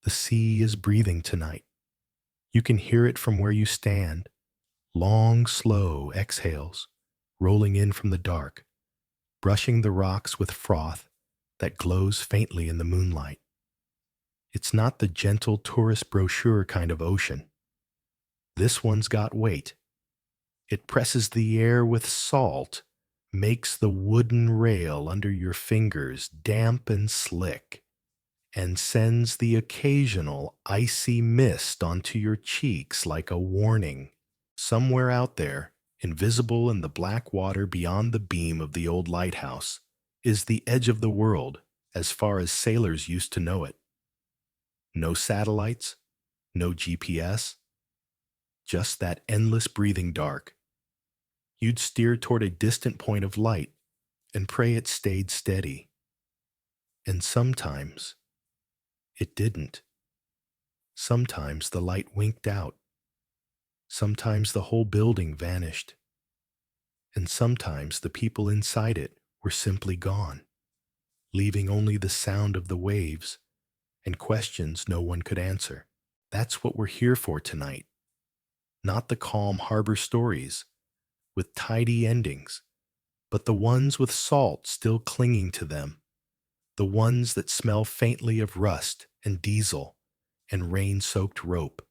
The sea is breathing tonight. You can hear it from where you stand. Long, slow exhales, rolling in from the dark, brushing the rocks with froth that glows faintly in the moonlight. It's not the gentle tourist brochure kind of ocean. This one's got weight. It presses the air with salt, makes the wooden rail under your fingers damp and slick, and sends the occasional icy mist onto your cheeks like a warning. Somewhere out there, invisible in the black water beyond the beam of the old lighthouse, is the edge of the world as far as sailors used to know it. No satellites, no GPS, just that endless breathing dark. You'd steer toward a distant point of light and pray it stayed steady. And sometimes it didn't. Sometimes the light winked out. Sometimes the whole building vanished. And sometimes the people inside it were simply gone, leaving only the sound of the waves and questions no one could answer. That's what we're here for tonight. Not the calm harbor stories with tidy endings, but the ones with salt still clinging to them, the ones that smell faintly of rust and diesel and rain-soaked rope.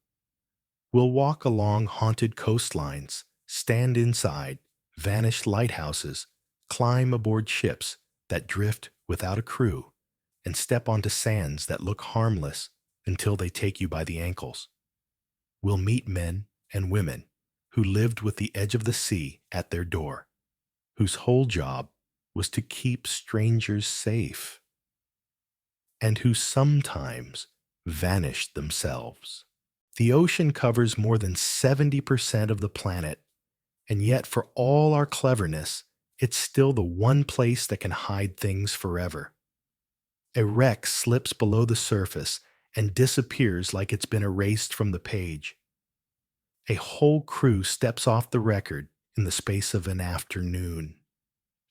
We'll walk along haunted coastlines, stand inside vanished lighthouses, climb aboard ships that drift without a crew, and step onto sands that look harmless until they take you by the ankles. We'll meet men and women who lived with the edge of the sea at their door, whose whole job was to keep strangers safe, and who sometimes vanished themselves. The ocean covers more than 70% of the planet, and yet for all our cleverness, it's still the one place that can hide things forever. A wreck slips below the surface and disappears like it's been erased from the page. A whole crew steps off the record in the space of an afternoon.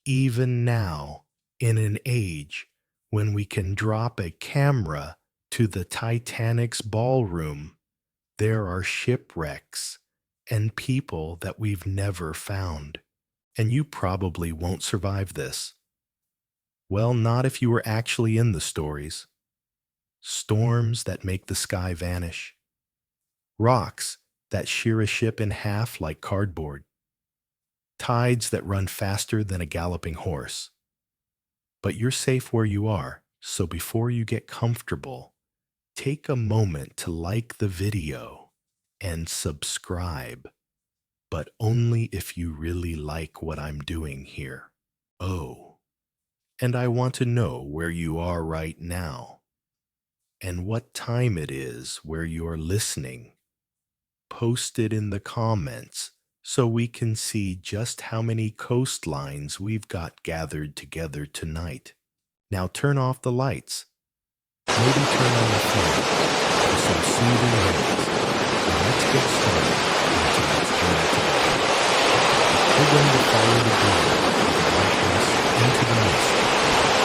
Even now, in an age when we can drop a camera to the Titanic's ballroom, there are shipwrecks and people that we've never found. And you probably won't survive this. Well, not if you were actually in the stories. Storms that make the sky vanish. Rocks that shear a ship in half like cardboard. Tides that run faster than a galloping horse. But you're safe where you are, so before you get comfortable, take a moment to like the video and subscribe. But only if you really like what I'm doing here. Oh, and I want to know where you are right now, and what time it is where you're listening. Post it in the comments so we can see just how many coastlines we've got gathered together tonight. Now turn off the lights. Maybe turn on the phone for some soothing minutes. And let's get started into tonight's journey together. We're going to follow the beam of the lighthouse into the mist,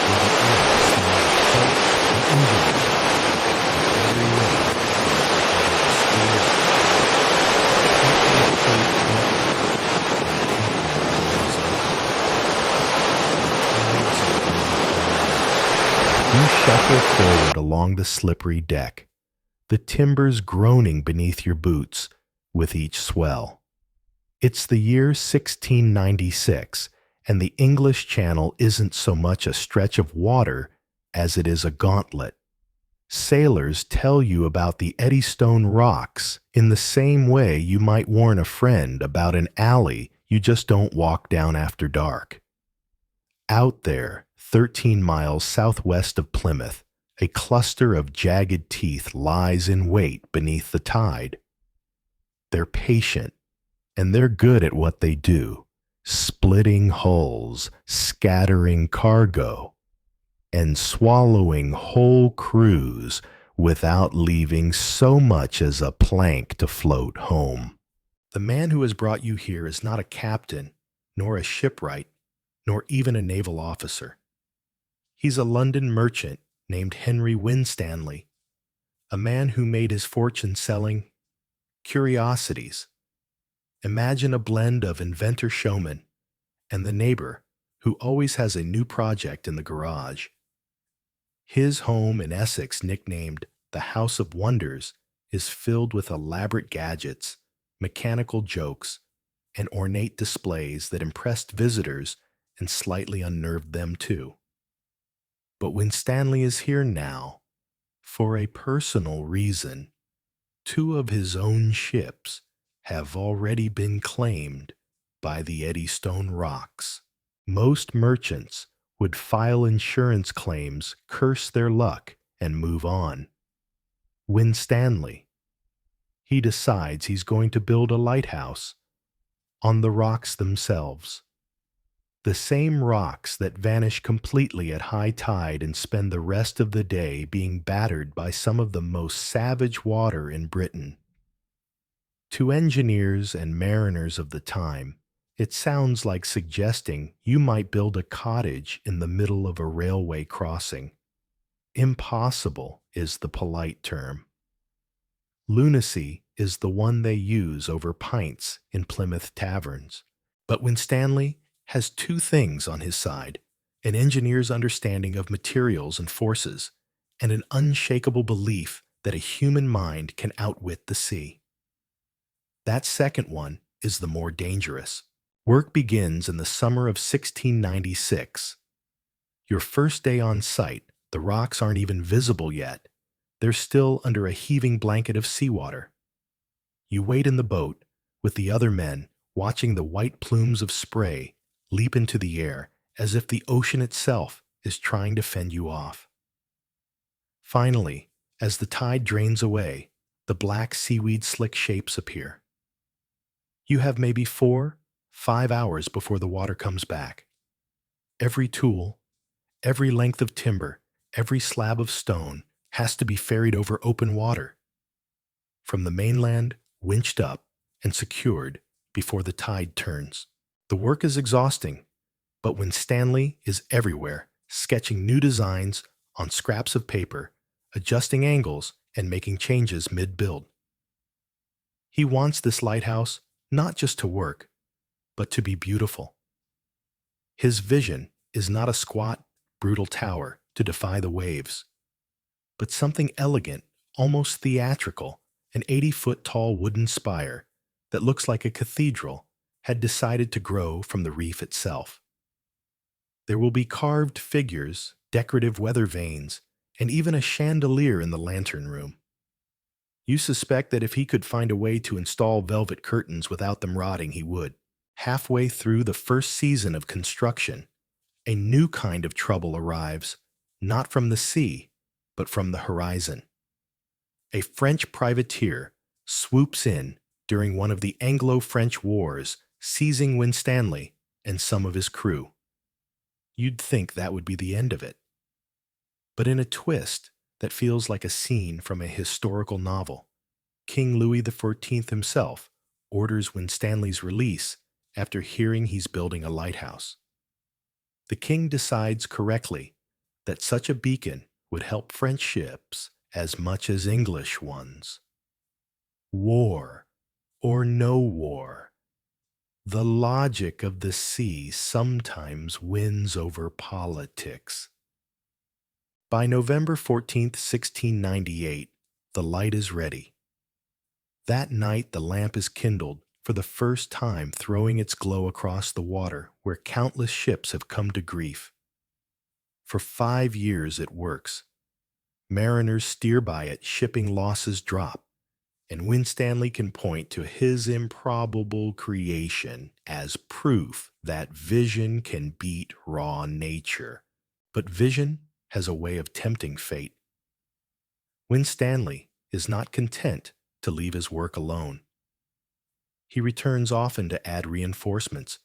where the air smells of hope and ingenuity, and every wave is still. You shuffle forward along the slippery deck, the timbers groaning beneath your boots with each swell. It's the year 1696, and the English Channel isn't so much a stretch of water as it is a gauntlet. Sailors tell you about the Edystone rocks in the same way you might warn a friend about an alley you just don't walk down after dark. Out there, 13 miles southwest of Plymouth, a cluster of jagged teeth lies in wait beneath the tide. They're patient, and they're good at what they do, splitting hulls, scattering cargo, and swallowing whole crews without leaving so much as a plank to float home. The man who has brought you here is not a captain, nor a shipwright, nor even a naval officer. He's a London merchant named Henry Winstanley, a man who made his fortune selling curiosities. Imagine a blend of inventor-showman and the neighbor who always has a new project in the garage. His home in Essex, nicknamed the House of Wonders, is filled with elaborate gadgets, mechanical jokes, and ornate displays that impressed visitors and slightly unnerved them too. But Winstanley is here now, for a personal reason. Two of his own ships have already been claimed by the Eddystone Rocks. Most merchants would file insurance claims, curse their luck, and move on. Winstanley, he decides he's going to build a lighthouse on the rocks themselves. The same rocks that vanish completely at high tide and spend the rest of the day being battered by some of the most savage water in Britain. To engineers and mariners of the time, it sounds like suggesting you might build a cottage in the middle of a railway crossing. Impossible is the polite term. Lunacy is the one they use over pints in Plymouth taverns. But Winstanley has two things on his side: an engineer's understanding of materials and forces, and an unshakable belief that a human mind can outwit the sea. That second one is the more dangerous. Work begins in the summer of 1696. Your first day on site, the rocks aren't even visible yet. They're still under a heaving blanket of seawater. You wait in the boat with the other men, watching the white plumes of spray leap into the air as if the ocean itself is trying to fend you off. Finally, as the tide drains away, the black seaweed slick shapes appear. You have maybe 4-5 hours before the water comes back. Every tool, every length of timber, every slab of stone has to be ferried over open water. From the mainland, winched up and secured before the tide turns. The work is exhausting, but Winstanley is everywhere, sketching new designs on scraps of paper, adjusting angles, and making changes mid-build. He wants this lighthouse not just to work, but to be beautiful. His vision is not a squat, brutal tower to defy the waves, but something elegant, almost theatrical, an 80-foot tall wooden spire that looks like a cathedral had decided to grow from the reef itself. There will be carved figures, decorative weather vanes, and even a chandelier in the lantern room. You suspect that if he could find a way to install velvet curtains without them rotting, he would. Halfway through the first season of construction, a new kind of trouble arrives, not from the sea, but from the horizon. A French privateer swoops in during one of the Anglo-French wars, seizing Winstanley and some of his crew. You'd think that would be the end of it. But in a twist that feels like a scene from a historical novel, King Louis XIV himself orders Winstanley's release after hearing he's building a lighthouse. The king decides correctly that such a beacon would help French ships as much as English ones. War or no war, the logic of the sea sometimes wins over politics. By November 14th, 1698, the light is ready. That night the lamp is kindled for the first time, throwing its glow across the water where countless ships have come to grief. For 5 years it works. Mariners steer by it, shipping losses drop, and Winstanley can point to his improbable creation as proof that vision can beat raw nature. But vision has a way of tempting fate. Winstanley is not content to leave his work alone. He returns often to add reinforcements,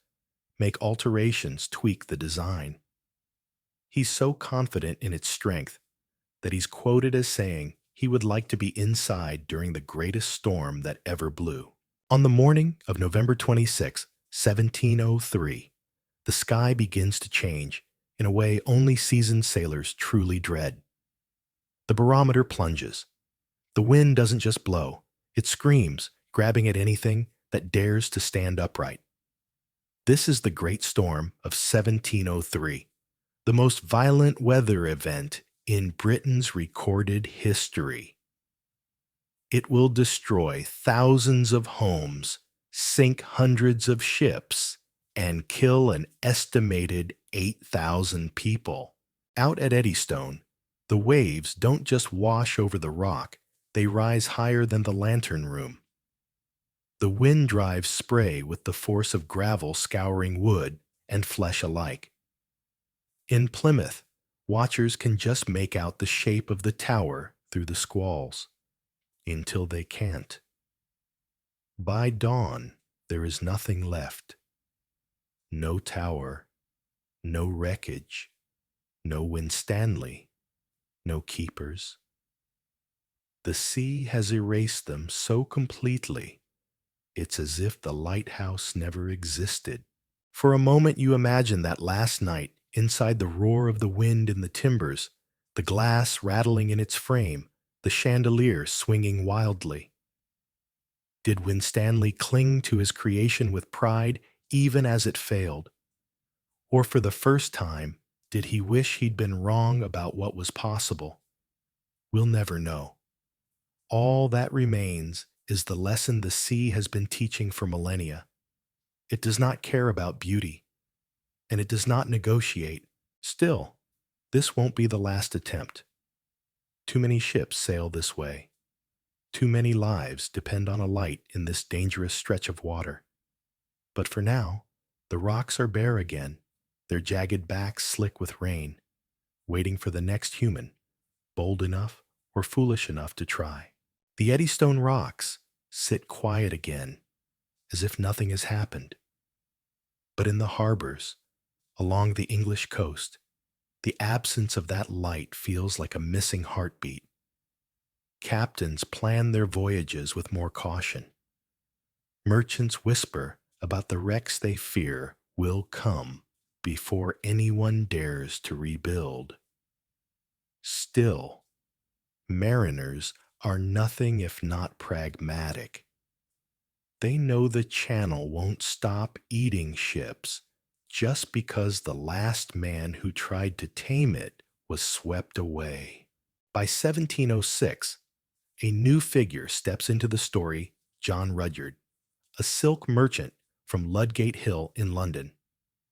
make alterations, tweak the design. He's so confident in its strength that he's quoted as saying he would like to be inside during the greatest storm that ever blew. On the morning of November 26, 1703, the sky begins to change in a way only seasoned sailors truly dread. The barometer plunges. The wind doesn't just blow, it screams, grabbing at anything that dares to stand upright. This is the Great Storm of 1703, the most violent weather event in Britain's recorded history. It will destroy thousands of homes, sink hundreds of ships, and kill an estimated 8,000 people. Out at Edystone, the waves don't just wash over the rock, they rise higher than the lantern room. The wind drives spray with the force of gravel scouring wood and flesh alike. In Plymouth, watchers can just make out the shape of the tower through the squalls, until they can't. By dawn, there is nothing left. No tower, no wreckage, no Winstanley, no keepers. The sea has erased them so completely, it's as if the lighthouse never existed. For a moment you imagine that last night, inside the roar of the wind in the timbers, the glass rattling in its frame, the chandelier swinging wildly. Did Winstanley cling to his creation with pride even as it failed? Or for the first time, did he wish he'd been wrong about what was possible? We'll never know. All that remains is the lesson the sea has been teaching for millennia. It does not care about beauty, and it does not negotiate. Still, this won't be the last attempt. Too many ships sail this way. Too many lives depend on a light in this dangerous stretch of water. But for now, the rocks are bare again, their jagged backs slick with rain, waiting for the next human, bold enough or foolish enough to try. The Edystone rocks sit quiet again, as if nothing has happened. But in the harbors, along the English coast, the absence of that light feels like a missing heartbeat. Captains plan their voyages with more caution. Merchants whisper about the wrecks they fear will come before anyone dares to rebuild. Still, mariners are nothing if not pragmatic. They know the channel won't stop eating ships just because the last man who tried to tame it was swept away. By 1706, a new figure steps into the story, John Rudyard, a silk merchant from Ludgate Hill in London.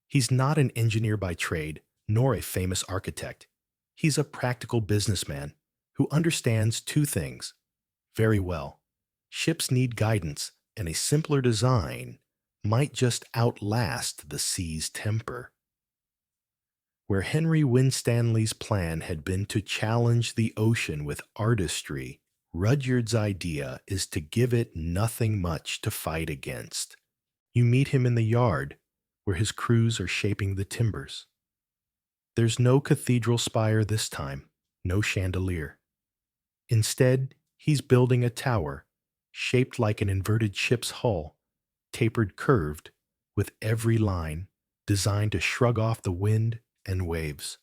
He's not an engineer by trade, nor a famous architect. He's a practical businessman who understands two things very well. Ships need guidance, and a simpler design might just outlast the sea's temper. Where Henry Winstanley's plan had been to challenge the ocean with artistry, Rudyard's idea is to give it nothing much to fight against. You meet him in the yard, where his crews are shaping the timbers. There's no cathedral spire this time, no chandelier. Instead, he's building a tower, shaped like an inverted ship's hull, tapered curved, with every line designed to shrug off the wind and waves.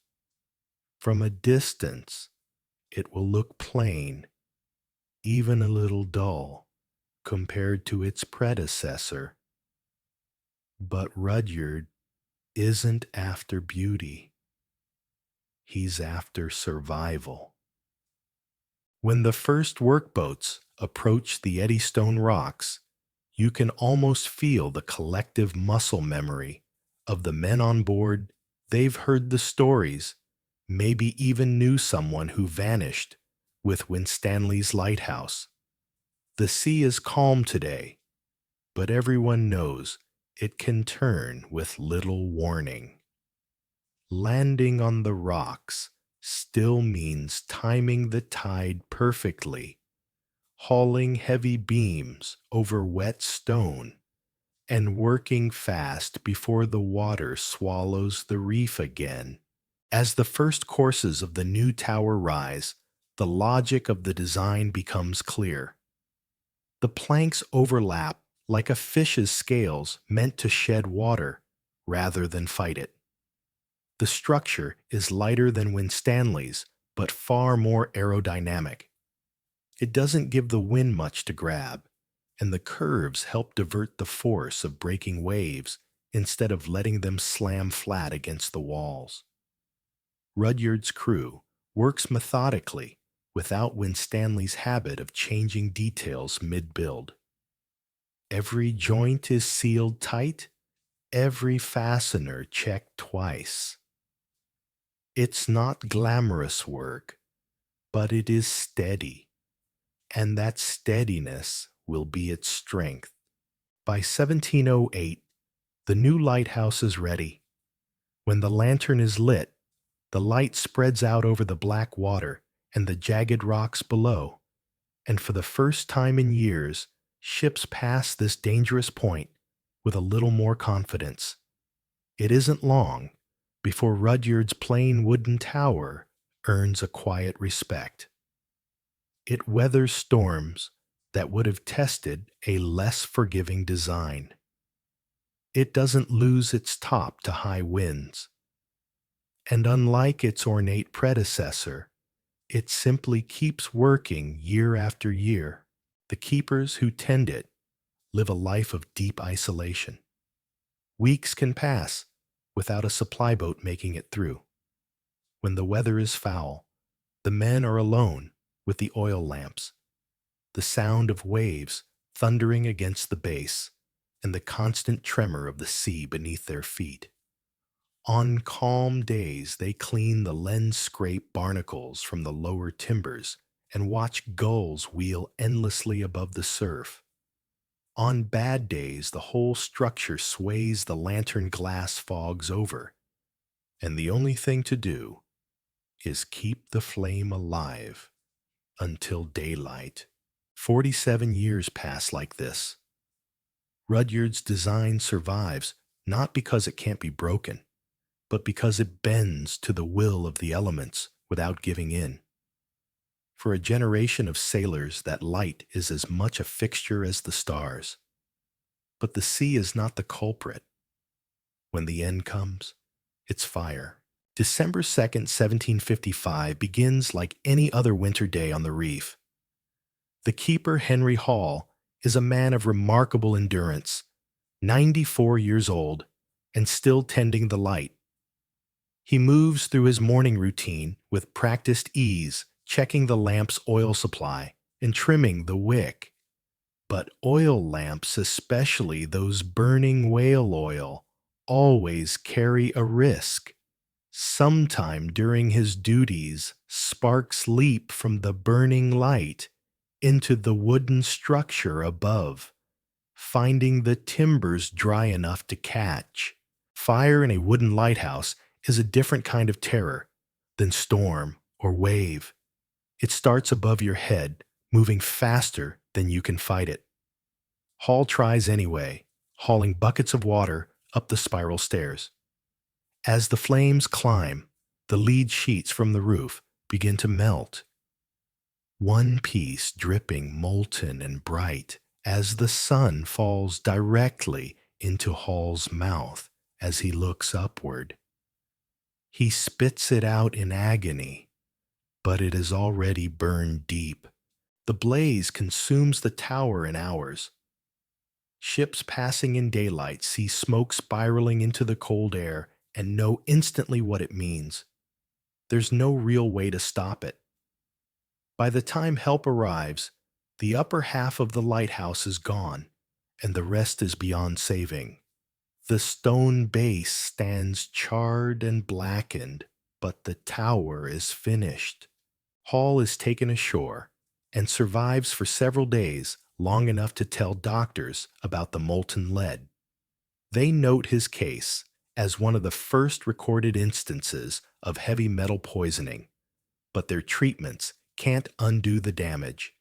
From a distance, it will look plain, even a little dull, compared to its predecessor. But Rudyard isn't after beauty. He's after survival. When the first workboats approach the Edystone rocks, you can almost feel the collective muscle memory of the men on board. They've heard the stories, maybe even knew someone who vanished with Winstanley's lighthouse. The sea is calm today, but everyone knows it can turn with little warning. Landing on the rocks still means timing the tide perfectly, hauling heavy beams over wet stone, and working fast before the water swallows the reef again. As the first courses of the new tower rise, the logic of the design becomes clear. The planks overlap like a fish's scales meant to shed water rather than fight it. The structure is lighter than Winstanley's, but far more aerodynamic. It doesn't give the wind much to grab, and the curves help divert the force of breaking waves instead of letting them slam flat against the walls. Rudyard's crew works methodically without Winstanley's habit of changing details mid-build. Every joint is sealed tight, every fastener checked twice. It's not glamorous work, but it is steady, and that steadiness will be its strength. By 1708, the new lighthouse is ready. When the lantern is lit, the light spreads out over the black water and the jagged rocks below, and for the first time in years, ships pass this dangerous point with a little more confidence. It isn't long before Rudyard's plain wooden tower earns a quiet respect. It weathers storms that would have tested a less forgiving design. It doesn't lose its top to high winds. And unlike its ornate predecessor, it simply keeps working year after year. The keepers who tend it live a life of deep isolation. Weeks can pass without a supply boat making it through. When the weather is foul, the men are alone with the oil lamps, the sound of waves thundering against the base, and the constant tremor of the sea beneath their feet. On calm days, they clean the lens-scrape barnacles from the lower timbers and watch gulls wheel endlessly above the surf. On bad days, the whole structure sways the lantern glass fogs over, and the only thing to do is keep the flame alive until daylight. 47 years pass like this. Rudyard's design survives not because it can't be broken, but because it bends to the will of the elements without giving in. For a generation of sailors, that light is as much a fixture as the stars. But the sea is not the culprit. When the end comes, it's fire. December 2nd, 1755 begins like any other winter day on the reef. The keeper, Henry Hall, is a man of remarkable endurance, 94 years old, and still tending the light. He moves through his morning routine with practiced ease, checking the lamp's oil supply and trimming the wick. But oil lamps, especially those burning whale oil, always carry a risk. Sometime during his duties, sparks leap from the burning light into the wooden structure above, finding the timbers dry enough to catch. Fire in a wooden lighthouse is a different kind of terror than storm or wave. It starts above your head, moving faster than you can fight it. Hall tries anyway, hauling buckets of water up the spiral stairs. As the flames climb, the lead sheets from the roof begin to melt. One piece dripping molten and bright as the sun falls directly into Hall's mouth as he looks upward. He spits it out in agony, but it is already burned deep. The blaze consumes the tower in hours. Ships passing in daylight see smoke spiraling into the cold air and know instantly what it means. There's no real way to stop it. By the time help arrives, the upper half of the lighthouse is gone, and the rest is beyond saving. The stone base stands charred and blackened, but the tower is finished. Hall is taken ashore and survives for several days, long enough to tell doctors about the molten lead. They note his case as one of the first recorded instances of heavy metal poisoning, but their treatments can't undo the damage.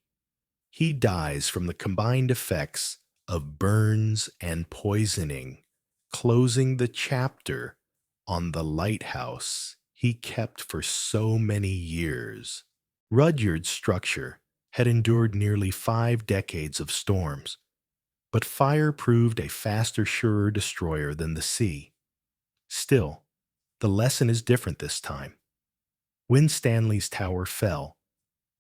He dies from the combined effects of burns and poisoning, closing the chapter on the lighthouse he kept for so many years. Rudyard's structure had endured nearly 5 decades of storms, but fire proved a faster, surer destroyer than the sea. Still, the lesson is different this time. Winstanley's tower fell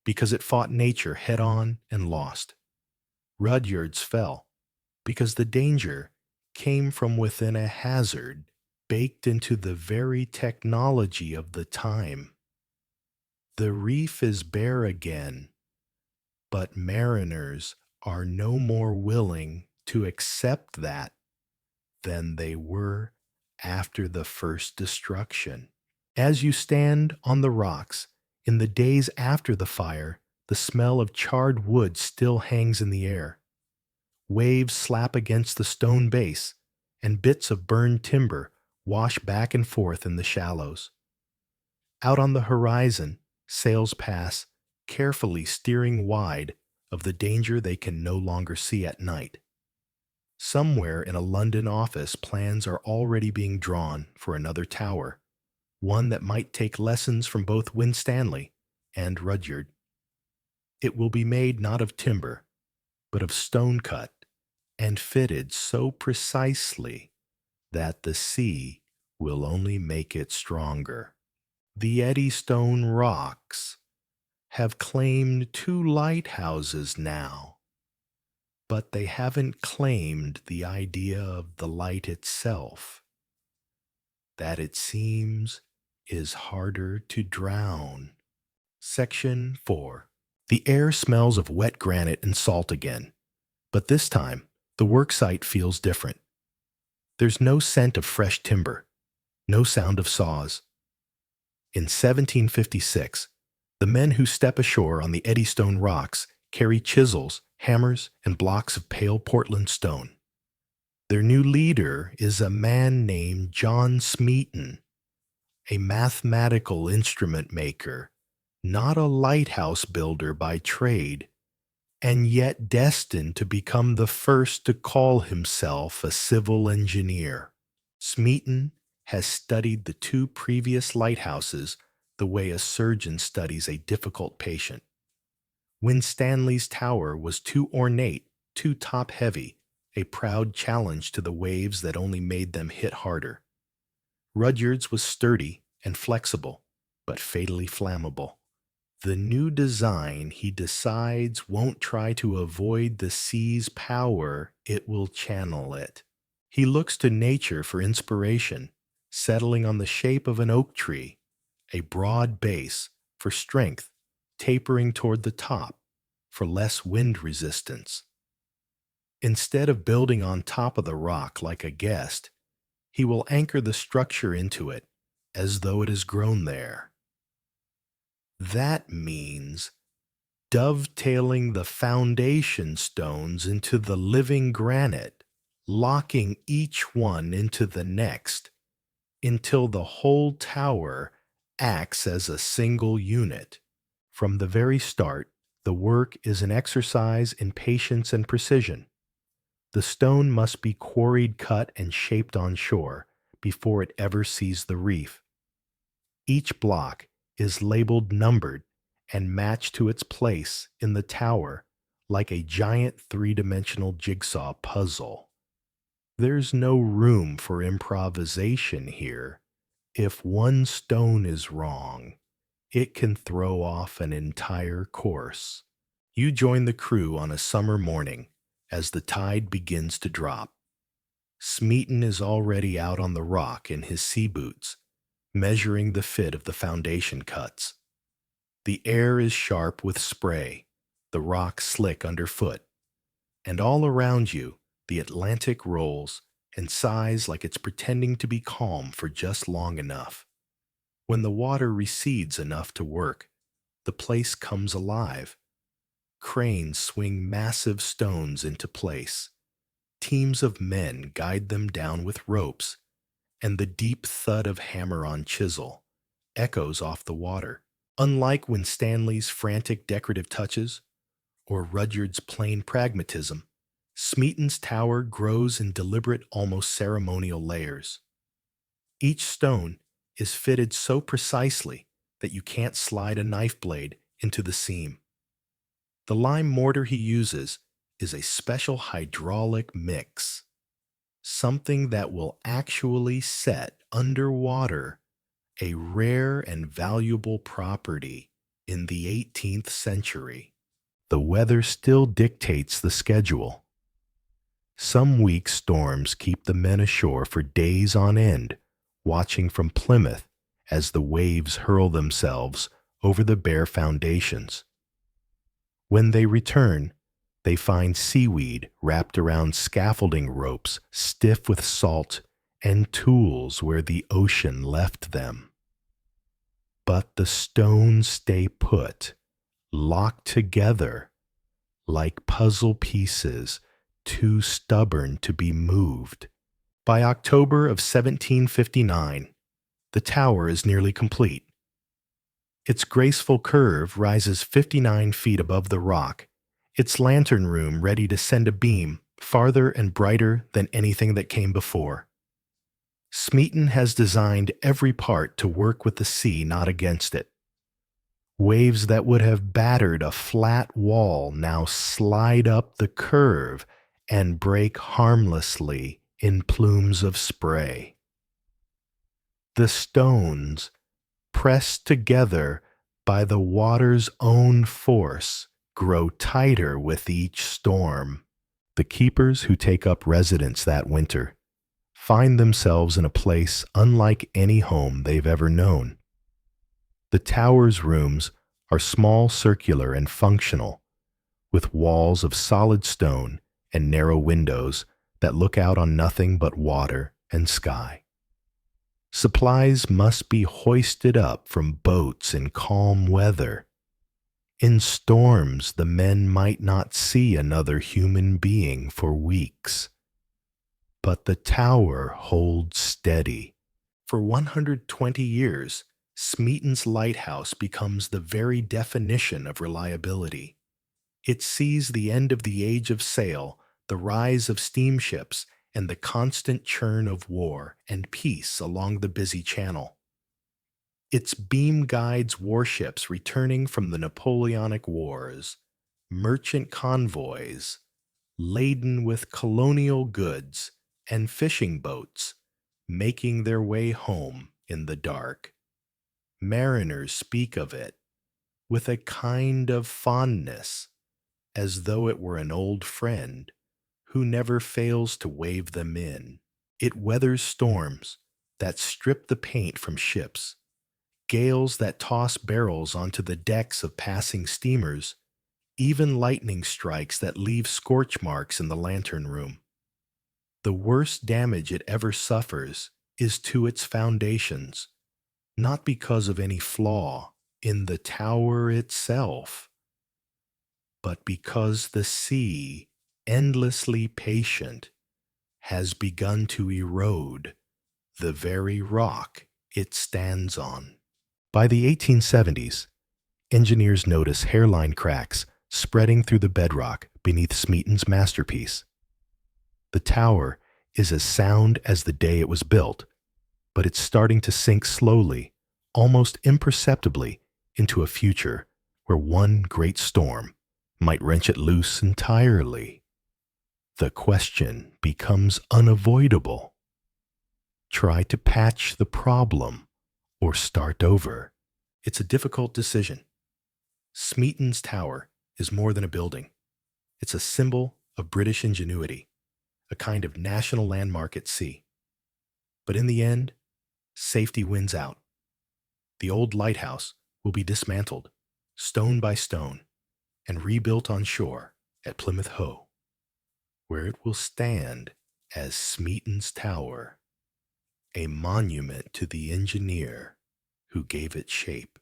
because it fought nature head-on and lost. Rudyard's fell because the danger came from within a hazard baked into the very technology of the time. The reef is bare again, but mariners are no more willing to accept that than they were after the first destruction. As you stand on the rocks, in the days after the fire, the smell of charred wood still hangs in the air. Waves slap against the stone base, and bits of burned timber wash back and forth in the shallows. Out on the horizon, sails pass, carefully steering wide of the danger they can no longer see at night. Somewhere in a London office, plans are already being drawn for another tower, one that might take lessons from both Winstanley and Rudyard. It will be made not of timber, but of stone cut, and fitted so precisely that the sea will only make it stronger. The Edystone rocks have claimed 2 lighthouses now, but they haven't claimed the idea of the light itself. That, it seems, is harder to drown. Section 4. The air smells of wet granite and salt again, but this time the worksite feels different. There's no scent of fresh timber, no sound of saws. In 1756, the men who step ashore on the Edystone rocks carry chisels, hammers, and blocks of pale Portland stone. Their new leader is a man named John Smeaton, a mathematical instrument maker, not a lighthouse builder by trade, and yet destined to become the first to call himself a civil engineer. Smeaton has studied the 2 previous lighthouses the way a surgeon studies a difficult patient. Winstanley's tower was too ornate, too top-heavy, a proud challenge to the waves that only made them hit harder. Rudyard's was sturdy and flexible, but fatally flammable. The new design, he decides, won't try to avoid the sea's power, it will channel it. He looks to nature for inspiration, settling on the shape of an oak tree, a broad base for strength, tapering toward the top for less wind resistance. Instead of building on top of the rock like a guest, he will anchor the structure into it as though it has grown there. That means dovetailing the foundation stones into the living granite, locking each one into the next, until the whole tower acts as a single unit. From the very start, the work is an exercise in patience and precision. The stone must be quarried, cut, and shaped on shore before it ever sees the reef. Each block is labeled, numbered, and matched to its place in the tower like a giant 3-dimensional jigsaw puzzle. There's no room for improvisation here. If one stone is wrong, it can throw off an entire course. You join the crew on a summer morning as the tide begins to drop. Smeaton is already out on the rock in his sea boots, measuring the fit of the foundation cuts. The air is sharp with spray, the rock slick underfoot, and all around you the Atlantic rolls and sighs like it's pretending to be calm for just long enough. When the water recedes enough to work, the place comes alive. Cranes swing massive stones into place. Teams of men guide them down with ropes, and the deep thud of hammer on chisel echoes off the water. Unlike Winstanley's frantic decorative touches, or Rudyard's plain pragmatism, Smeaton's tower grows in deliberate, almost ceremonial layers. Each stone is fitted so precisely that you can't slide a knife blade into the seam. The lime mortar he uses is a special hydraulic mix, something that will actually set underwater, a rare and valuable property in the 18th century. The weather still dictates the schedule. Some weak storms keep the men ashore for days on end, watching from Plymouth as the waves hurl themselves over the bare foundations. When they return, they find seaweed wrapped around scaffolding ropes stiff with salt and tools where the ocean left them. But the stones stay put, locked together, like puzzle pieces too stubborn to be moved. By October of 1759, the tower is nearly complete. Its graceful curve rises 59 feet above the rock, its lantern room ready to send a beam farther and brighter than anything that came before. Smeaton has designed every part to work with the sea, not against it. Waves that would have battered a flat wall now slide up the curve and break harmlessly in plumes of spray. The stones, pressed together by the water's own force, grow tighter with each storm. The keepers who take up residence that winter find themselves in a place unlike any home they've ever known. The tower's rooms are small, circular, and functional, with walls of solid stone and narrow windows that look out on nothing but water and sky. Supplies must be hoisted up from boats in calm weather. In storms, the men might not see another human being for weeks. But the tower holds steady. For 120 years, Smeaton's Lighthouse becomes the very definition of reliability. It sees the end of the age of sail, the rise of steamships, and the constant churn of war and peace along the busy channel. Its beam guides warships returning from the Napoleonic Wars, merchant convoys laden with colonial goods, and fishing boats making their way home in the dark. Mariners speak of it with a kind of fondness, as though it were an old friend who never fails to wave them in. It weathers storms that strip the paint from ships, gales that toss barrels onto the decks of passing steamers, even lightning strikes that leave scorch marks in the lantern room. The worst damage it ever suffers is to its foundations, not because of any flaw in the tower itself, but because the sea, endlessly patient, has begun to erode the very rock it stands on. By the 1870s, engineers notice hairline cracks spreading through the bedrock beneath Smeaton's masterpiece. The tower is as sound as the day it was built, but it's starting to sink slowly, almost imperceptibly, into a future where one great storm might wrench it loose entirely. The question becomes unavoidable. Try to patch the problem or start over. It's a difficult decision. Smeaton's Tower is more than a building. It's a symbol of British ingenuity, a kind of national landmark at sea. But in the end, safety wins out. The old lighthouse will be dismantled, stone by stone, and rebuilt on shore at Plymouth Hoe, where it will stand as Smeaton's Tower, a monument to the engineer who gave it shape.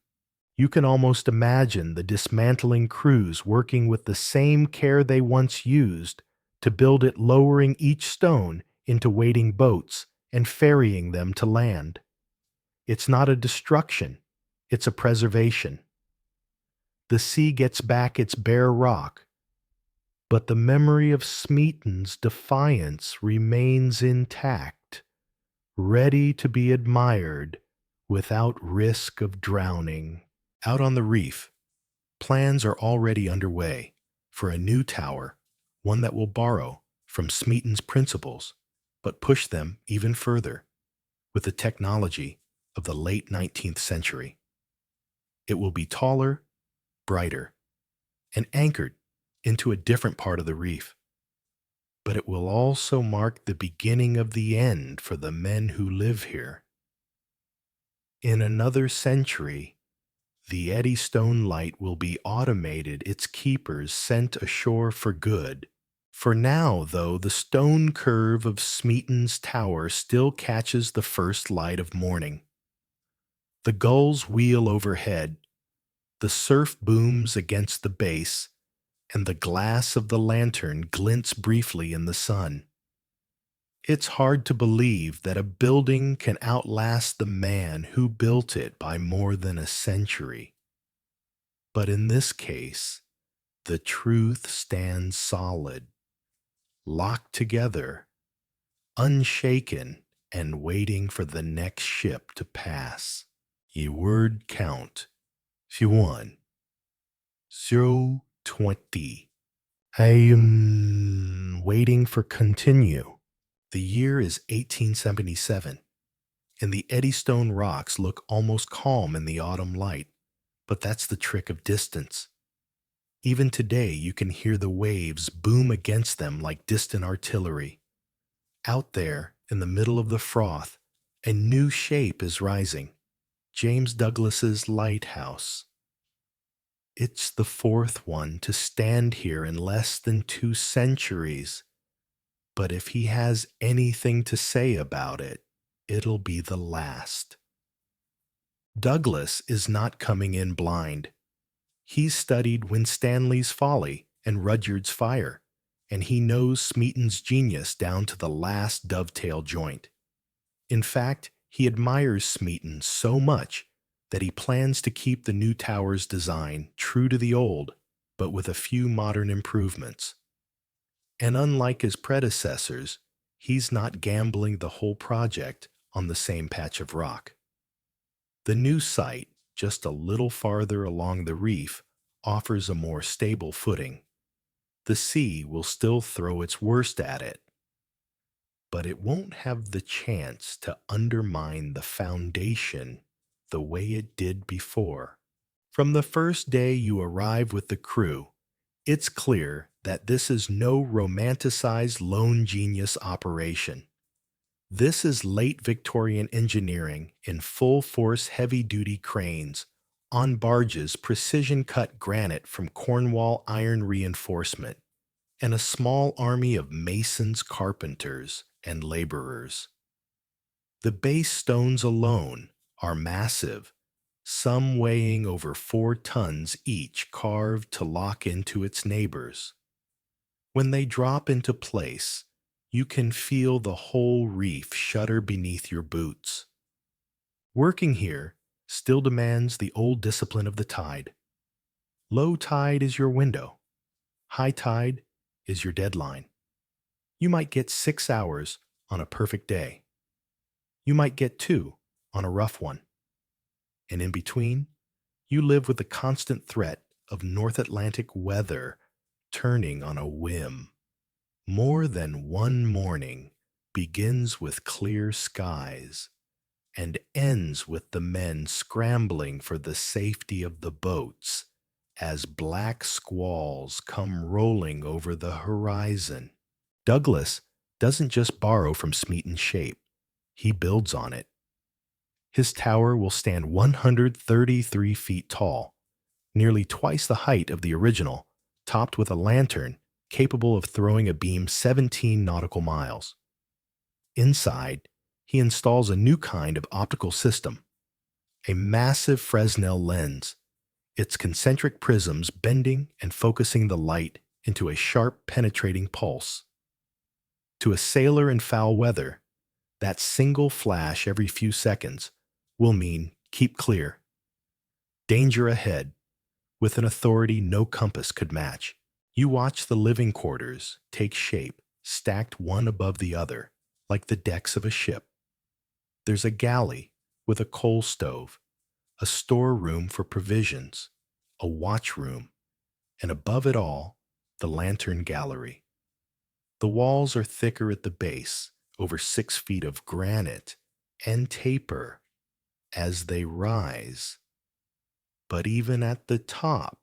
You can almost imagine the dismantling crews working with the same care they once used to build it, lowering each stone into waiting boats and ferrying them to land. It's not a destruction, it's a preservation. The sea gets back its bare rock, but the memory of Smeaton's defiance remains intact, ready to be admired without risk of drowning. Out on the reef, plans are already underway for a new tower, one that will borrow from Smeaton's principles, but push them even further with the technology of the late 19th century. It will be taller brighter, and anchored into a different part of the reef. But it will also mark the beginning of the end for the men who live here. In another century, the Edystone Light will be automated, its keepers sent ashore for good. For now, though, the stone curve of Smeaton's tower still catches the first light of morning. The gulls wheel overhead, the surf booms against the base, and the glass of the lantern glints briefly in the sun. It's hard to believe that a building can outlast the man who built it by more than a century. But in this case, the truth stands solid, locked together, unshaken, and waiting for the next ship to pass. Ye word count, 1, 020. I am waiting for continue. The year is 1877, and the Edystone rocks look almost calm in the autumn light, but that's the trick of distance. Even today you can hear the waves boom against them like distant artillery. Out there, in the middle of the froth, a new shape is rising, James Douglas's lighthouse. It's the fourth one to stand here in less than 2 centuries. But if he has anything to say about it, it'll be the last. Douglas is not coming in blind. He's studied Winstanley's Folly and Rudyard's Fire, and he knows Smeaton's genius down to the last dovetail joint. In fact, he admires Smeaton so much that he plans to keep the new tower's design true to the old, but with a few modern improvements. And unlike his predecessors, he's not gambling the whole project on the same patch of rock. The new site, just a little farther along the reef, offers a more stable footing. The sea will still throw its worst at it, but it won't have the chance to undermine the foundation the way it did before. From the first day you arrive with the crew, it's clear that this is no romanticized lone genius operation. This is late Victorian engineering in full-force heavy-duty cranes, on barges precision-cut granite from Cornwall iron reinforcement, and a small army of masons, carpenters, and laborers. The base stones alone are massive, some weighing over 4 tons each, carved to lock into its neighbors. When they drop into place, you can feel the whole reef shudder beneath your boots. Working here still demands the old discipline of the tide. Low tide is your window. High tide is your deadline. You might get 6 hours on a perfect day. You might get 2 on a rough one. And in between, you live with the constant threat of North Atlantic weather turning on a whim. More than one morning begins with clear skies and ends with the men scrambling for the safety of the boats as black squalls come rolling over the horizon. Douglas doesn't just borrow from Smeaton's shape, he builds on it. His tower will stand 133 feet tall, nearly twice the height of the original, topped with a lantern capable of throwing a beam 17 nautical miles. Inside, he installs a new kind of optical system, a massive Fresnel lens, its concentric prisms bending and focusing the light into a sharp, penetrating pulse. To a sailor in foul weather, that single flash every few seconds will mean keep clear. Danger ahead, with an authority no compass could match. You watch the living quarters take shape, stacked one above the other, like the decks of a ship. There's a galley with a coal stove, a storeroom for provisions, a watch room, and above it all, the lantern gallery. The walls are thicker at the base, over 6 feet of granite, and taper as they rise. But even at the top,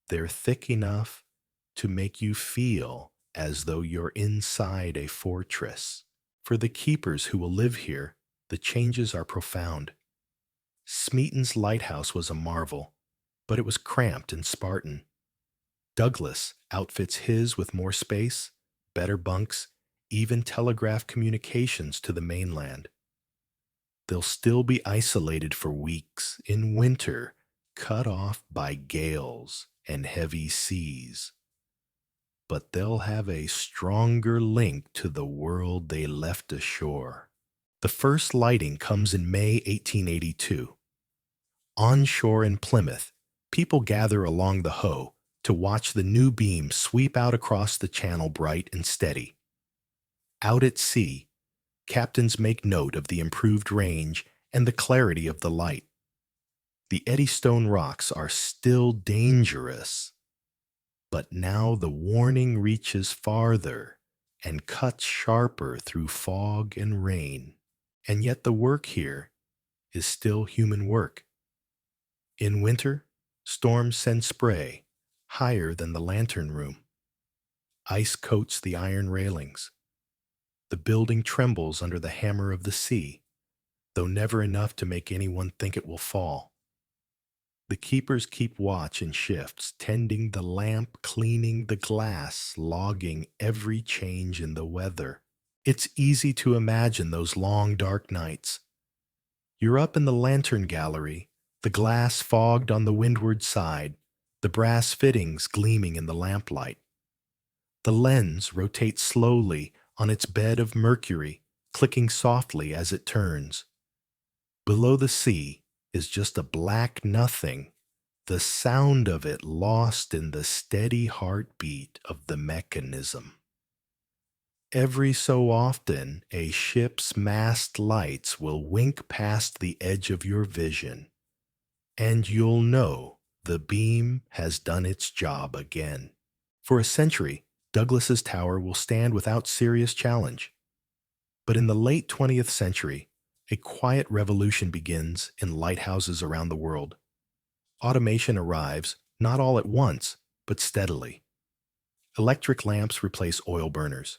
They're thick enough to make you feel as though you're inside a fortress. For the keepers who will live here, the changes are profound. Smeaton's lighthouse was a marvel, but it was cramped and Spartan. Douglas outfits his with more space, better bunks, even telegraph communications to the mainland. They'll still be isolated for weeks in winter, cut off by gales and heavy seas. But they'll have a stronger link to the world they left ashore. The first lighting comes in May 1882. Onshore in Plymouth, people gather along the Hoe to watch the new beam sweep out across the channel bright and steady. Out at sea, captains make note of the improved range and the clarity of the light. The Edystone rocks are still dangerous, but now the warning reaches farther and cuts sharper through fog and rain. And yet the work here is still human work. In winter, storms send spray higher than the lantern room. Ice coats the iron railings. The building trembles under the hammer of the sea, though never enough to make anyone think it will fall. The keepers keep watch in shifts, tending the lamp, cleaning the glass, logging every change in the weather. It's easy to imagine those long, dark nights. You're up in the lantern gallery, the glass fogged on the windward side, the brass fittings gleaming in the lamplight. The lens rotates slowly on its bed of mercury, clicking softly as it turns. Below the sea is just a black nothing, the sound of it lost in the steady heartbeat of the mechanism. Every so often, a ship's mast lights will wink past the edge of your vision, and you'll know the beam has done its job again. For a century, Douglas's tower will stand without serious challenge. But in the late 20th century, a quiet revolution begins in lighthouses around the world. Automation arrives, not all at once, but steadily. Electric lamps replace oil burners.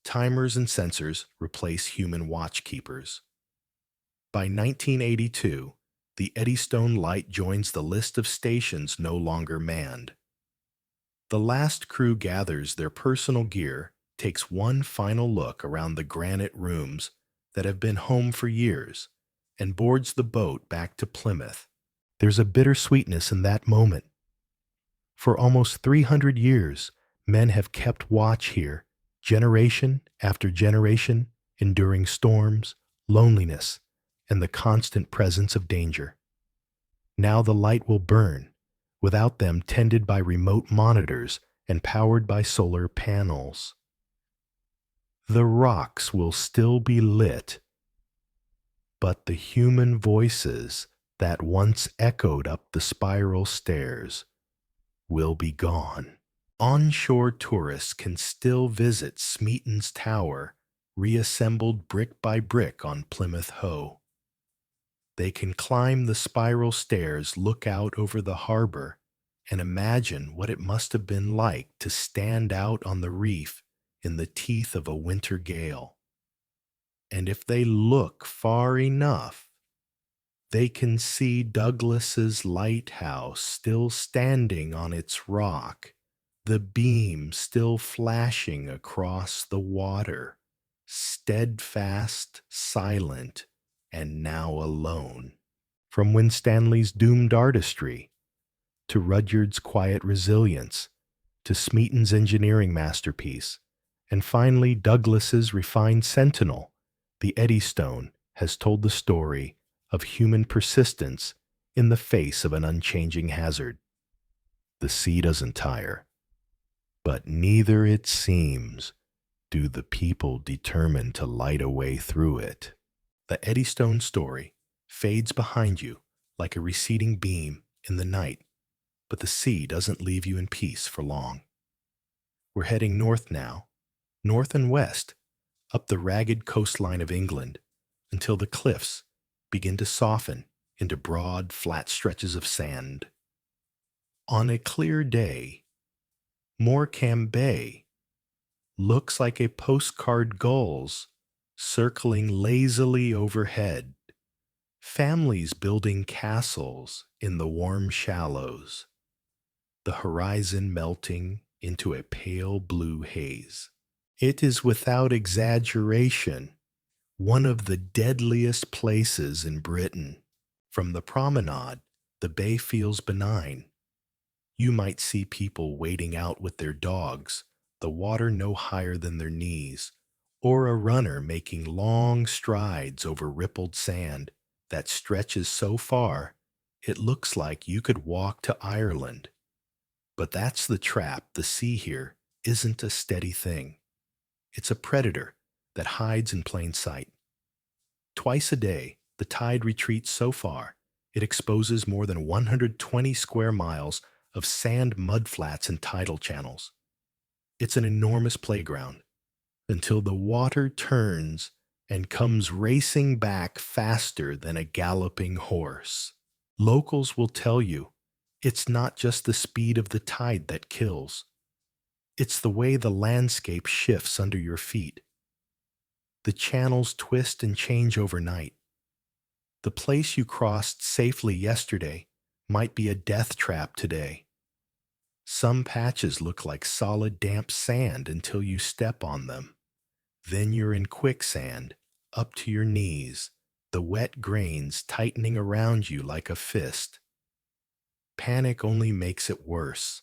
Timers and sensors replace human watchkeepers. By 1982, the Edystone Light joins the list of stations no longer manned. The last crew gathers their personal gear, takes one final look around the granite rooms that have been home for years, and boards the boat back to Plymouth. There's a bittersweetness in that moment. For almost 300 years, men have kept watch here, generation after generation, enduring storms, loneliness, and the constant presence of danger. Now the light will burn, without them tended by remote monitors and powered by solar panels. The rocks will still be lit, but the human voices that once echoed up the spiral stairs will be gone. Onshore tourists can still visit Smeaton's Tower, reassembled brick by brick on Plymouth Hoe. They can climb the spiral stairs, look out over the harbor, and imagine what it must have been like to stand out on the reef in the teeth of a winter gale. And if they look far enough, they can see Douglas's lighthouse still standing on its rock, the beam still flashing across the water, steadfast, silent, and now alone. From Winstanley's doomed artistry, to Rudyard's quiet resilience, to Smeaton's engineering masterpiece, and finally Douglas's refined sentinel, the Edystone has told the story of human persistence in the face of an unchanging hazard. The sea doesn't tire, but neither, it seems, do the people determined to light a way through it. The Edystone story fades behind you like a receding beam in the night, but the sea doesn't leave you in peace for long. We're heading north now, north and west, up the ragged coastline of England, until the cliffs begin to soften into broad, flat stretches of sand. On a clear day, Morecambe Bay looks like a postcard gulls circling lazily overhead, families building castles in the warm shallows, the horizon melting into a pale blue haze. It is without exaggeration one of the deadliest places in Britain. From the promenade, the bay feels benign. You might see people wading out with their dogs, the water no higher than their knees, or a runner making long strides over rippled sand that stretches so far it looks like you could walk to Ireland. But that's the trap. The sea here isn't a steady thing. It's a predator that hides in plain sight. Twice a day, the tide retreats so far, it exposes more than 120 square miles of sand mudflats and tidal channels. It's an enormous playground until the water turns and comes racing back faster than a galloping horse. Locals will tell you it's not just the speed of the tide that kills. It's the way the landscape shifts under your feet. The channels twist and change overnight. The place you crossed safely yesterday might be a death trap today. Some patches look like solid damp sand until you step on them. Then you're in quicksand, up to your knees, the wet grains tightening around you like a fist. Panic only makes it worse.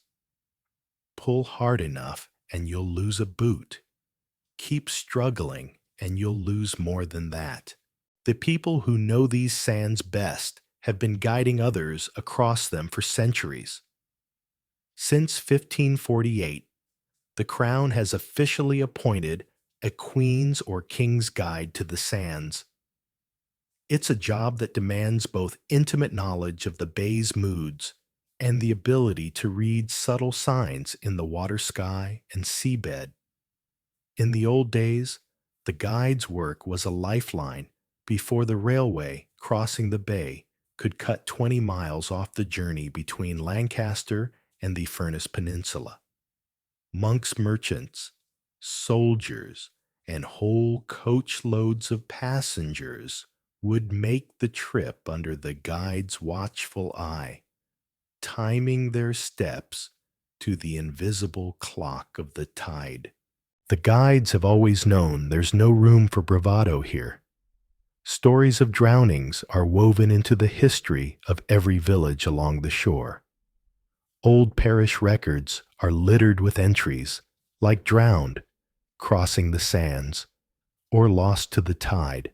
Pull hard enough and you'll lose a boot. Keep struggling and you'll lose more than that. The people who know these sands best have been guiding others across them for centuries. Since 1548, the Crown has officially appointed a Queen's or King's Guide to the sands. It's a job that demands both intimate knowledge of the bay's moods and the ability to read subtle signs in the water sky and seabed. In the old days, the guide's work was a lifeline before the railway crossing the bay could cut 20 miles off the journey between Lancaster and the Furness Peninsula. Monks, merchants, soldiers, and whole coachloads of passengers would make the trip under the guide's watchful eye, timing their steps to the invisible clock of the tide. The guides have always known there's no room for bravado here. Stories of drownings are woven into the history of every village along the shore. Old parish records are littered with entries like drowned, crossing the sands, or lost to the tide.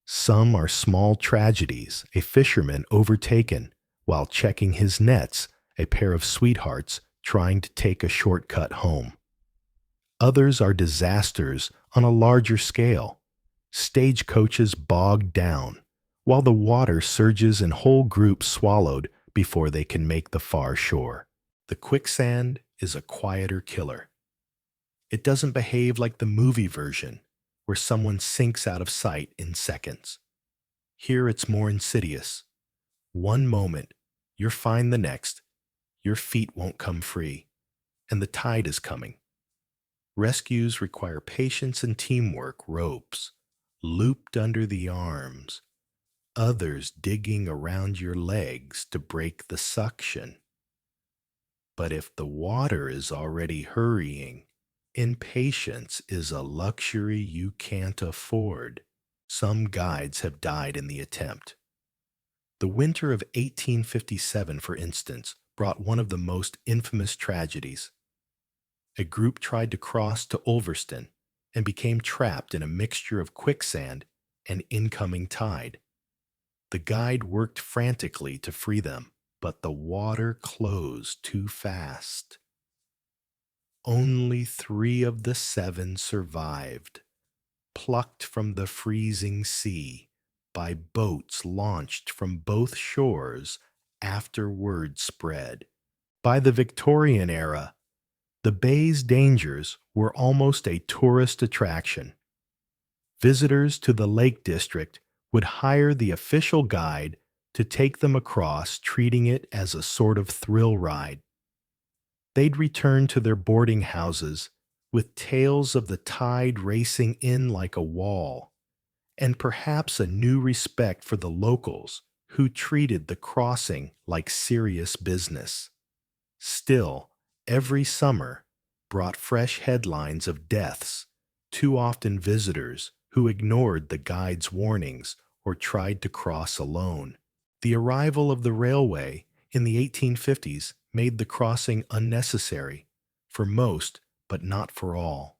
Some are small tragedies, a fisherman overtaken while checking his nets, a pair of sweethearts trying to take a shortcut home. Others are disasters on a larger scale, stagecoaches bogged down, while the water surges and whole groups swallowed before they can make the far shore. The quicksand is a quieter killer. It doesn't behave like the movie version, where someone sinks out of sight in seconds. Here it's more insidious. One moment, you're fine, the next, your feet won't come free, and the tide is coming. Rescues require patience and teamwork, ropes looped under the arms, others digging around your legs to break the suction. But if the water is already hurrying, impatience is a luxury you can't afford. Some guides have died in the attempt. The winter of 1857, for instance, brought one of the most infamous tragedies. A group tried to cross to Ulverston and became trapped in a mixture of quicksand and incoming tide. The guide worked frantically to free them, but the water closed too fast. Only 3 of the 7 survived, plucked from the freezing sea by boats launched from both shores after word spread. By the Victorian era, the bay's dangers were almost a tourist attraction. Visitors to the Lake District would hire the official guide to take them across, treating it as a sort of thrill ride. They'd return to their boarding houses with tales of the tide racing in like a wall, and perhaps a new respect for the locals who treated the crossing like serious business. Still, every summer brought fresh headlines of deaths, too often visitors who ignored the guide's warnings or tried to cross alone. The arrival of the railway in the 1850s made the crossing unnecessary for most, but not for all.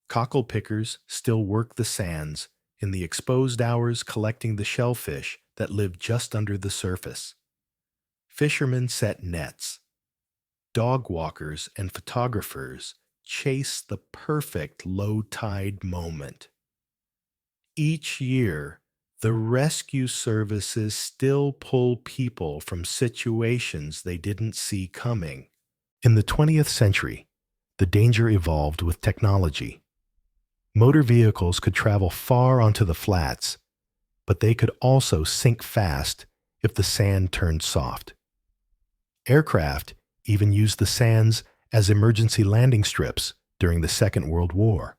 Cockle pickers still work the sands in the exposed hours collecting the shellfish that live just under the surface. Fishermen set nets. Dog walkers and photographers chase the perfect low tide moment. Each year, the rescue services still pull people from situations they didn't see coming. In the 20th century, the danger evolved with technology. Motor vehicles could travel far onto the flats, but they could also sink fast if the sand turned soft. Aircraft even used the sands as emergency landing strips during the Second World War.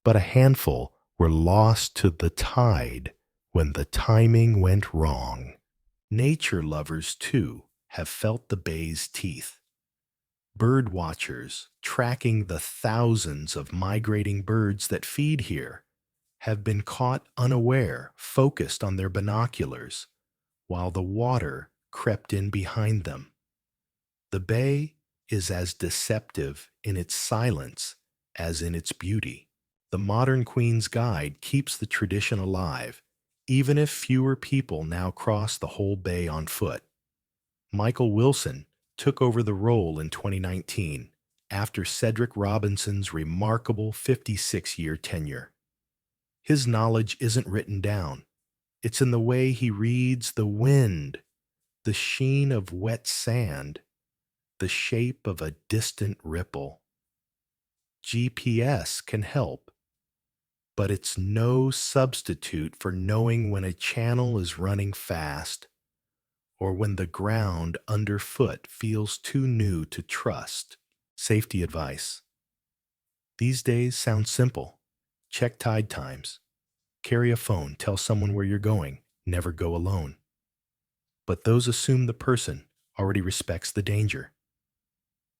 But a handful were lost to the tide when the timing went wrong. Nature lovers, too, have felt the bay's teeth. Bird watchers, tracking the thousands of migrating birds that feed here, have been caught unaware, focused on their binoculars, while the water crept in behind them. The bay is as deceptive in its silence as in its beauty. The modern Queen's Guide keeps the tradition alive, even if fewer people now cross the whole bay on foot. Michael Wilson took over the role in 2019 after Cedric Robinson's remarkable 56-year tenure. His knowledge isn't written down. It's in the way he reads the wind, the sheen of wet sand, the shape of a distant ripple. GPS can help, but it's no substitute for knowing when a channel is running fast or when the ground underfoot feels too new to trust. Safety advice. These days sound simple. Check tide times. Carry a phone, tell someone where you're going, never go alone. But those assume the person already respects the danger.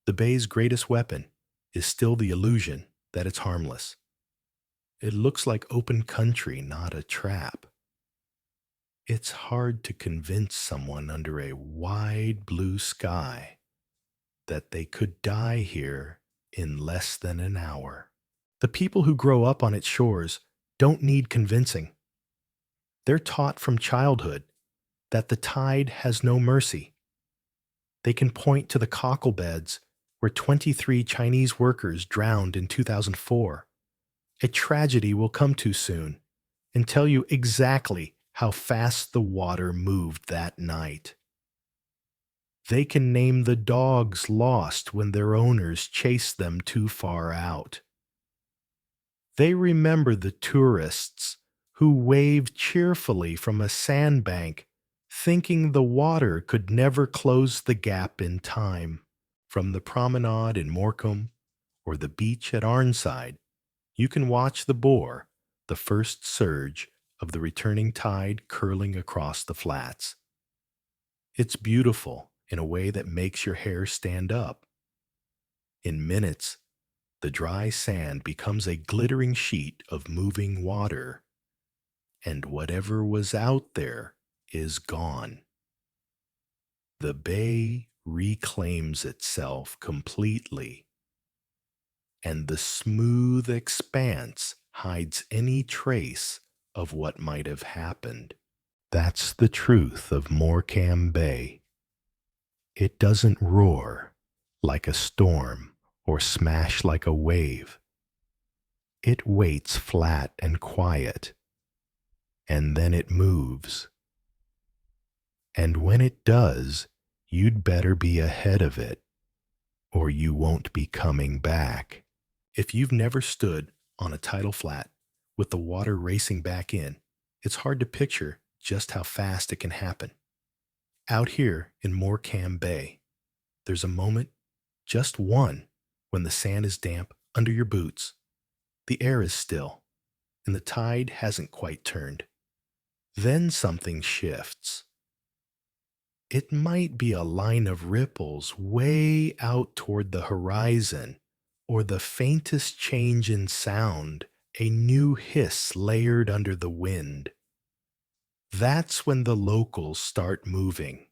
The bay's greatest weapon is still the illusion that it's harmless. It looks like open country, not a trap. It's hard to convince someone under a wide blue sky that they could die here in less than an hour. The people who grow up on its shores don't need convincing. They're taught from childhood that the tide has no mercy. They can point to the cockle beds where 23 Chinese workers drowned in 2004. A tragedy will come too soon and tell you exactly how fast the water moved that night. They can name the dogs lost when their owners chased them too far out. They remember the tourists who waved cheerfully from a sandbank, thinking the water could never close the gap in time. From the promenade in Morecambe or the beach at Arnside, you can watch the bore, the first surge of the returning tide curling across the flats. It's beautiful in a way that makes your hair stand up. In minutes, the dry sand becomes a glittering sheet of moving water, and whatever was out there is gone. The bay reclaims itself completely, and the smooth expanse hides any trace of what might have happened. That's the truth of Morecambe Bay. It doesn't roar like a storm or smash like a wave. It waits flat and quiet, and then it moves. And when it does, you'd better be ahead of it, or you won't be coming back. If you've never stood on a tidal flat with the water racing back in, it's hard to picture just how fast it can happen. Out here in Morecambe Bay, there's a moment, just one, when the sand is damp under your boots, the air is still, and the tide hasn't quite turned. Then something shifts. It might be a line of ripples way out toward the horizon, or the faintest change in sound, a new hiss layered under the wind. That's when the locals start moving.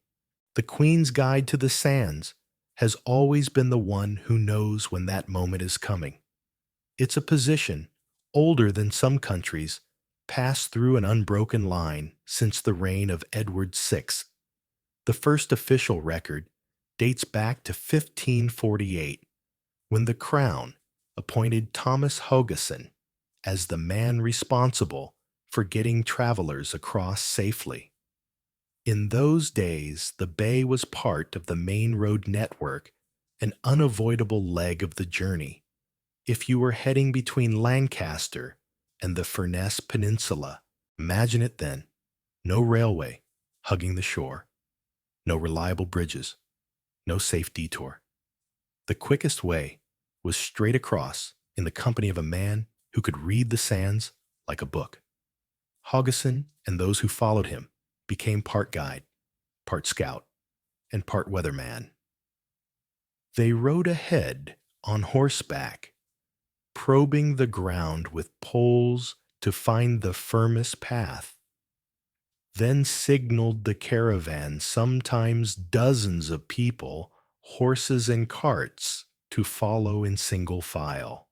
The Queen's Guide to the Sands has always been the one who knows when that moment is coming. It's a position, older than some countries, passed through an unbroken line since the reign of Edward VI. The first official record dates back to 1548, when the Crown appointed Thomas Hoggeson as the man responsible for getting travelers across safely. In those days, the bay was part of the main road network, an unavoidable leg of the journey. If you were heading between Lancaster and the Furness Peninsula, imagine it then. No railway hugging the shore, no reliable bridges, no safe detour. The quickest way was straight across in the company of a man who could read the sands like a book. Hoggeson and those who followed him became part guide, part scout, and part weatherman. They rode ahead on horseback, probing the ground with poles to find the firmest path, then signaled the caravan, sometimes dozens of people, horses and carts, to follow in single file.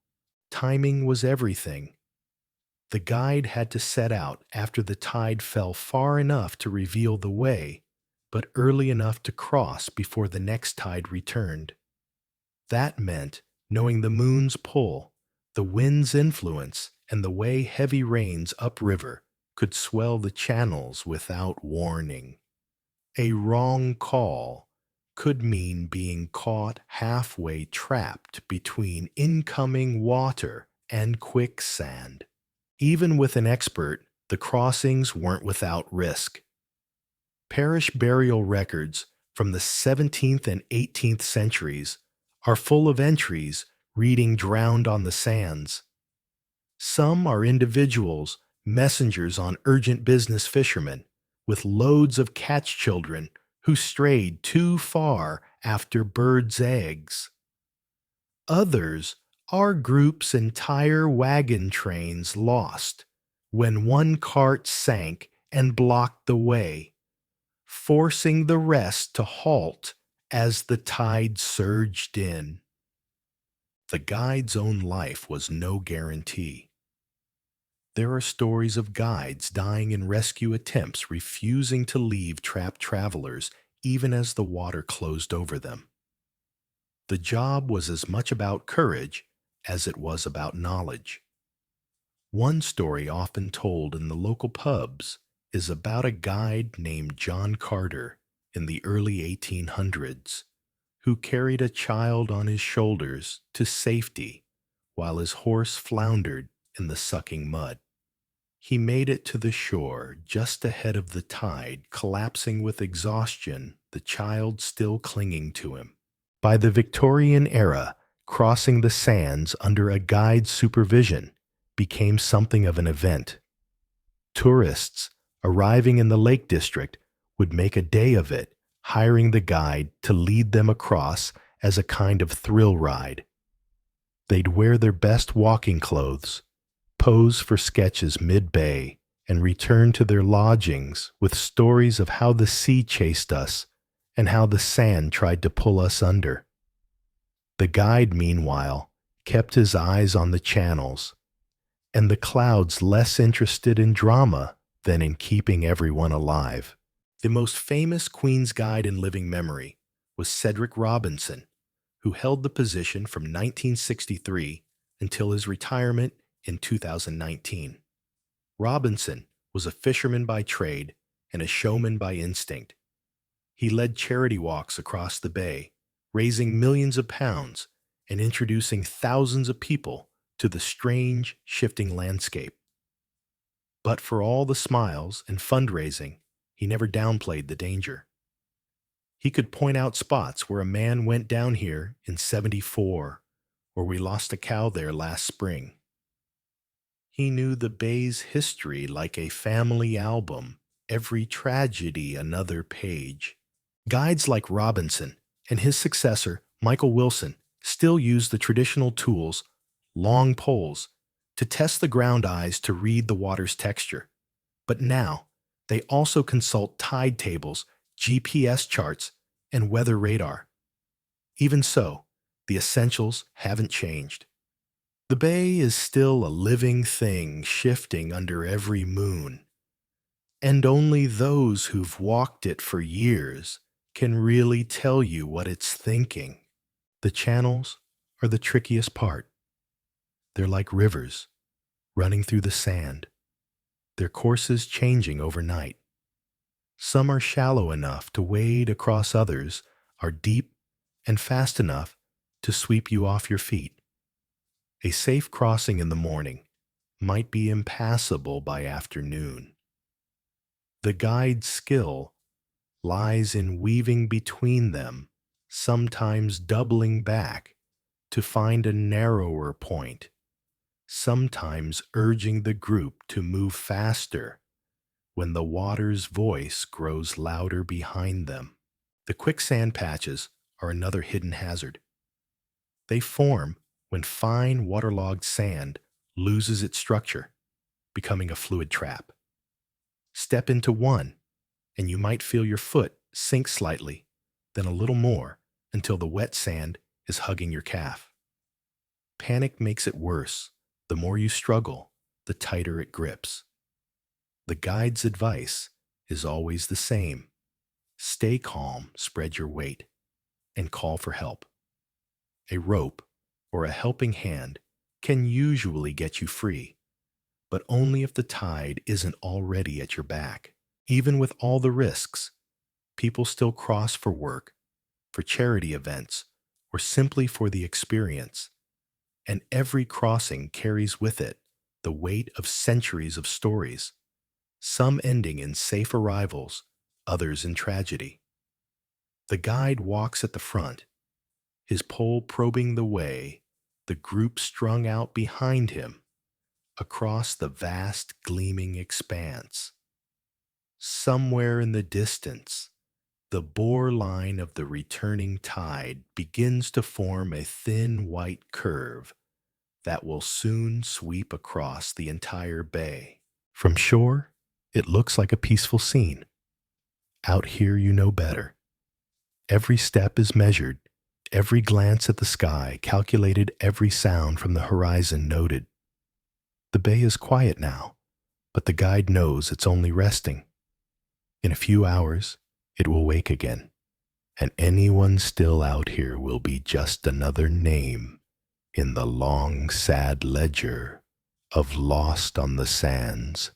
Timing was everything. The guide had to set out after the tide fell far enough to reveal the way, but early enough to cross before the next tide returned. That meant knowing the moon's pull, the wind's influence, and the way heavy rains upriver could swell the channels without warning. A wrong call could mean being caught halfway trapped between incoming water and quicksand. Even with an expert, the crossings weren't without risk. Parish burial records from the 17th and 18th centuries are full of entries reading drowned on the sands. Some are individuals, messengers on urgent business fishermen, with loads of catch children who strayed too far after birds' eggs. Others are groups' entire wagon trains lost when one cart sank and blocked the way, forcing the rest to halt as the tide surged in. The guide's own life was no guarantee. There are stories of guides dying in rescue attempts, refusing to leave trapped travelers even as the water closed over them. The job was as much about courage as it was about knowledge. One story often told in the local pubs is about a guide named John Carter in the early 1800s who carried a child on his shoulders to safety while his horse floundered in the sucking mud. He made it to the shore just ahead of the tide, collapsing with exhaustion, the child still clinging to him. By the Victorian era, crossing the sands under a guide's supervision became something of an event. Tourists arriving in the Lake District would make a day of it, hiring the guide to lead them across as a kind of thrill ride. They'd wear their best walking clothes, pose for sketches mid-bay, and return to their lodgings with stories of how the sea chased us and how the sand tried to pull us under. The guide, meanwhile, kept his eyes on the channels, and the clouds less interested in drama than in keeping everyone alive. The most famous Queen's Guide in living memory was Cedric Robinson, who held the position from 1963 until his retirement in 2019. Robinson was a fisherman by trade and a showman by instinct. He led charity walks across the bay, raising millions of pounds and introducing thousands of people to the strange, shifting landscape. But for all the smiles and fundraising, he never downplayed the danger. He could point out spots where a man went down here in '74, or we lost a cow there last spring. He knew the bay's history like a family album, every tragedy another page. Guides like Robinson and his successor, Michael Wilson, still use the traditional tools, long poles, to test the ground eyes to read the water's texture. But now, they also consult tide tables, GPS charts, and weather radar. Even so, the essentials haven't changed. The bay is still a living thing shifting under every moon, and only those who've walked it for years can really tell you what it's thinking. The channels are the trickiest part. They're like rivers running through the sand, their courses changing overnight. Some are shallow enough to wade across, others are deep and fast enough to sweep you off your feet. A safe crossing in the morning might be impassable by afternoon. The guide's skill lies in weaving between them, sometimes doubling back to find a narrower point, sometimes urging the group to move faster when the water's voice grows louder behind them. The quicksand patches are another hidden hazard. They form when fine waterlogged sand loses its structure, becoming a fluid trap. Step into one, and you might feel your foot sink slightly, then a little more, until the wet sand is hugging your calf. Panic makes it worse. The more you struggle, the tighter it grips. The guide's advice is always the same. Stay calm, spread your weight, and call for help. A rope or a helping hand can usually get you free, but only if the tide isn't already at your back. Even with all the risks, people still cross for work, for charity events, or simply for the experience. And every crossing carries with it the weight of centuries of stories, some ending in safe arrivals, others in tragedy. The guide walks at the front, his pole probing the way, the group strung out behind him, across the vast gleaming expanse. Somewhere in the distance, the bore line of the returning tide begins to form a thin white curve that will soon sweep across the entire bay. From shore, it looks like a peaceful scene. Out here, you know better. Every step is measured, every glance at the sky calculated, every sound from the horizon noted. The bay is quiet now, but the guide knows it's only resting. In a few hours, it will wake again, and anyone still out here will be just another name in the long, sad ledger of Lost on the Sands.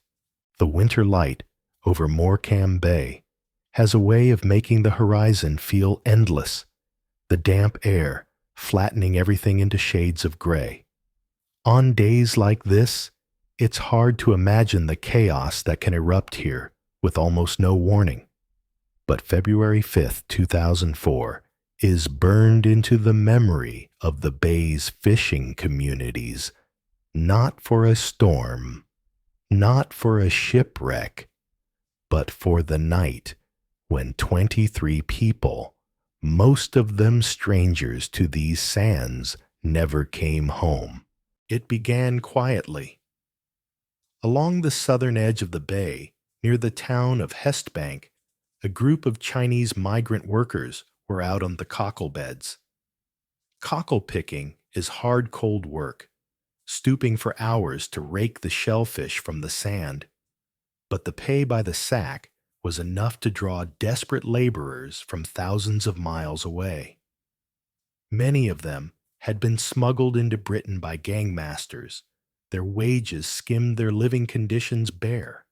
The winter light over Morecambe Bay has a way of making the horizon feel endless, the damp air flattening everything into shades of gray. On days like this, it's hard to imagine the chaos that can erupt here with almost no warning. But February 5th, 2004 is burned into the memory of the bay's fishing communities, not for a storm, not for a shipwreck, but for the night when 23 people, most of them strangers to these sands, never came home. It began quietly. Along the southern edge of the bay, near the town of Hestbank, a group of Chinese migrant workers were out on the cockle beds. Cockle picking is hard, cold work, stooping for hours to rake the shellfish from the sand. But the pay by the sack was enough to draw desperate laborers from thousands of miles away. Many of them had been smuggled into Britain by gangmasters. Their wages skimmed their living conditions bare.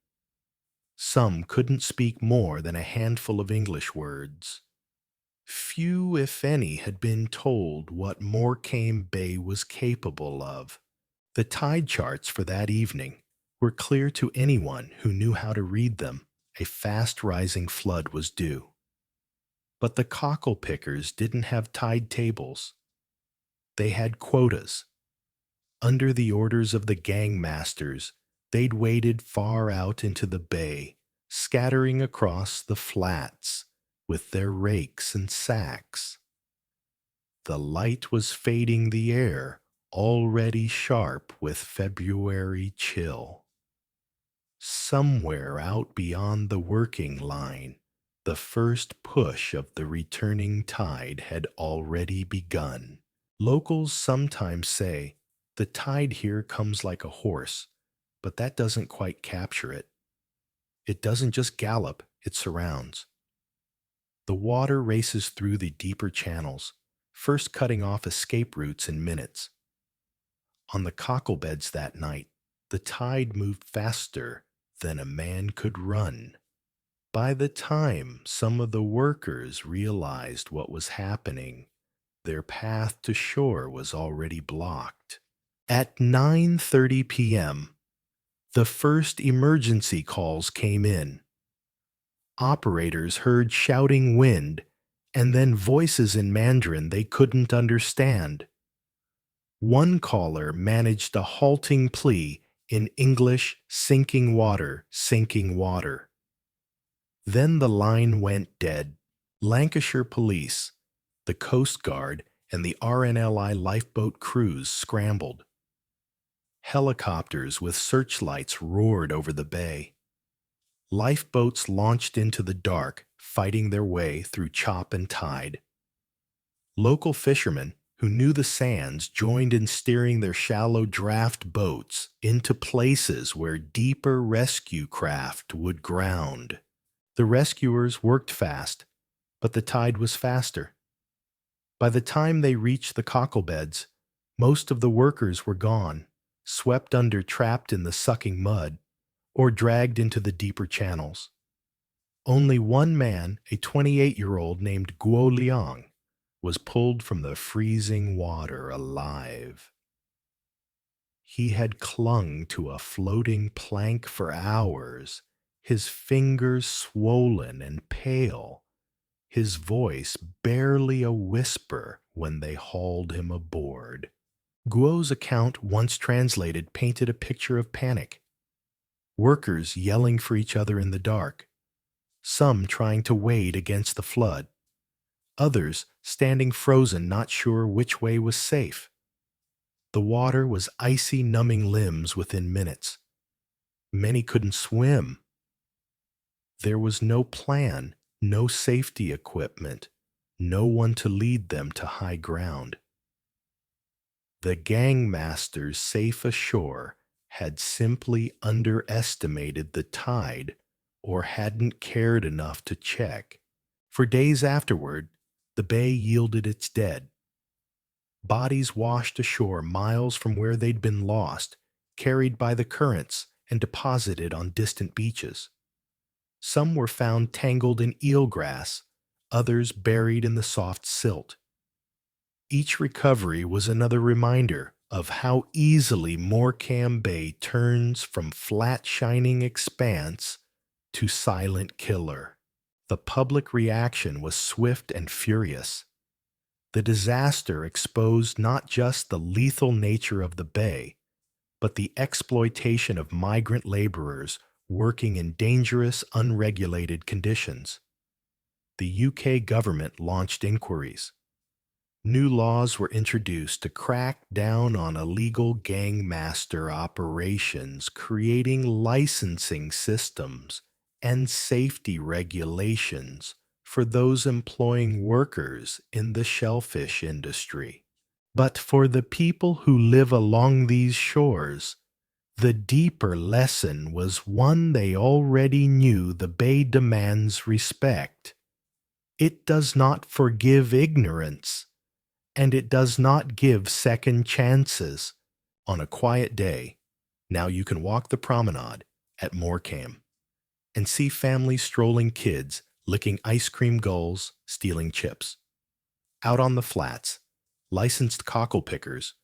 Some couldn't speak more than a handful of English words. Few, if any, had been told what Morecambe Bay was capable of. The tide charts for that evening were clear to anyone who knew how to read them. A fast-rising flood was due. But the cockle pickers didn't have tide tables. They had quotas. Under the orders of the gangmasters, they'd waded far out into the bay, scattering across the flats with their rakes and sacks. The light was fading the air, already sharp with February chill. Somewhere out beyond the working line, the first push of the returning tide had already begun. Locals sometimes say, the tide here comes like a horse, but that doesn't quite capture it. It doesn't just gallop, it surrounds. The water races through the deeper channels, first cutting off escape routes in minutes. On the cockle beds that night, the tide moved faster than a man could run. By the time some of the workers realized what was happening, their path to shore was already blocked. At 9:30 p.m., the first emergency calls came in. Operators heard shouting wind and then voices in Mandarin they couldn't understand. One caller managed a halting plea in English, sinking water, sinking water. Then the line went dead. Lancashire Police, the Coast Guard, and the RNLI lifeboat crews scrambled. Helicopters with searchlights roared over the bay. Lifeboats launched into the dark, fighting their way through chop and tide. Local fishermen who knew the sands joined in steering their shallow draft boats into places where deeper rescue craft would ground. The rescuers worked fast, but the tide was faster. By the time they reached the cockle beds, most of the workers were gone, swept under, trapped in the sucking mud, or dragged into the deeper channels. Only one man, a 28-year-old named Guo Liang, was pulled from the freezing water alive. He had clung to a floating plank for hours, his fingers swollen and pale, his voice barely a whisper when they hauled him aboard. Guo's account, once translated, painted a picture of panic. Workers yelling for each other in the dark, some trying to wade against the flood, others standing frozen, not sure which way was safe. The water was icy, numbing limbs within minutes. Many couldn't swim. There was no plan, no safety equipment, no one to lead them to high ground. The gangmasters safe ashore had simply underestimated the tide or hadn't cared enough to check. For days afterward, the bay yielded its dead. Bodies washed ashore miles from where they'd been lost, carried by the currents and deposited on distant beaches. Some were found tangled in eelgrass, others buried in the soft silt. Each recovery was another reminder of how easily Morecambe Bay turns from flat shining expanse to silent killer. The public reaction was swift and furious. The disaster exposed not just the lethal nature of the bay, but the exploitation of migrant laborers working in dangerous, unregulated conditions. The UK government launched inquiries. New laws were introduced to crack down on illegal gangmaster operations, creating licensing systems and safety regulations for those employing workers in the shellfish industry. But for the people who live along these shores, the deeper lesson was one they already knew: the bay demands respect. It does not forgive ignorance, and it does not give second chances. On a quiet day, now you can walk the promenade at Morecambe and see families strolling, kids licking ice cream gulls, stealing chips. Out on the flats, licensed cockle pickers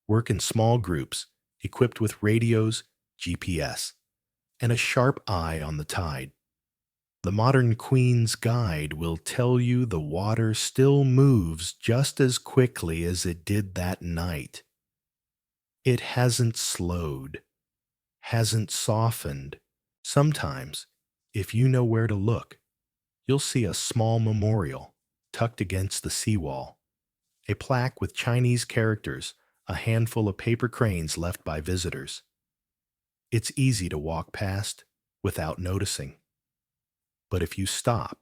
work in small groups equipped with radios, GPS, and a sharp eye on the tide. The modern Queen's Guide will tell you the water still moves just as quickly as it did that night. It hasn't slowed, hasn't softened. Sometimes, if you know where to look, you'll see a small memorial tucked against the seawall, a plaque with Chinese characters, a handful of paper cranes left by visitors. It's easy to walk past without noticing. But if you stop,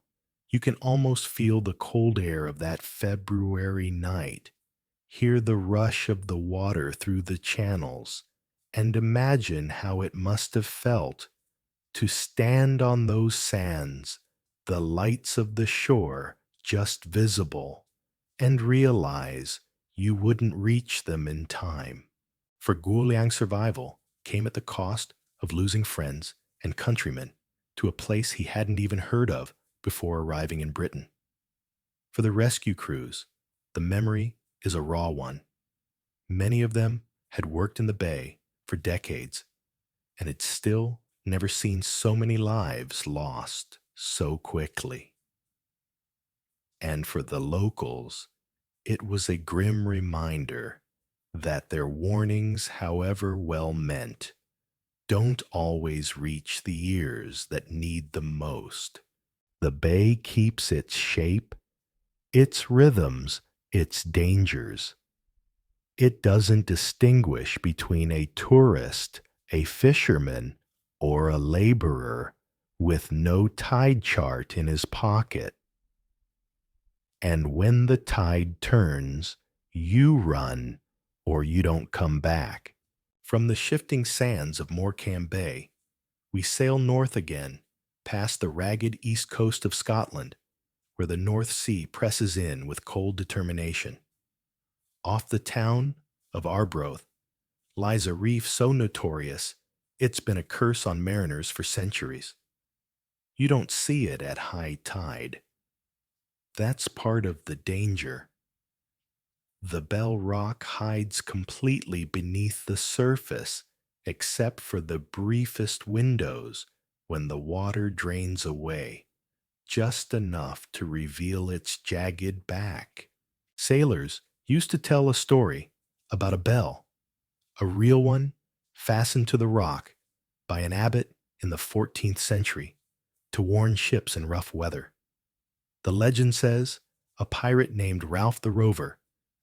you can almost feel the cold air of that February night, hear the rush of the water through the channels, and imagine how it must have felt to stand on those sands, the lights of the shore just visible, and realize you wouldn't reach them in time. For Guoliang's survival came at the cost of losing friends and countrymen to a place he hadn't even heard of before arriving in Britain. For the rescue crews, the memory is a raw one. Many of them had worked in the bay for decades, and had still never seen so many lives lost so quickly. And for the locals, it was a grim reminder that their warnings, however well meant, don't always reach the ears that need them most. The bay keeps its shape, its rhythms, its dangers. It doesn't distinguish between a tourist, a fisherman, or a laborer with no tide chart in his pocket. And when the tide turns, you run or you don't come back. From the shifting sands of Morecambe Bay, we sail north again, past the ragged east coast of Scotland, where the North Sea presses in with cold determination. Off the town of Arbroath lies a reef so notorious it's been a curse on mariners for centuries. You don't see it at high tide. That's part of the danger. The Bell Rock hides completely beneath the surface, except for the briefest windows when the water drains away, just enough to reveal its jagged back. Sailors used to tell a story about a bell, a real one fastened to the rock by an abbot in the 14th century to warn ships in rough weather. The legend says a pirate named Ralph the Rover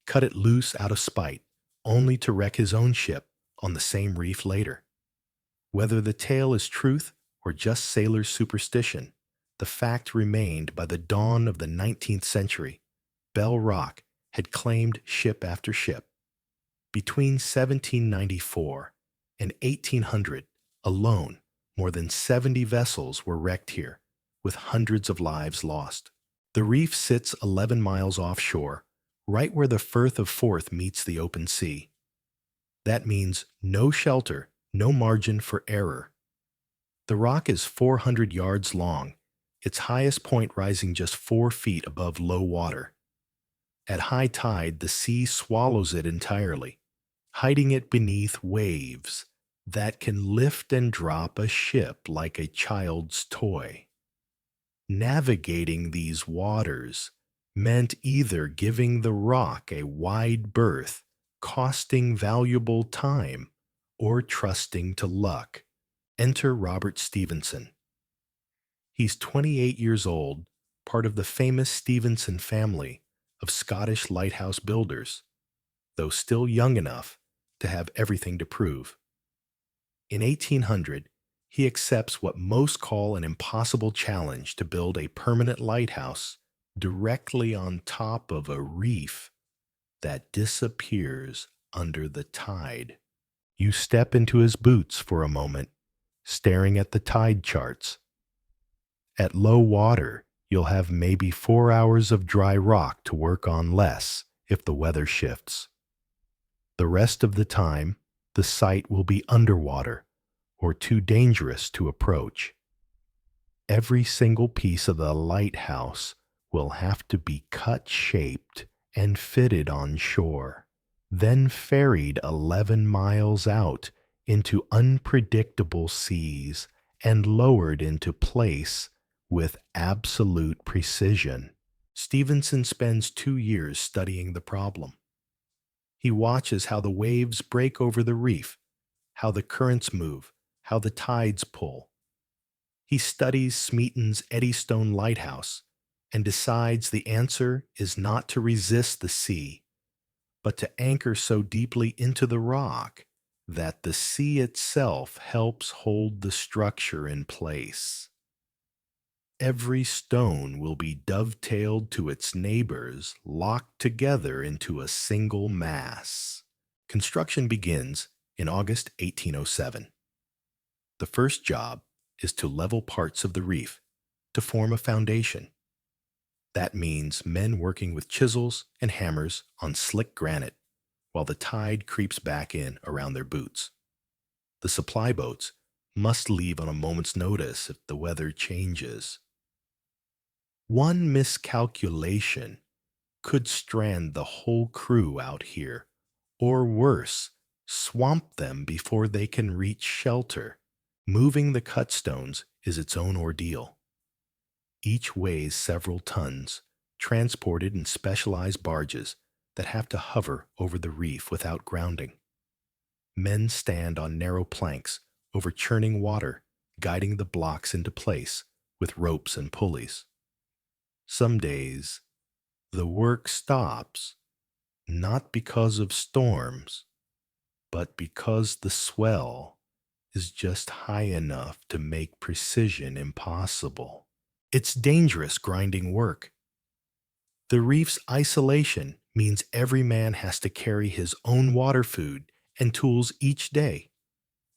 cut it loose out of spite, only to wreck his own ship on the same reef later. Whether the tale is truth or just sailors' superstition, the fact remained by the dawn of the 19th century, Bell Rock had claimed ship after ship. Between 1794 and 1800 alone, more than 70 vessels were wrecked here, with hundreds of lives lost. The reef sits 11 miles offshore, right where the Firth of Forth meets the open sea. That means no shelter, no margin for error. The rock is 400 yards long, its highest point rising just 4 feet above low water. At high tide, the sea swallows it entirely, hiding it beneath waves that can lift and drop a ship like a child's toy. Navigating these waters meant either giving the rock a wide berth, costing valuable time, or trusting to luck. Enter Robert Stevenson. He's 28 years old, part of the famous Stevenson family of Scottish lighthouse builders, though still young enough to have everything to prove. In 1800, he accepts what most call an impossible challenge to build a permanent lighthouse directly on top of a reef that disappears under the tide. You step into his boots for a moment, staring at the tide charts. At low water, you'll have maybe 4 hours of dry rock to work on less if the weather shifts. The rest of the time, the site will be underwater or too dangerous to approach. Every single piece of the lighthouse will have to be cut-shaped and fitted on shore, then ferried 11 miles out into unpredictable seas and lowered into place with absolute precision. Stevenson spends 2 years studying the problem. He watches how the waves break over the reef, how the currents move, how the tides pull. He studies Smeaton's Edystone Lighthouse and decides the answer is not to resist the sea, but to anchor so deeply into the rock that the sea itself helps hold the structure in place. Every stone will be dovetailed to its neighbors, locked together into a single mass. Construction begins in August 1807. The first job is to level parts of the reef to form a foundation. That means men working with chisels and hammers on slick granite while the tide creeps back in around their boots. The supply boats must leave on a moment's notice if the weather changes. One miscalculation could strand the whole crew out here, or worse, swamp them before they can reach shelter. Moving the cut stones is its own ordeal. Each weighs several tons, transported in specialized barges that have to hover over the reef without grounding. Men stand on narrow planks over churning water, guiding the blocks into place with ropes and pulleys. Some days, the work stops, not because of storms, but because the swell is just high enough to make precision impossible. It's dangerous grinding work. The reef's isolation means every man has to carry his own water food and tools each day,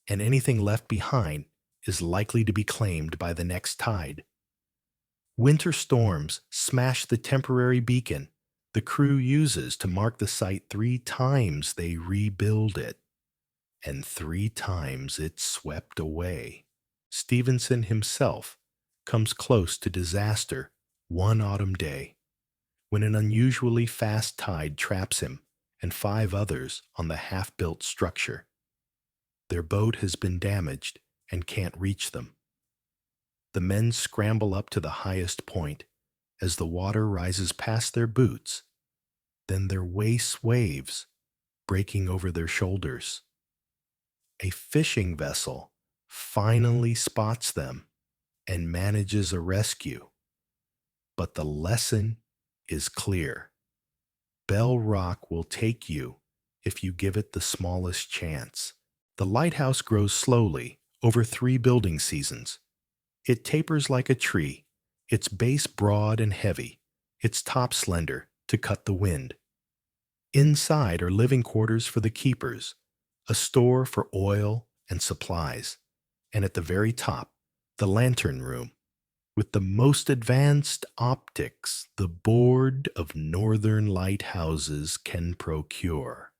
and anything left behind is likely to be claimed by the next tide. Winter storms smash the temporary beacon the crew uses to mark the site 3 times they rebuild it, and 3 times it's swept away. Stevenson himself comes close to disaster one autumn day when an unusually fast tide traps him and 5 others on the half-built structure. Their boat has been damaged and can't reach them. The men scramble up to the highest point as the water rises past their boots. Then their waist waves, breaking over their shoulders. A fishing vessel finally spots them and manages a rescue. But the lesson is clear. Bell Rock will take you if you give it the smallest chance. The lighthouse grows slowly over 3 building seasons. It tapers like a tree, its base broad and heavy, its top slender to cut the wind. Inside are living quarters for the keepers, a store for oil and supplies, and at the very top, the lantern room, with the most advanced optics the Board of Northern Lighthouses can procure.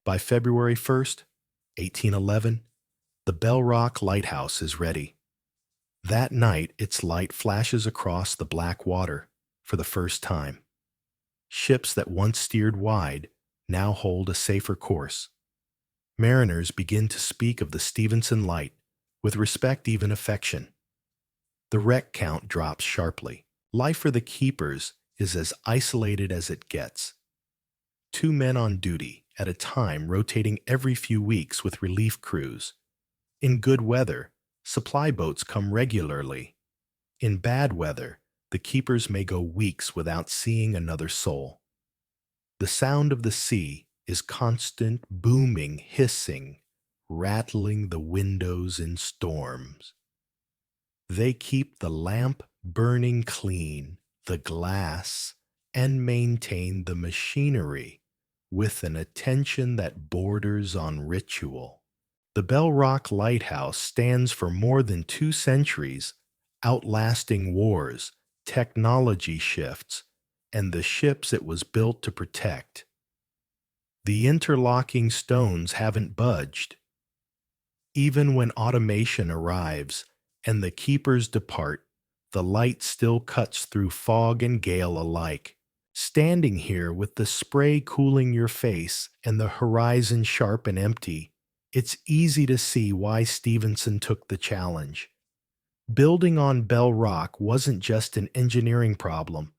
By February 1st, 1811, the Bell Rock Lighthouse is ready. That night, its light flashes across the black water for the first time. Ships that once steered wide now hold a safer course. Mariners begin to speak of the Stevenson Light with respect, even affection. The wreck count drops sharply. Life for the keepers is as isolated as it gets. 2 men on duty at a time, rotating every few weeks with relief crews. In good weather, supply boats come regularly. In bad weather, the keepers may go weeks without seeing another soul. The sound of the sea is constant booming, hissing, rattling the windows in storms. They keep the lamp burning clean, the glass, and maintain the machinery with an attention that borders on ritual. The Bell Rock Lighthouse stands for more than 2 centuries, outlasting wars, technology shifts, and the ships it was built to protect. The interlocking stones haven't budged. Even when automation arrives and the keepers depart, the light still cuts through fog and gale alike. Standing here with the spray cooling your face and the horizon sharp and empty, It's easy to see why Stevenson took the challenge. Building on Bell Rock wasn't just an engineering problem.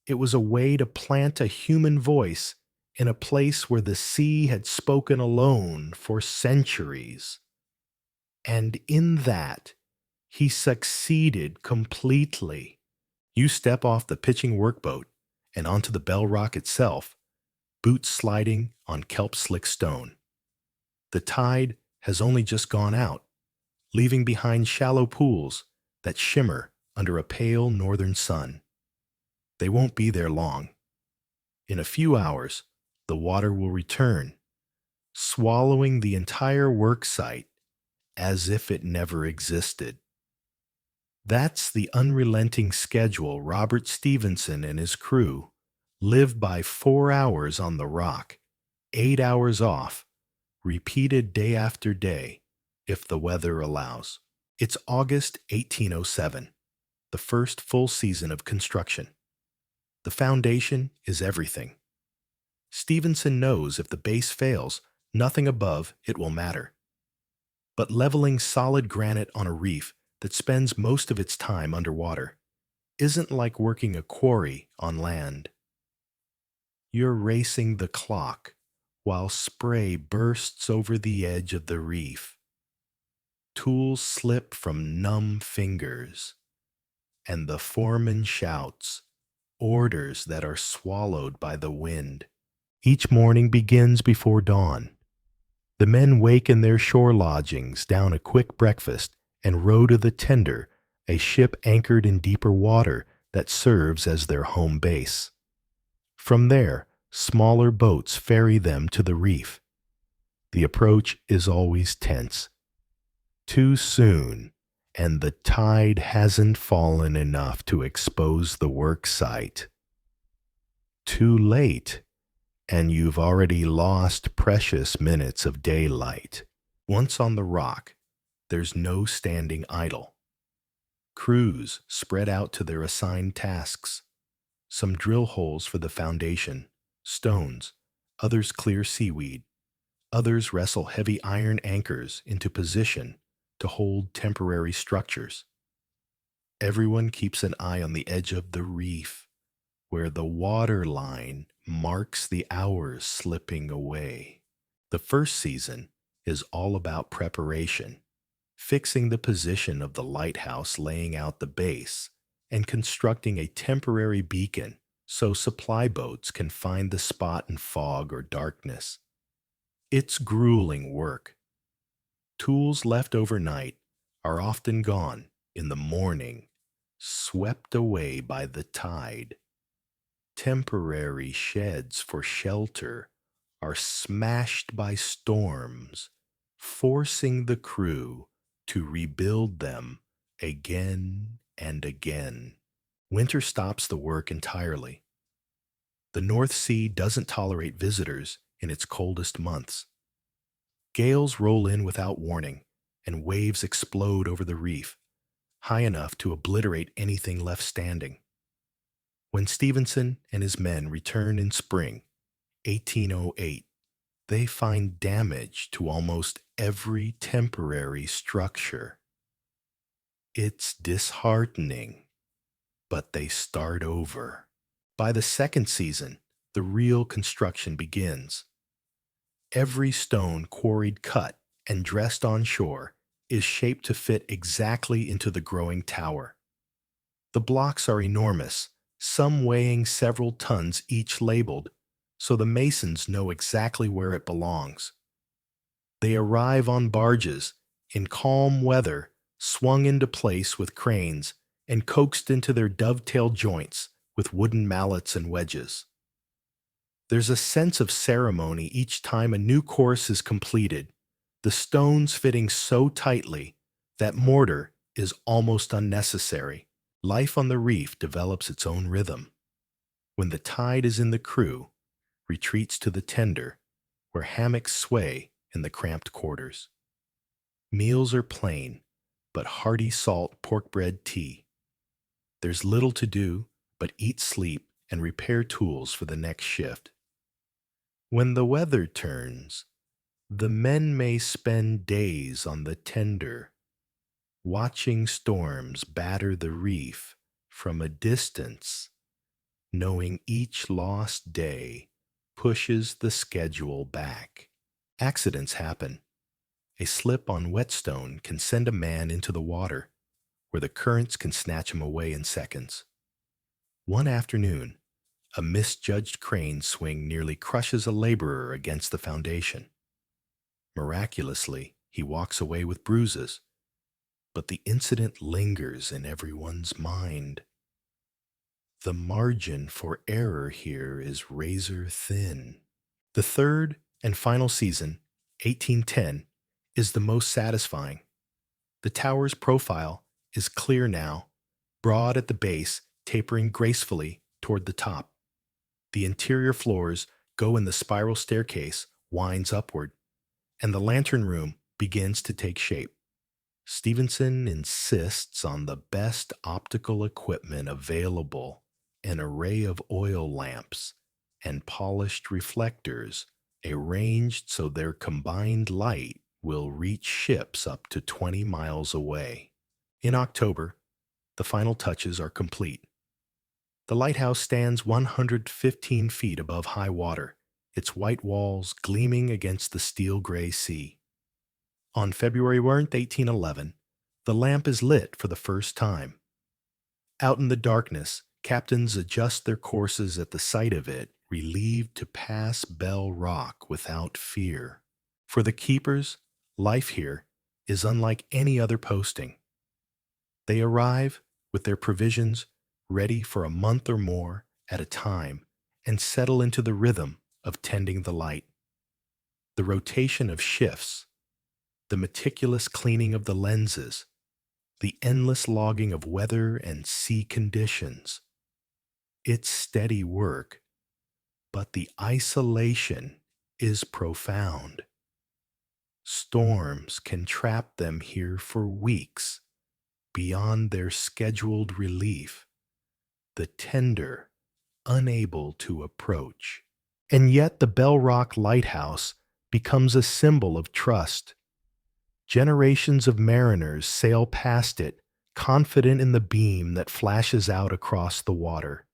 It was a way to plant a human voice in a place where the sea had spoken alone for centuries. And in that, he succeeded completely. You step off the pitching workboat and onto the Bell Rock itself, boots sliding on kelp slick stone. The tide has only just gone out, leaving behind shallow pools that shimmer under a pale northern sun. They won't be there long. In a few hours, the water will return, swallowing the entire work site as if it never existed. That's the unrelenting schedule Robert Stevenson and his crew live by: 4 hours on the rock, 8 hours off, repeated day after day, if the weather allows. It's August 1807, the first full season of construction. The foundation is everything. Stevenson knows if the base fails, nothing above it will matter. But leveling solid granite on a reef that spends most of its time underwater isn't like working a quarry on land. You're racing the clock while spray bursts over the edge of the reef. Tools slip from numb fingers, and the foreman shouts orders that are swallowed by the wind. Each morning begins before dawn. The men wake in their shore lodgings, down a quick breakfast, and row to the tender, a ship anchored in deeper water that serves as their home base. From there, smaller boats ferry them to the reef. The approach is always tense. Too soon, and the tide hasn't fallen enough to expose the work site. Too late, and you've already lost precious minutes of daylight. Once on the rock, there's no standing idle. Crews spread out to their assigned tasks. Some drill holes for the foundation, stones, others clear seaweed, others wrestle heavy iron anchors into position to hold temporary structures. Everyone keeps an eye on the edge of the reef, where the water line marks the hours slipping away. The first season is all about preparation, fixing the position of the lighthouse, laying out the base, and constructing a temporary beacon so supply boats can find the spot in fog or darkness. It's grueling work. Tools left overnight are often gone in the morning, swept away by the tide. Temporary sheds for shelter are smashed by storms, forcing the crew to rebuild them again and again. Winter stops the work entirely. The North Sea doesn't tolerate visitors in its coldest months. Gales roll in without warning, and waves explode over the reef, high enough to obliterate anything left standing. When Stevenson and his men return in spring 1808, they find damage to almost every temporary structure. It's disheartening, but they start over. By the second season, the real construction begins. Every stone quarried, cut, and dressed on shore is shaped to fit exactly into the growing tower. The blocks are enormous, some weighing several tons each, labeled, so the masons know exactly where it belongs. They arrive on barges, in calm weather, swung into place with cranes, and coaxed into their dovetail joints with wooden mallets and wedges. There's a sense of ceremony each time a new course is completed, the stones fitting so tightly that mortar is almost unnecessary. Life on the reef develops its own rhythm. When the tide is in, the crew retreats to the tender, where hammocks sway in the cramped quarters. Meals are plain, but hearty salt pork bread tea. There's little to do but eat, sleep, and repair tools for the next shift. When the weather turns, The men may spend days on the tender, watching storms batter the reef from a distance, knowing each lost day pushes the schedule back. Accidents happen. A slip on whetstone can send a man into the water, where the currents can snatch him away in seconds. One afternoon, a misjudged crane swing nearly crushes a laborer against the foundation. Miraculously, he walks away with bruises, but the incident lingers in everyone's mind. The margin for error here is razor thin. The third and final season, 1810, is the most satisfying. The tower's profile is clear now, broad at the base, tapering gracefully toward the top. The interior floors go in the spiral staircase, winds upward, and the lantern room begins to take shape. Stevenson insists on the best optical equipment available, an array of oil lamps and polished reflectors arranged so their combined light will reach ships up to 20 miles away. In October, the final touches are complete. The lighthouse stands 115 feet above high water, its white walls gleaming against the steel-gray sea. On February 1st, 1811, the lamp is lit for the first time. Out in the darkness, captains adjust their courses at the sight of it, relieved to pass Bell Rock without fear. For the keepers, life here is unlike any other posting. They arrive with their provisions ready for a month or more at a time and settle into the rhythm of tending the light. The rotation of shifts, the meticulous cleaning of the lenses, the endless logging of weather and sea conditions. It's steady work, but the isolation is profound. Storms can trap them here for weeks, beyond their scheduled relief, the tender unable to approach. And yet the Bell Rock Lighthouse becomes a symbol of trust. Generations of mariners sail past it, confident in the beam that flashes out across the water.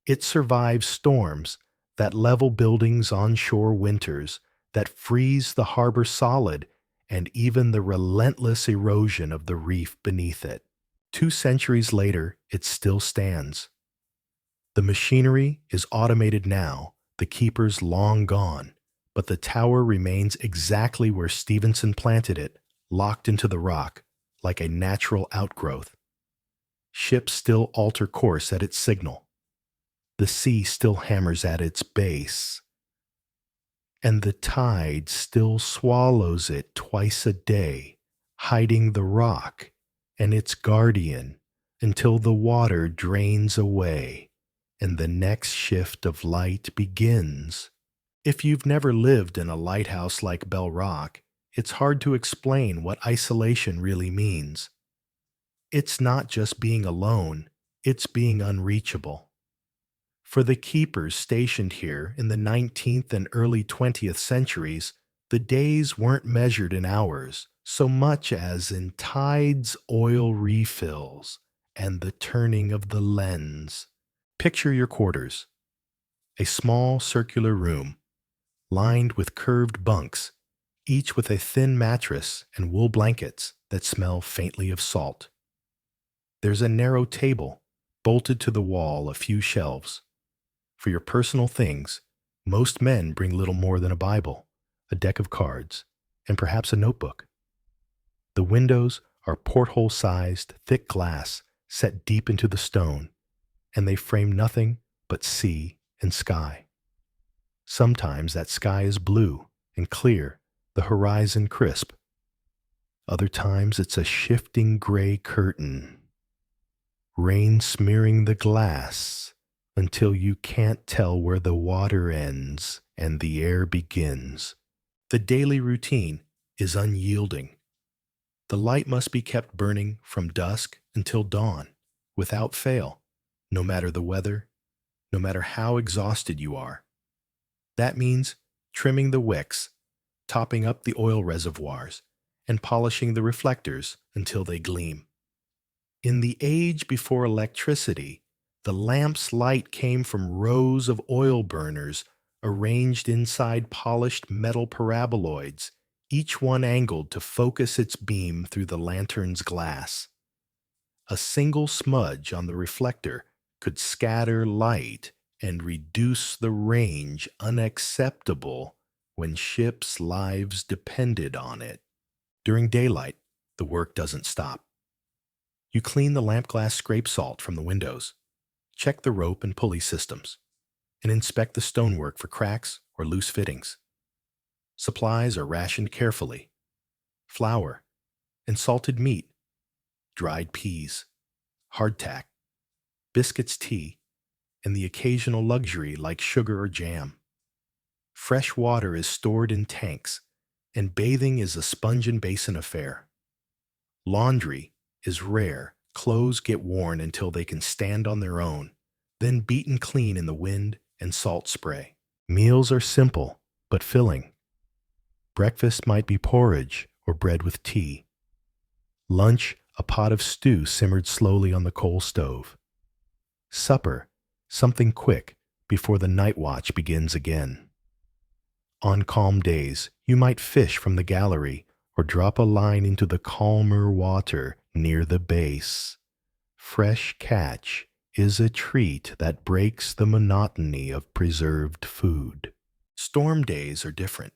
It survives storms that level buildings on shore winters, that freeze the harbor solid, and even the relentless erosion of the reef beneath it. 2 centuries later, it still stands. The machinery is automated now, the keepers long gone, but the tower remains exactly where Stevenson planted it, locked into the rock, like a natural outgrowth. Ships still alter course at its signal. The sea still hammers at its base. And the tide still swallows it twice a day, hiding the rock and its guardian until the water drains away and the next shift of light begins. If you've never lived in a lighthouse like Bell Rock, it's hard to explain what isolation really means. It's not just being alone, it's being unreachable. For the keepers stationed here in the 19th and early 20th centuries, the days weren't measured in hours so much as in tides, oil refills, and the turning of the lens. Picture your quarters. A small circular room, lined with curved bunks, each with a thin mattress and wool blankets that smell faintly of salt. There's a narrow table, bolted to the wall, a few shelves. For your personal things, most men bring little more than a Bible, a deck of cards, and perhaps a notebook. The windows are porthole-sized, thick glass set deep into the stone, and they frame nothing but sea and sky. Sometimes that sky is blue and clear, the horizon crisp. Other times it's a shifting gray curtain, rain smearing the glass until you can't tell where the water ends and the air begins. The daily routine is unyielding. The light must be kept burning from dusk until dawn, without fail, no matter the weather, no matter how exhausted you are. That means trimming the wicks, topping up the oil reservoirs and polishing the reflectors until they gleam. In the age before electricity, the lamp's light came from rows of oil burners arranged inside polished metal paraboloids, each one angled to focus its beam through the lantern's glass. A single smudge on the reflector could scatter light and reduce the range unacceptable when ships' lives depended on it. During daylight, the work doesn't stop. You clean the lamp glass scrape salt from the windows, check the rope and pulley systems, and inspect the stonework for cracks or loose fittings. Supplies are rationed carefully: flour and salted meat, dried peas, hardtack, biscuits, tea, and the occasional luxury like sugar or jam. Fresh water is stored in tanks, and bathing is a sponge and basin affair. Laundry is rare. Clothes get worn until they can stand on their own, then beaten clean in the wind and salt spray. Meals are simple but filling. Breakfast might be porridge or bread with tea. Lunch, a pot of stew simmered slowly on the coal stove. Supper, something quick before the night watch begins again. On calm days, you might fish from the gallery or drop a line into the calmer water near the base. Fresh catch is a treat that breaks the monotony of preserved food. Storm days are different.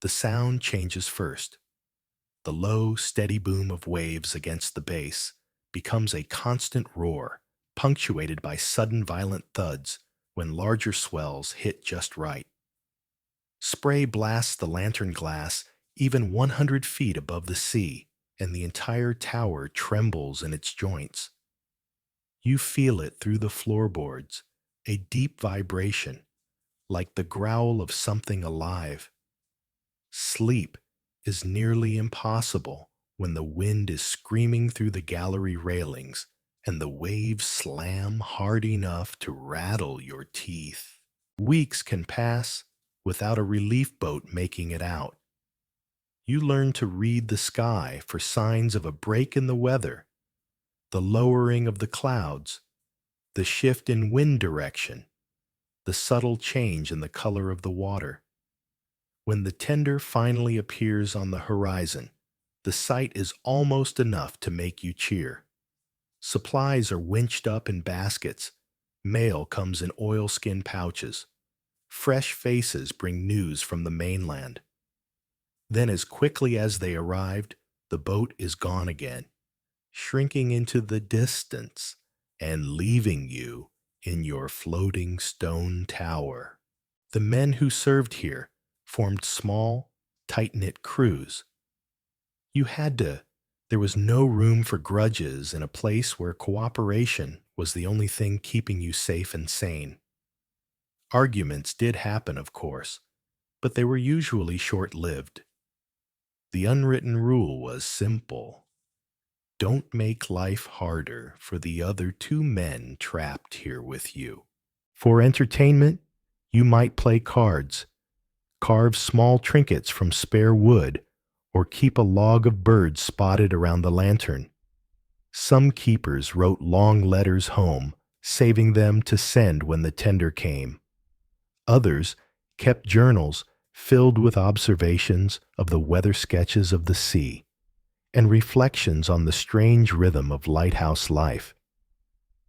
The sound changes first. The low, steady boom of waves against the base becomes a constant roar, punctuated by sudden violent thuds when larger swells hit just right. Spray blasts the lantern glass even 100 feet above the sea, and the entire tower trembles in its joints. You feel it through the floorboards, a deep vibration, like the growl of something alive. Sleep is nearly impossible when the wind is screaming through the gallery railings and the waves slam hard enough to rattle your teeth. Weeks can pass without a relief boat making it out. You learn to read the sky for signs of a break in the weather, the lowering of the clouds, the shift in wind direction, the subtle change in the color of the water. When the tender finally appears on the horizon, the sight is almost enough to make you cheer. Supplies are winched up in baskets. Mail comes in oilskin pouches. Fresh faces bring news from the mainland. Then, as quickly as they arrived, the boat is gone again, shrinking into the distance and leaving you in your floating stone tower. The men who served here formed small, tight-knit crews. There was no room for grudges in a place where cooperation was the only thing keeping you safe and sane. Arguments did happen, of course, but they were usually short-lived. The unwritten rule was simple: don't make life harder for the other two men trapped here with you. For entertainment, you might play cards, carve small trinkets from spare wood, or keep a log of birds spotted around the lantern. Some keepers wrote long letters home, saving them to send when the tender came. Others kept journals filled with observations of the weather sketches of the sea and reflections on the strange rhythm of lighthouse life.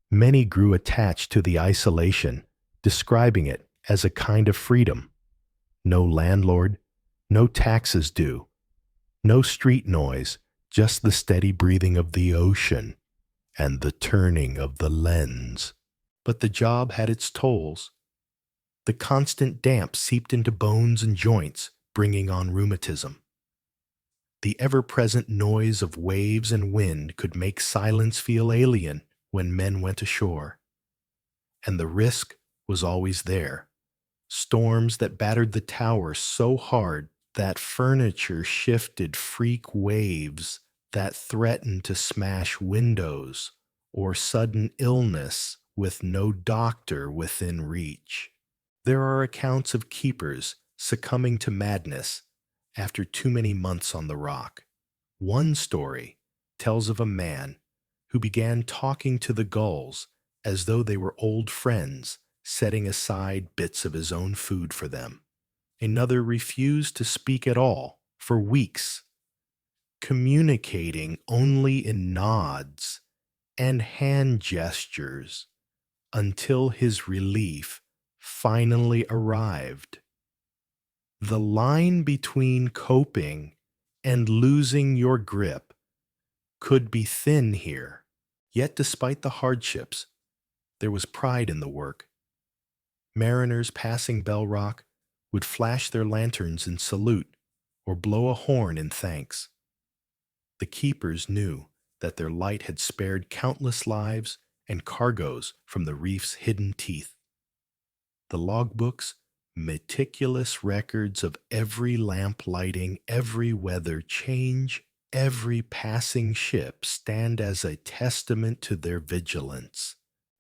Many grew attached to the isolation, describing it as a kind of freedom. No landlord, no taxes due, no street noise, just the steady breathing of the ocean and the turning of the lens. But the job had its tolls. The constant damp seeped into bones and joints, bringing on rheumatism. The ever-present noise of waves and wind could make silence feel alien when men went ashore. And the risk was always there. Storms that battered the tower so hard that furniture shifted, freak waves that threatened to smash windows, or sudden illness with no doctor within reach. There are accounts of keepers succumbing to madness after too many months on the rock. One story tells of a man who began talking to the gulls as though they were old friends, setting aside bits of his own food for them. Another refused to speak at all for weeks, communicating only in nods and hand gestures until his relief finally arrived. The line between coping and losing your grip could be thin here. Yet despite the hardships, there was pride in the work. Mariners passing Bell Rock would flash their lanterns in salute or blow a horn in thanks. The keepers knew that their light had spared countless lives and cargoes from the reef's hidden teeth. The logbooks, meticulous records of every lamp lighting, every weather change, every passing ship, stand as a testament to their vigilance.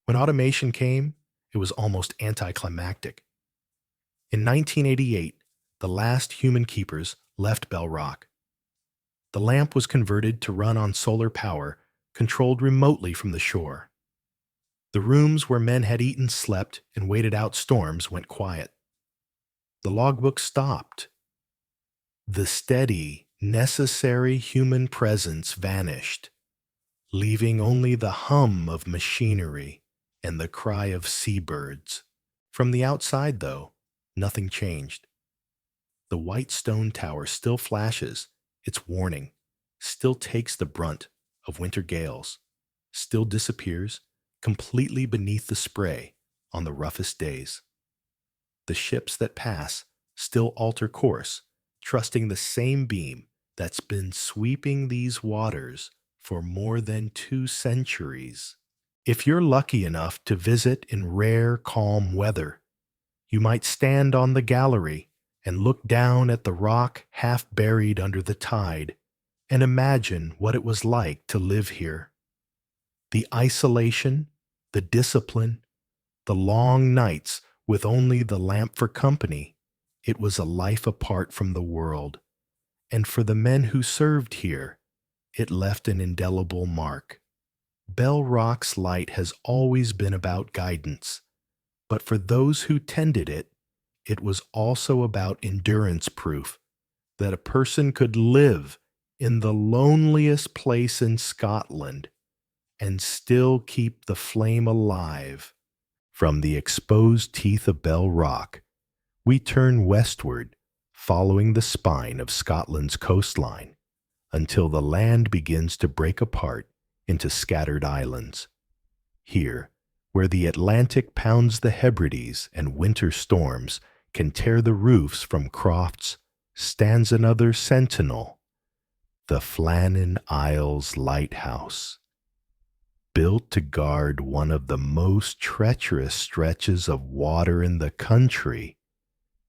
When automation came, it was almost anticlimactic. In 1988, the last human keepers left Bell Rock. The lamp was converted to run on solar power, controlled remotely from the shore. The rooms where men had eaten, slept, and waited out storms went quiet. The logbook stopped. The steady, necessary human presence vanished, leaving only the hum of machinery and the cry of seabirds. From the outside, though, nothing changed. The white stone tower still flashes its warning, still takes the brunt of winter gales, still disappears completely beneath the spray on the roughest days. The ships that pass still alter course, trusting the same beam that's been sweeping these waters for more than 2 centuries. If you're lucky enough to visit in rare, calm weather, you might stand on the gallery and look down at the rock half buried under the tide and imagine what it was like to live here. The isolation, the discipline, the long nights with only the lamp for company, it was a life apart from the world. And for the men who served here, it left an indelible mark. Bell Rock's light has always been about guidance, but for those who tended it, it was also about endurance proof that a person could live in the loneliest place in Scotland and still keep the flame alive. From the exposed teeth of Bell Rock, we turn westward, following the spine of Scotland's coastline, until the land begins to break apart into scattered islands. Here, where the Atlantic pounds the Hebrides and winter storms can tear the roofs from crofts, stands another sentinel, the Flannan Isles Lighthouse. Built to guard one of the most treacherous stretches of water in the country,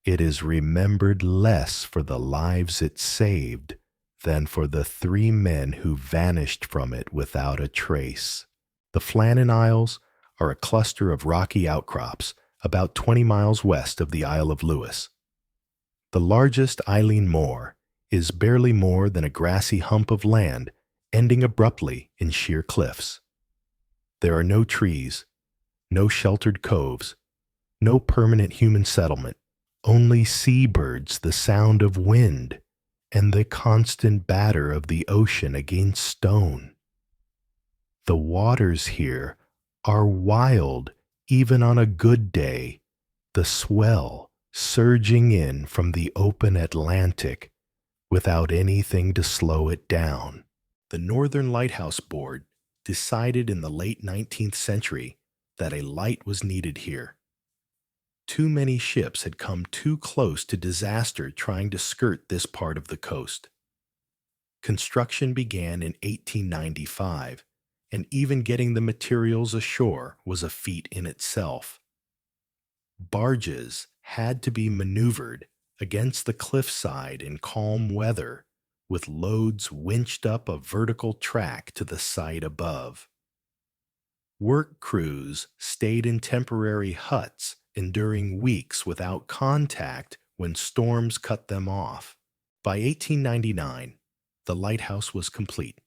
it is remembered less for the lives it saved than for the 3 men who vanished from it without a trace. The Flannan Isles are a cluster of rocky outcrops about 20 miles west of the Isle of Lewis. The largest Eileen Moor is barely more than a grassy hump of land ending abruptly in sheer cliffs. There are no trees, no sheltered coves, no permanent human settlement, only seabirds, the sound of wind, and the constant batter of the ocean against stone. The waters here are wild even on a good day, the swell surging in from the open Atlantic without anything to slow it down. The Northern Lighthouse Board decided in the late 19th century that a light was needed here. Too many ships had come too close to disaster trying to skirt this part of the coast. Construction began in 1895, and even getting the materials ashore was a feat in itself. Barges had to be maneuvered against the cliffside in calm weather, with loads winched up a vertical track to the site above. Work crews stayed in temporary huts, enduring weeks without contact when storms cut them off. By 1899, the lighthouse was complete.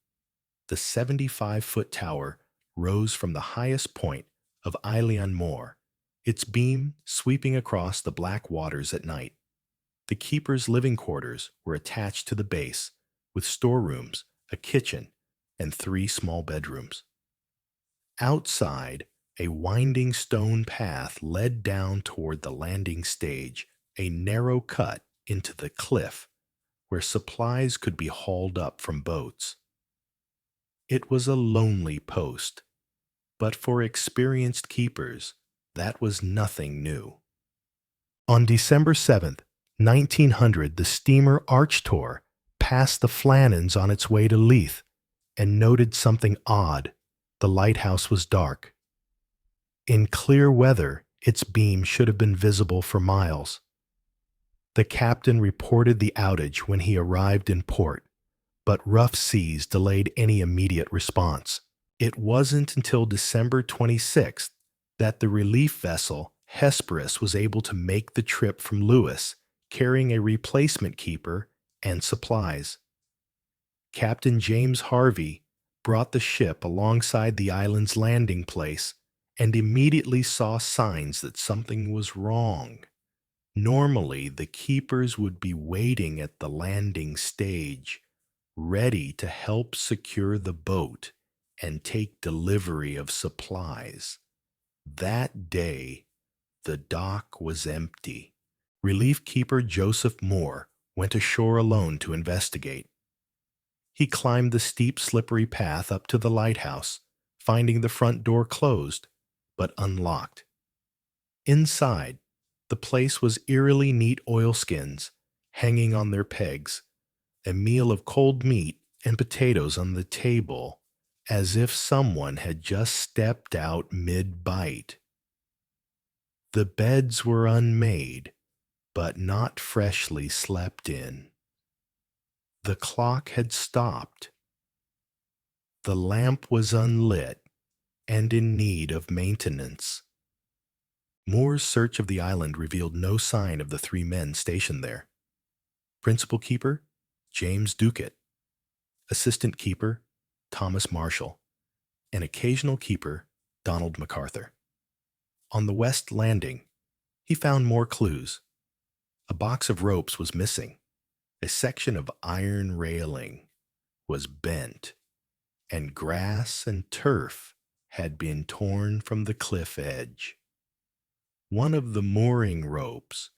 The 75-foot tower rose from the highest point of Eilean Moor, its beam sweeping across the black waters at night. The keeper's living quarters were attached to the base, with storerooms, a kitchen, and 3 small bedrooms. Outside, a winding stone path led down toward the landing stage, a narrow cut into the cliff where supplies could be hauled up from boats. It was a lonely post, but for experienced keepers, that was nothing new. On December 7th, 1900, the steamer Archtor passed the Flannans on its way to Leith and noted something odd. The lighthouse was dark. In clear weather, its beam should have been visible for miles. The captain reported the outage when he arrived in port, but rough seas delayed any immediate response. It wasn't until December 26th that the relief vessel Hesperus was able to make the trip from Lewis, carrying a replacement keeper and supplies. Captain James Harvey brought the ship alongside the island's landing place and immediately saw signs that something was wrong. Normally, the keepers would be waiting at the landing stage, ready to help secure the boat and take delivery of supplies. That day, the dock was empty. Relief keeper Joseph Moore went ashore alone to investigate. He climbed the steep, slippery path up to the lighthouse, finding the front door closed, but unlocked. Inside, the place was eerily neat oilskins hanging on their pegs, a meal of cold meat and potatoes on the table, as if someone had just stepped out mid-bite. The beds were unmade, but not freshly slept in. The clock had stopped. The lamp was unlit and in need of maintenance. Moore's search of the island revealed no sign of the 3 men stationed there. Principal keeper, James Ducat. Assistant keeper, Thomas Marshall. And occasional keeper, Donald MacArthur. On the west landing, he found more clues. A box of ropes was missing. A section of iron railing was bent, and grass and turf had been torn from the cliff edge. One of the mooring ropes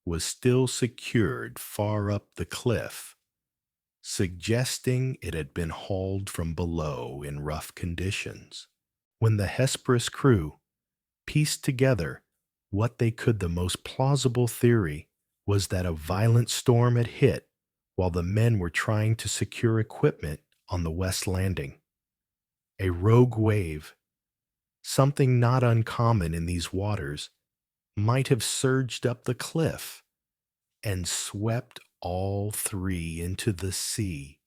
was still secured far up the cliff, suggesting it had been hauled from below in rough conditions. When the Hesperus crew pieced together what they could, the most plausible theory was that a violent storm had hit while the men were trying to secure equipment on the west landing. A rogue wave, something not uncommon in these waters, might have surged up the cliff and swept all 3 into the sea.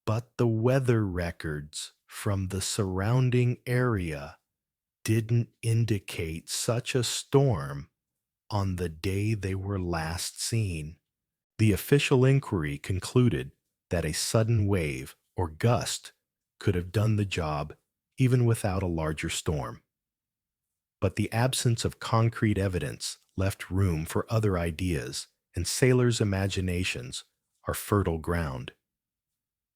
But the weather records from the surrounding area didn't indicate such a storm on the day they were last seen. The official inquiry concluded that a sudden wave or gust could have done the job even without a larger storm. But the absence of concrete evidence left room for other ideas, and sailors' imaginations are fertile ground.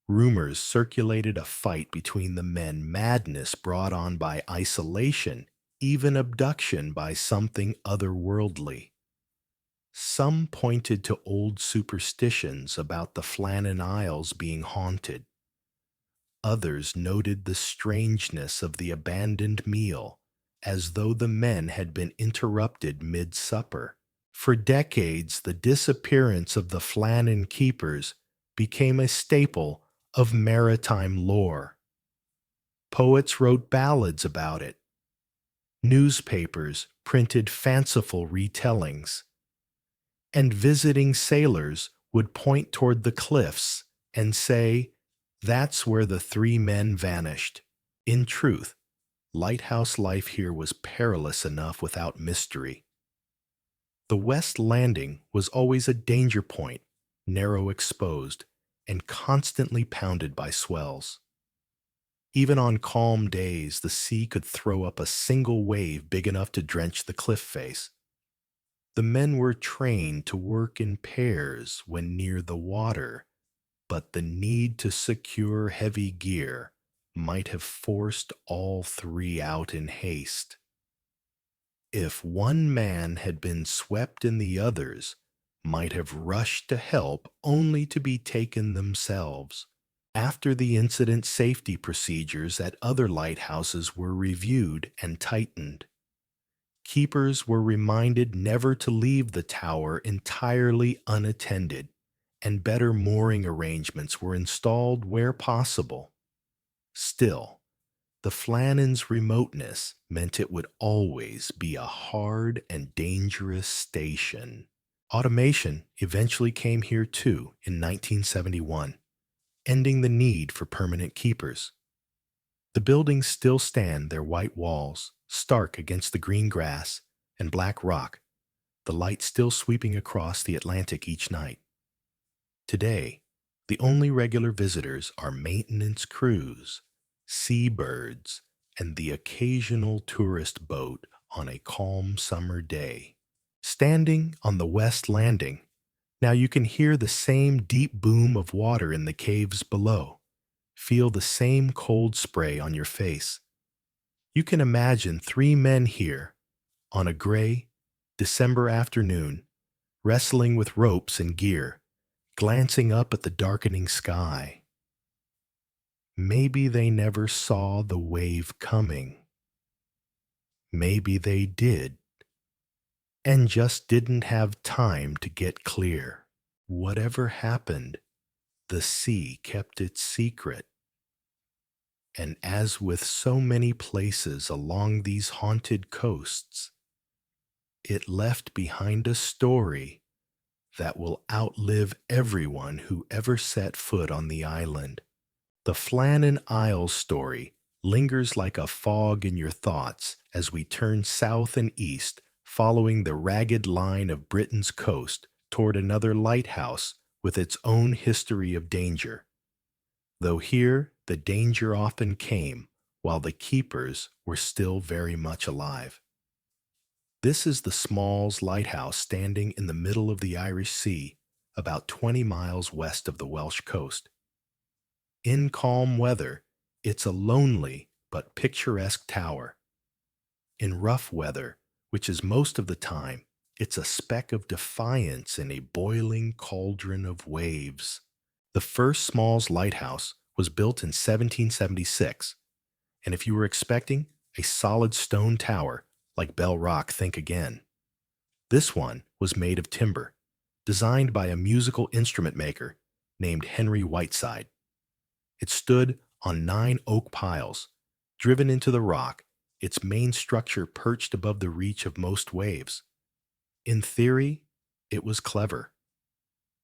Rumors circulated a fight between the men, madness brought on by isolation, even abduction by something otherworldly. Some pointed to old superstitions about the Flannan Isles being haunted. Others noted the strangeness of the abandoned meal, as though the men had been interrupted mid-supper. For decades, the disappearance of the Flannan keepers became a staple of maritime lore. Poets wrote ballads about it. Newspapers printed fanciful retellings. And visiting sailors would point toward the cliffs and say, "That's where the 3 men vanished." In truth, lighthouse life here was perilous enough without mystery. The west landing was always a danger point, narrow exposed, and constantly pounded by swells. Even on calm days, the sea could throw up a single wave big enough to drench the cliff face. The men were trained to work in pairs when near the water, but the need to secure heavy gear might have forced all three out in haste. If one man had been swept in, the others might have rushed to help only to be taken themselves. After the incident, safety procedures at other lighthouses were reviewed and tightened. Keepers were reminded never to leave the tower entirely unattended, and better mooring arrangements were installed where possible. Still, the Flannan's remoteness meant it would always be a hard and dangerous station. Automation eventually came here too in 1971, ending the need for permanent keepers. The buildings still stand, their white walls, stark against the green grass and black rock, the light still sweeping across the Atlantic each night. Today, the only regular visitors are maintenance crews, seabirds, and the occasional tourist boat on a calm summer day. Standing on the west landing, now you can hear the same deep boom of water in the caves below. Feel the same cold spray on your face. You can imagine three men here on a gray December afternoon, wrestling with ropes and gear, glancing up at the darkening sky. Maybe they never saw the wave coming. Maybe they did, and just didn't have time to get clear. Whatever happened, the sea kept its secret. And as with so many places along these haunted coasts, it left behind a story that will outlive everyone who ever set foot on the island. The Flannan Isles story lingers like a fog in your thoughts as we turn south and east, following the ragged line of Britain's coast toward another lighthouse with its own history of danger. Though here, the danger often came while the keepers were still very much alive. This is the Smalls Lighthouse, standing in the middle of the Irish Sea, about 20 miles west of the Welsh coast. In calm weather, it's a lonely but picturesque tower. In rough weather, which is most of the time, it's a speck of defiance in a boiling cauldron of waves. The first Smalls Lighthouse was built in 1776, and if you were expecting a solid stone tower like Bell Rock, think again. This one was made of timber, designed by a musical instrument maker named Henry Whiteside. It stood on 9 oak piles, driven into the rock, its main structure perched above the reach of most waves. In theory, it was clever.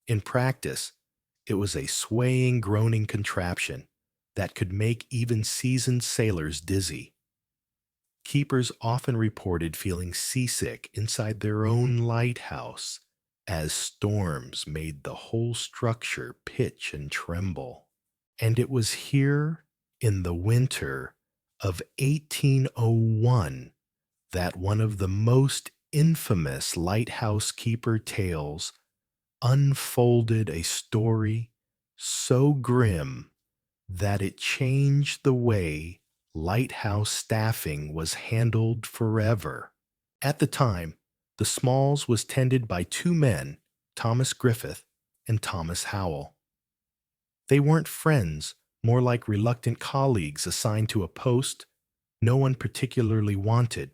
In practice, it was a swaying, groaning contraption that could make even seasoned sailors dizzy. Keepers often reported feeling seasick inside their own lighthouse as storms made the whole structure pitch and tremble. And it was here in the winter of 1801 that one of the most infamous lighthouse keeper tales unfolded, a story so grim that it changed the way lighthouse staffing was handled forever. At the time, the Smalls was tended by 2 men, Thomas Griffith and Thomas Howell. They weren't friends, more like reluctant colleagues assigned to a post no one particularly wanted.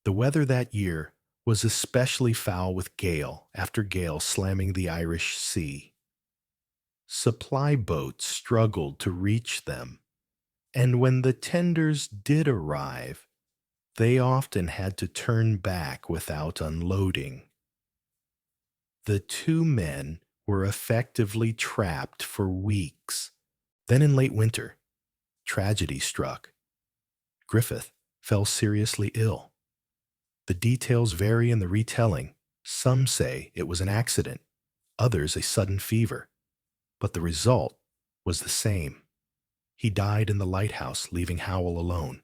The weather that year was especially foul, with gale after gale slamming the Irish Sea. Supply boats struggled to reach them, and when the tenders did arrive, they often had to turn back without unloading. The 2 men were effectively trapped for weeks. Then in late winter, tragedy struck. Griffith fell seriously ill. The details vary in the retelling. Some say it was an accident. others a sudden fever, but the result was the same. He died in the lighthouse, leaving Howell alone.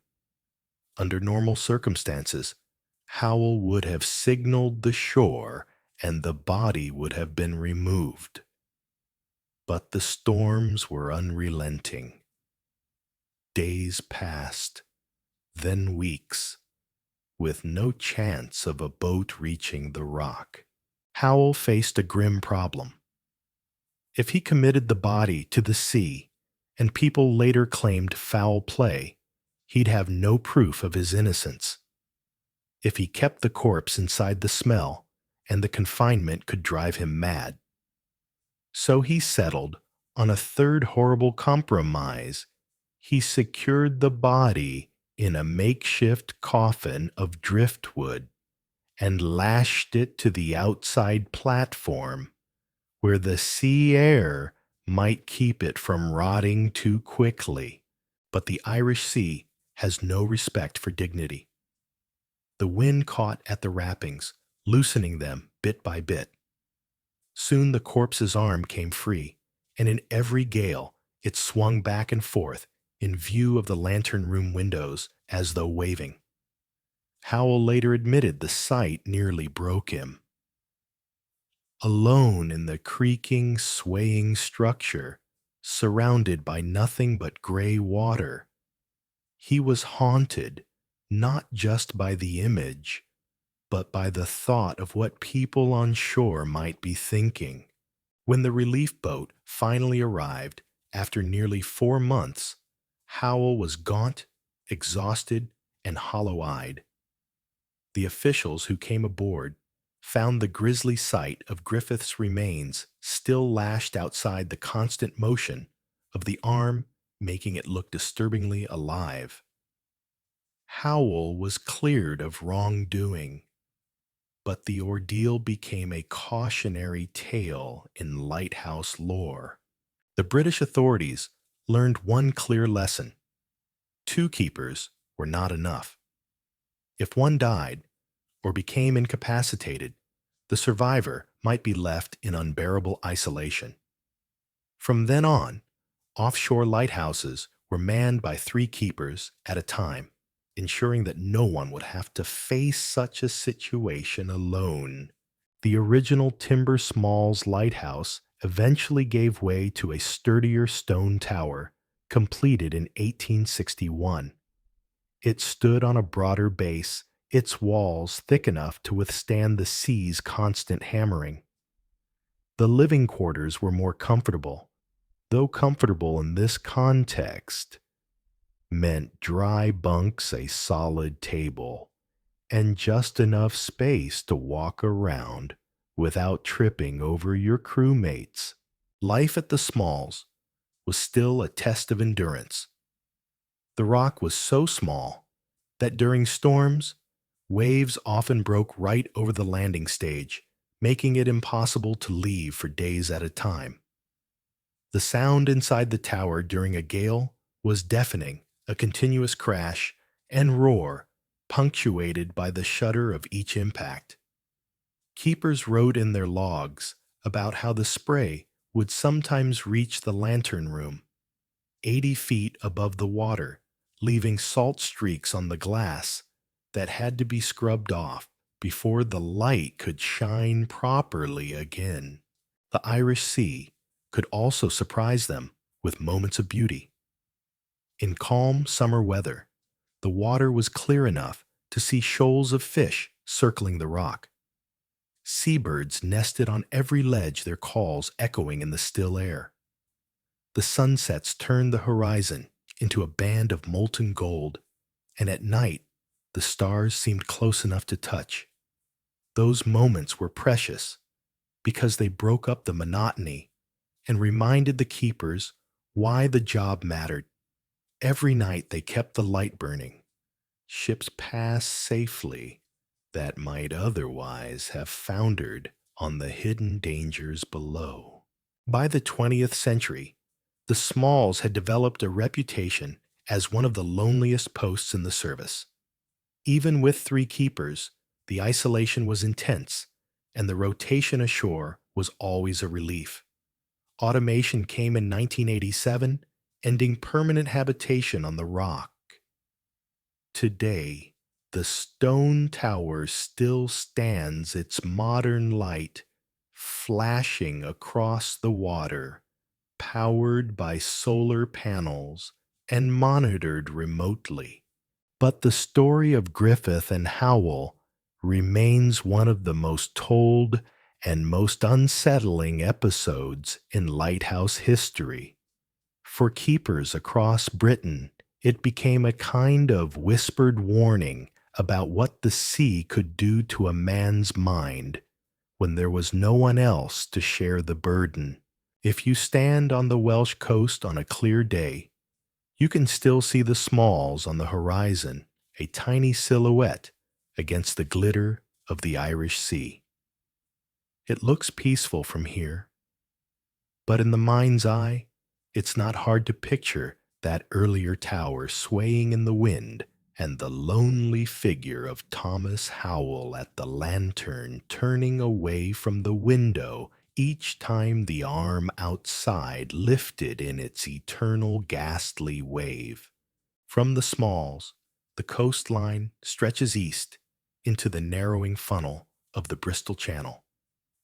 Under normal circumstances, Howell would have signaled the shore and the body would have been removed. But the storms were unrelenting. Days passed, then weeks, with no chance of a boat reaching the rock. Howell faced a grim problem. If he committed the body to the sea, and people later claimed foul play, he'd have no proof of his innocence. If he kept the corpse inside the smell, and the confinement could drive him mad. So he settled on a third horrible compromise. He secured the body in a makeshift coffin of driftwood and lashed it to the outside platform where the sea air might keep it from rotting too quickly. But the Irish Sea has no respect for dignity. The wind caught at the wrappings, loosening them bit by bit. Soon the corpse's arm came free, and in every gale it swung back and forth in view of the lantern room windows as though waving. Howell later admitted the sight nearly broke him. Alone in the creaking, swaying structure, surrounded by nothing but gray water, he was haunted not just by the image, but by the thought of what people on shore might be thinking. When the relief boat finally arrived, after nearly 4 months, Howell was gaunt, exhausted, and hollow-eyed. The officials who came aboard found the grisly sight of Griffith's remains still lashed outside the constant motion of the arm, making it look disturbingly alive. Howell was cleared of wrongdoing, but the ordeal became a cautionary tale in lighthouse lore. The British authorities learned one clear lesson. 2 keepers were not enough. If one died or became incapacitated, the survivor might be left in unbearable isolation. From then on, offshore lighthouses were manned by 3 keepers at a time, ensuring that no one would have to face such a situation alone. The original timber Smalls Lighthouse eventually gave way to a sturdier stone tower, completed in 1861. It stood on a broader base, its walls thick enough to withstand the sea's constant hammering. The living quarters were more comfortable, though comfortable in this context meant dry bunks, a solid table, and just enough space to walk around without tripping over your crewmates. Life at the Smalls was still a test of endurance. The rock was so small that during storms, waves often broke right over the landing stage, making it impossible to leave for days at a time. The sound inside the tower during a gale was deafening, a continuous crash and roar punctuated by the shudder of each impact. Keepers wrote in their logs about how the spray would sometimes reach the lantern room, 80 feet above the water, leaving salt streaks on the glass that had to be scrubbed off before the light could shine properly again. The Irish Sea could also surprise them with moments of beauty. In calm summer weather, the water was clear enough to see shoals of fish circling the rock. Seabirds nested on every ledge, their calls echoing in the still air. The sunsets turned the horizon into a band of molten gold, and at night the stars seemed close enough to touch. Those moments were precious because they broke up the monotony and reminded the keepers why the job mattered. Every night they kept the light burning. Ships passed safely that might otherwise have foundered on the hidden dangers below. By the 20th century, the Smalls had developed a reputation as one of the loneliest posts in the service. Even with 3 keepers, the isolation was intense, and the rotation ashore was always a relief. Automation came in 1987, ending permanent habitation on the rock. Today, the stone tower still stands, its modern light flashing across the water, powered by solar panels and monitored remotely. But the story of Griffith and Howell remains one of the most told and most unsettling episodes in lighthouse history. For keepers across Britain, it became a kind of whispered warning about what the sea could do to a man's mind when there was no one else to share the burden. If you stand on the Welsh coast on a clear day, you can still see the Smalls on the horizon, a tiny silhouette against the glitter of the Irish Sea. It looks peaceful from here, but in the mind's eye, it's not hard to picture that earlier tower swaying in the wind and the lonely figure of Thomas Howell at the lantern turning away from the window each time the arm outside lifted in its eternal ghastly wave. From the Smalls, the coastline stretches east into the narrowing funnel of the Bristol Channel,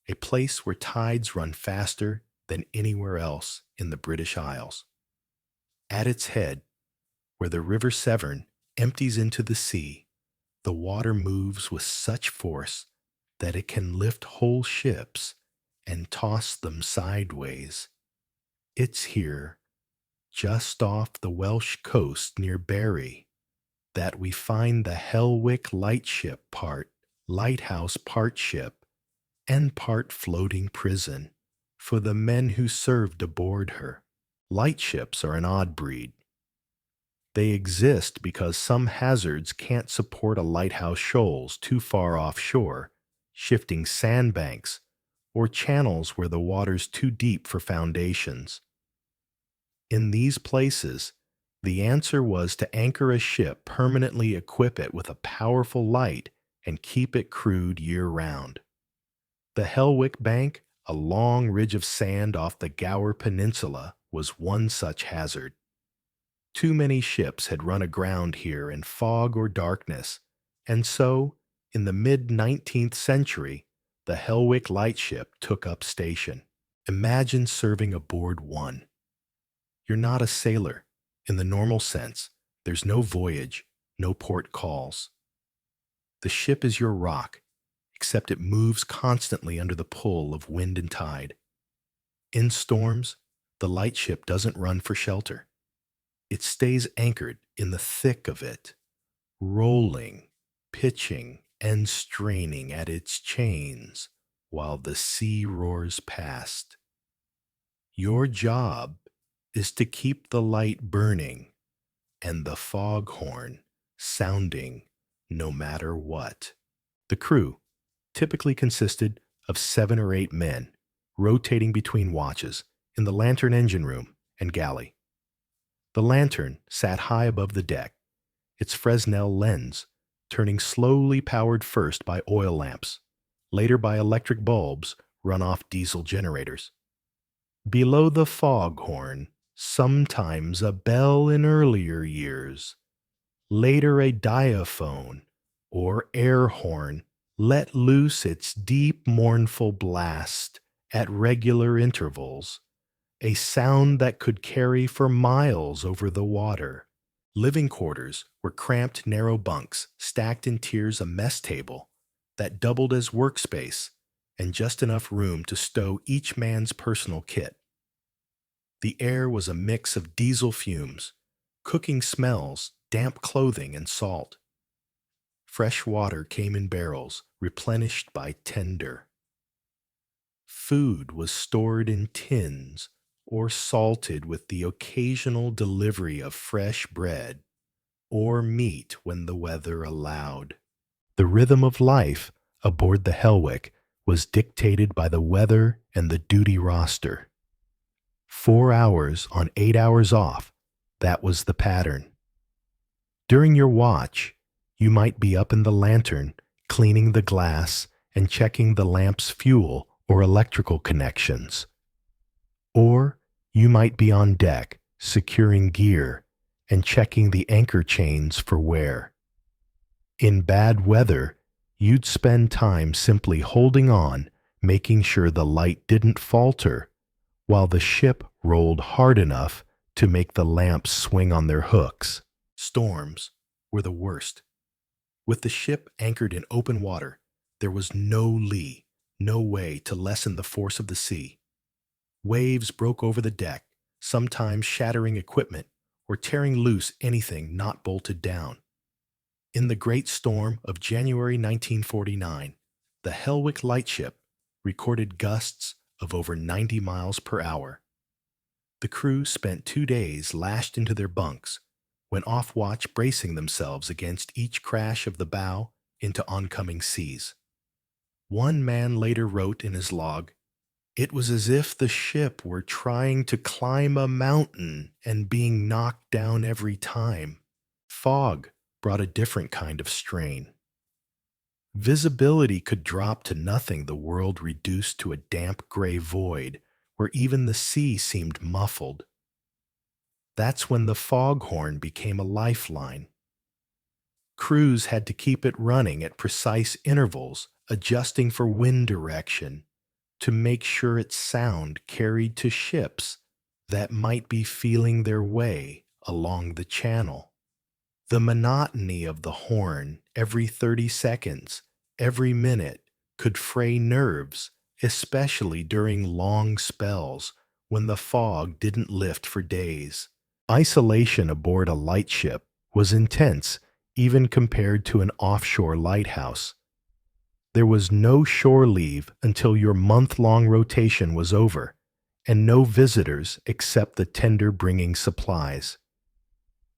a place where tides run faster than anywhere else in the British Isles. At its head, where the River Severn empties into the sea, the water moves with such force that it can lift whole ships and toss them sideways. It's here, just off the Welsh coast near Barry, that we find the Helwick lightship lighthouse part ship, and part floating prison for the men who served aboard her. Lightships are an odd breed. They exist because some hazards can't support a lighthouse shoals too far offshore, shifting sandbanks, or channels where the water's too deep for foundations. In these places, the answer was to anchor a ship, permanently equip it with a powerful light, and keep it crewed year-round. The Helwick Bank, a long ridge of sand off the Gower Peninsula, was one such hazard. Too many ships had run aground here in fog or darkness, and so, in the mid-19th century, the Helwick lightship took up station. Imagine serving aboard one. You're not a sailor. In the normal sense, there's no voyage, no port calls. The ship is your rock, except it moves constantly under the pull of wind and tide. In storms, the lightship doesn't run for shelter. It stays anchored in the thick of it, rolling, pitching, and straining at its chains while the sea roars past. Your job is to keep the light burning and the foghorn sounding no matter what. The crew typically consisted of 7 or 8 men, rotating between watches in the lantern engine room and galley. The lantern sat high above the deck, its Fresnel lens turning slowly, powered first by oil lamps, later by electric bulbs run off diesel generators. Below the foghorn, sometimes a bell in earlier years, later a diaphone or air horn let loose its deep, mournful blast at regular intervals, a sound that could carry for miles over the water. Living quarters were cramped, narrow bunks stacked in tiers, a mess table that doubled as workspace, and just enough room to stow each man's personal kit. The air was a mix of diesel fumes, cooking smells, damp clothing, and salt. Fresh water came in barrels, replenished by tender. Food was stored in tins or salted with the occasional delivery of fresh bread or meat when the weather allowed. The rhythm of life aboard the Helwick was dictated by the weather and the duty roster. 4 hours on, 8 hours off, that was the pattern. During your watch, you might be up in the lantern, cleaning the glass and checking the lamp's fuel or electrical connections. Or you might be on deck, securing gear and checking the anchor chains for wear. In bad weather, you'd spend time simply holding on, making sure the light didn't falter, while the ship rolled hard enough to make the lamps swing on their hooks. Storms were the worst. With the ship anchored in open water, there was no lee, no way to lessen the force of the sea. Waves broke over the deck, sometimes shattering equipment or tearing loose anything not bolted down. In the great storm of January 1949, the Hellwick lightship recorded gusts of over 90 miles per hour. The crew spent 2 days lashed into their bunks, when off watch bracing themselves against each crash of the bow into oncoming seas. One man later wrote in his log, "It was as if the ship were trying to climb a mountain and being knocked down every time." Fog brought a different kind of strain. Visibility could drop to nothing, the world reduced to a damp gray void where even the sea seemed muffled. That's when the foghorn became a lifeline. Crews had to keep it running at precise intervals, adjusting for wind direction, to make sure its sound carried to ships that might be feeling their way along the channel. The monotony of the horn every 30 seconds, every minute, could fray nerves, especially during long spells when the fog didn't lift for days. Isolation aboard a lightship was intense, even compared to an offshore lighthouse. There was no shore leave until your month-long rotation was over, and no visitors except the tender bringing supplies.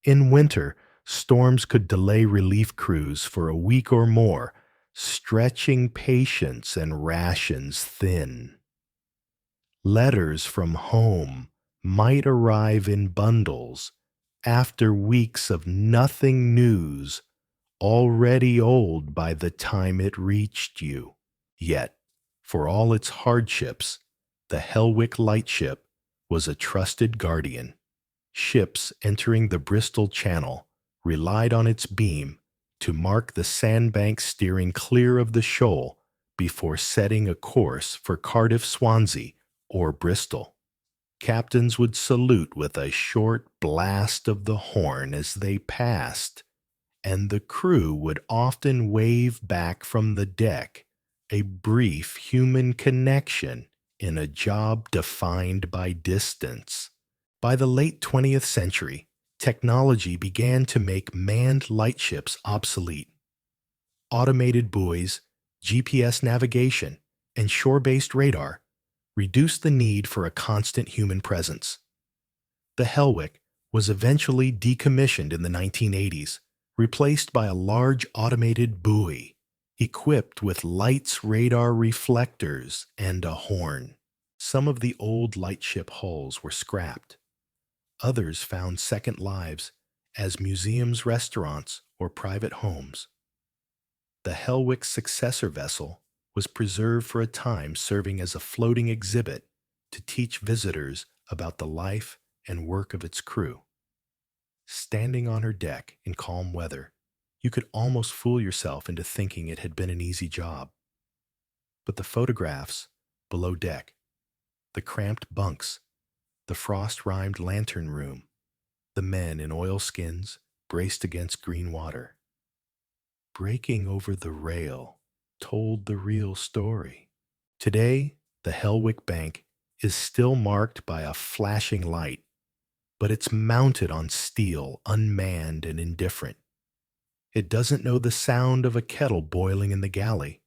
In winter, storms could delay relief crews for a week or more, stretching patience and rations thin. Letters from home might arrive in bundles after weeks of nothing news, already old by the time it reached you. Yet, for all its hardships, the Hellwick lightship was a trusted guardian. Ships entering the Bristol Channel relied on its beam to mark the sandbanks steering clear of the shoal before setting a course for Cardiff, Swansea, or Bristol. Captains would salute with a short blast of the horn as they passed, and the crew would often wave back from the deck, a brief human connection in a job defined by distance. By the late 20th century, technology began to make manned lightships obsolete. Automated buoys, GPS navigation, and shore-based radar reduced the need for a constant human presence. The Hellwick was eventually decommissioned in the 1980s, replaced by a large automated buoy equipped with lights, radar reflectors, and a horn. Some of the old lightship hulls were scrapped. Others found second lives as museums, restaurants, or private homes. The Hellwick's successor vessel was preserved for a time, serving as a floating exhibit to teach visitors about the life and work of its crew. Standing on her deck in calm weather, you could almost fool yourself into thinking it had been an easy job. But the photographs below deck, the cramped bunks, the frost-rimed lantern room, the men in oilskins braced against green water, breaking over the rail, told the real story. Today, the Hellwick Bank is still marked by a flashing light, but it's mounted on steel, unmanned and indifferent. It doesn't know the sound of a kettle boiling in the galley,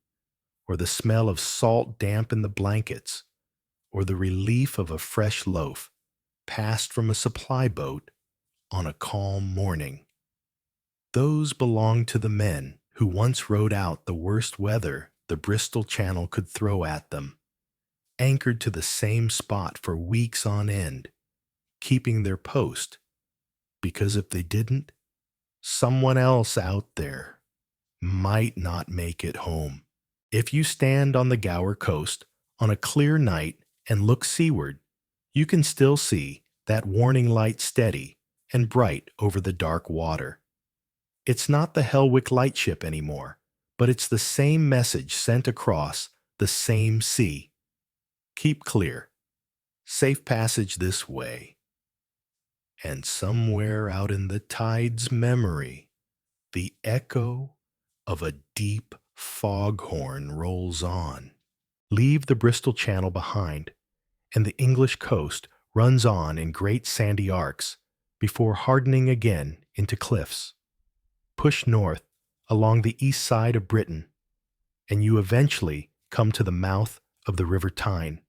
or the smell of salt damp in the blankets, or the relief of a fresh loaf passed from a supply boat on a calm morning. Those belong to the men who once rode out the worst weather the Bristol Channel could throw at them, anchored to the same spot for weeks on end, keeping their post, because if they didn't, someone else out there might not make it home. If you stand on the Gower coast On a clear night and look seaward, you can still see that warning light steady and bright over the dark water. It's not the Helwick lightship anymore, but it's the same message sent across the same sea. Keep clear. Safe passage this way. And somewhere out in the tide's memory, the echo of a deep foghorn rolls on. Leave the Bristol Channel behind, and the English coast runs on in great sandy arcs before hardening again into cliffs. Push north along the east side of Britain, and you eventually come to the mouth of the River Tyne,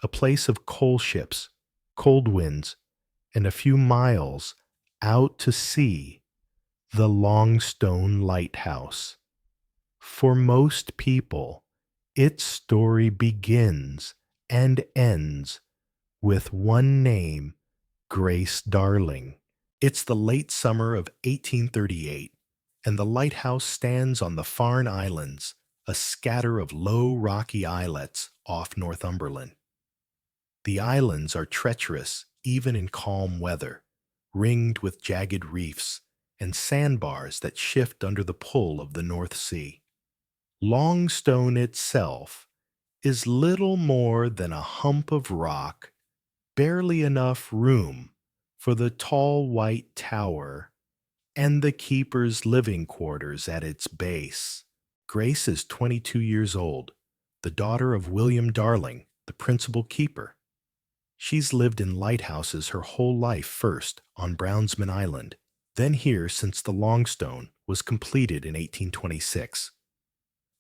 a place of coal ships, cold winds, and a few miles out to sea, the Edystone Lighthouse. For most people, its story begins and ends with one name, Grace Darling. It's the late summer of 1838, and the lighthouse stands on the Flannan Isles, a scatter of low rocky islets off Northumberland. The islands are treacherous even in calm weather, ringed with jagged reefs and sandbars that shift under the pull of the North Sea. Longstone itself is little more than a hump of rock, barely enough room for the tall white tower and the keeper's living quarters at its base. Grace is 22 years old, the daughter of William Darling, the principal keeper. She's lived in lighthouses her whole life, first on Brownsman Island, then here since the Longstone was completed in 1826.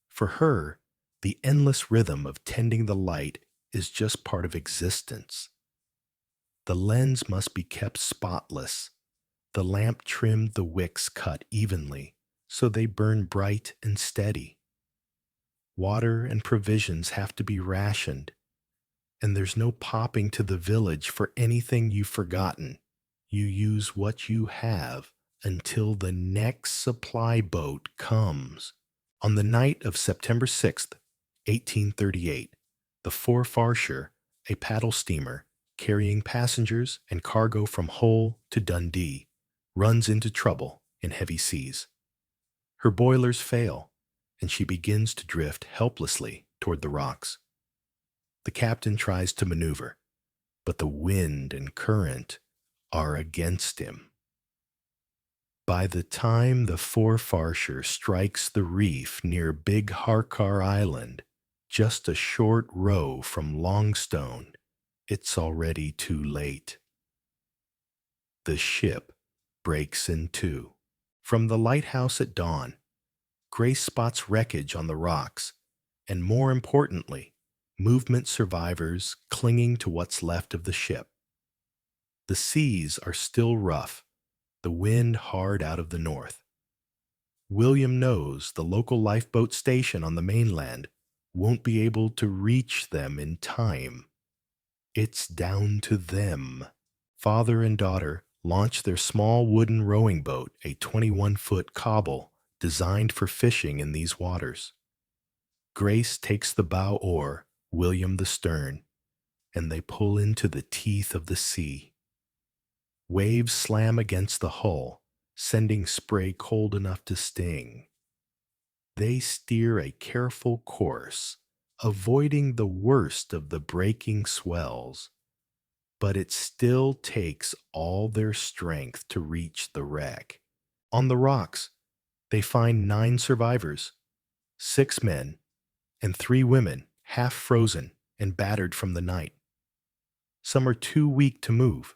For her, the endless rhythm of tending the light is just part of existence. The lens must be kept spotless, the lamp trimmed, the wicks cut evenly so they burn bright and steady. Water and provisions have to be rationed, and there's no popping to the village for anything you've forgotten. You use what you have until the next supply boat comes. On the night of September 6th, 1838, the Forfarshire, a paddle steamer carrying passengers and cargo from Hull to Dundee, runs into trouble in heavy seas. Her boilers fail, and she begins to drift helplessly toward the rocks. The captain tries to maneuver, but the wind and current are against him. By the time the Forfarshire strikes the reef near Big Harcar Island, just a short row from Longstone, it's already too late. The ship breaks in two. From the lighthouse at dawn, Grace spots wreckage on the rocks, and more importantly, movement survivors clinging to what's left of the ship. The seas are still rough, the wind hard out of the north. William knows the local lifeboat station on the mainland won't be able to reach them in time. It's down to them. Father and daughter launch their small wooden rowing boat, a 21-foot cobble designed for fishing in these waters. Grace takes the bow oar, William the stern, and they pull into the teeth of the sea. Waves slam against the hull, sending spray cold enough to sting. They steer a careful course, avoiding the worst of the breaking swells, but it still takes all their strength to reach the wreck. On the rocks, they find 9 survivors, 6 men, and 3 women, half frozen and battered from the night. Some are too weak to move.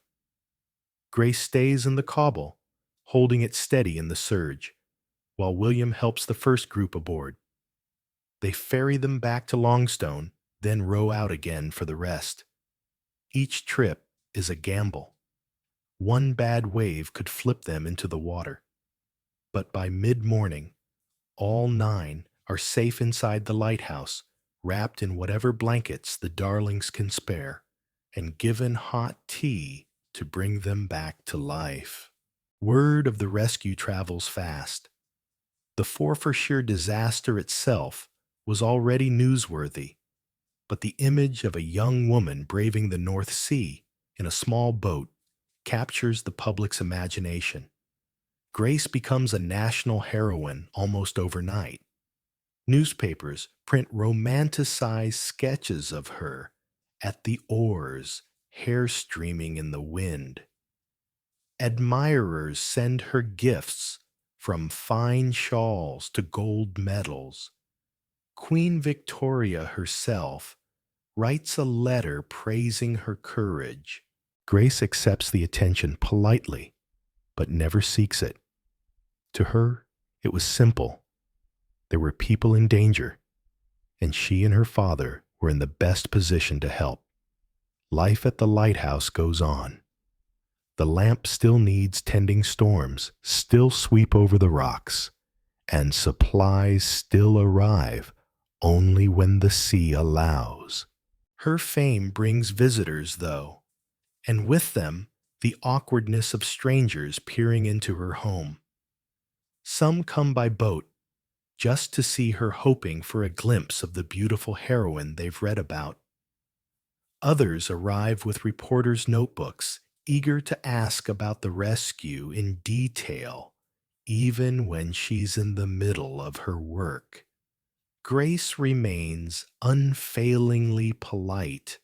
Grace stays in the cobble, holding it steady in the surge, while William helps the first group aboard. They ferry them back to Longstone, then row out again for the rest. Each trip is a gamble. One bad wave could flip them into the water. But by mid-morning, all 9 are safe inside the lighthouse, wrapped in whatever blankets the Darlings can spare, and given hot tea to bring them back to life. Word of the rescue travels fast. The Forfarshire disaster itself was already newsworthy, but the image of a young woman braving the North Sea in a small boat captures the public's imagination. Grace becomes a national heroine almost overnight. Newspapers print romanticized sketches of her at the oars, hair streaming in the wind. Admirers send her gifts, from fine shawls to gold medals. Queen Victoria herself writes a letter praising her courage. Grace accepts the attention politely, but never seeks it. To her, it was simple. There were people in danger, and she and her father were in the best position to help. Life at the lighthouse goes on. The lamp still needs tending, storms still sweep over the rocks, and supplies still arrive only when the sea allows. Her fame brings visitors, though, and with them the awkwardness of strangers peering into her home. Some come by boat just to see her, hoping for a glimpse of the beautiful heroine they've read about. Others arrive with reporters' notebooks, eager to ask about the rescue in detail, even when she's in the middle of her work. Grace remains unfailingly polite,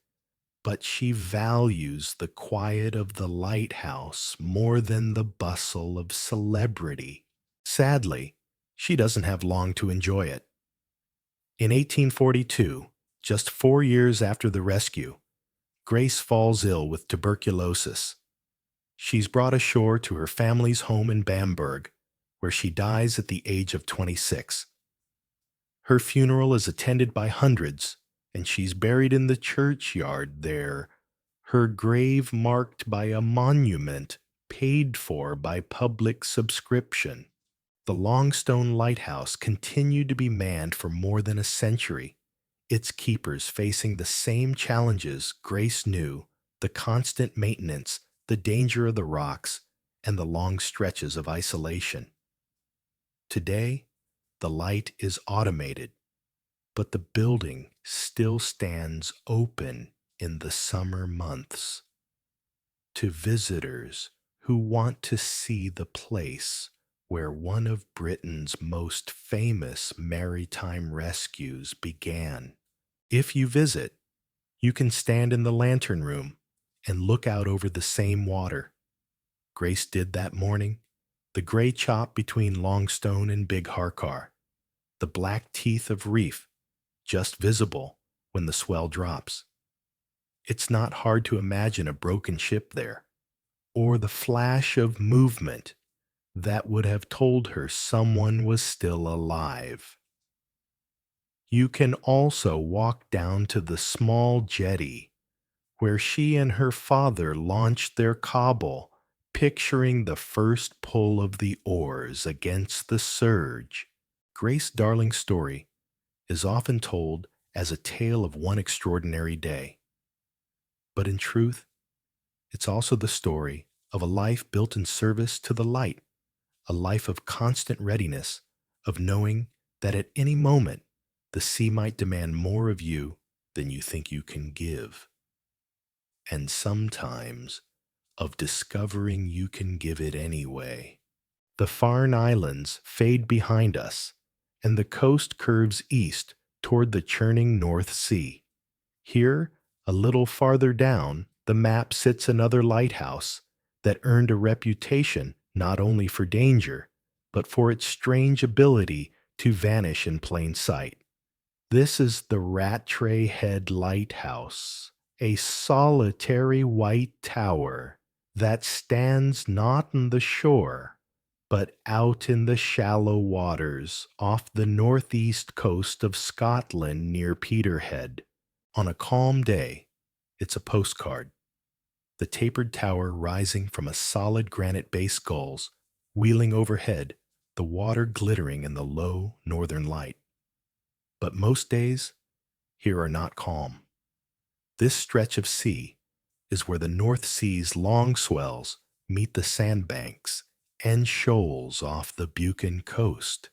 but she values the quiet of the lighthouse more than the bustle of celebrity. Sadly, she doesn't have long to enjoy it. In 1842, just 4 years after the rescue, Grace falls ill with tuberculosis. She's brought ashore to her family's home in Bamberg, where she dies at the age of 26. Her funeral is attended by hundreds, and she's buried in the churchyard there, her grave marked by a monument paid for by public subscription. The Longstone Lighthouse continued to be manned for more than a century, its keepers facing the same challenges Grace knew: the constant maintenance, the danger of the rocks, and the long stretches of isolation. Today, the light is automated, but the building still stands open in the summer months. To visitors who want to see the place where one of Britain's most famous maritime rescues began. If you visit, you can stand in the lantern room and look out over the same water. Grace did that morning, the gray chop between Longstone and Big Harcar, the black teeth of reef just visible when the swell drops. It's not hard to imagine a broken ship there, or the flash of movement that would have told her someone was still alive. You can also walk down to the small jetty where she and her father launched their cobble, picturing the first pull of the oars against the surge. Grace Darling's story is often told as a tale of one extraordinary day. But in truth, it's also the story of a life built in service to the light, a life of constant readiness, of knowing that at any moment the sea might demand more of you than you think you can give, and sometimes of discovering you can give it anyway. The Flannan Islands fade behind us, and the coast curves east toward the churning North Sea. Here, a little farther down, the map sits another lighthouse that earned a reputation not only for danger, but for its strange ability to vanish in plain sight. This is the Rattray Head Lighthouse, a solitary white tower that stands not on the shore, but out in the shallow waters off the northeast coast of Scotland near Peterhead. On a calm day, it's a postcard. The tapered tower rising from a solid granite base sculls, wheeling overhead, the water glittering in the low northern light. But most days here are not calm. This stretch of sea is where the North Sea's long swells meet the sandbanks and shoals off the Buchan coast.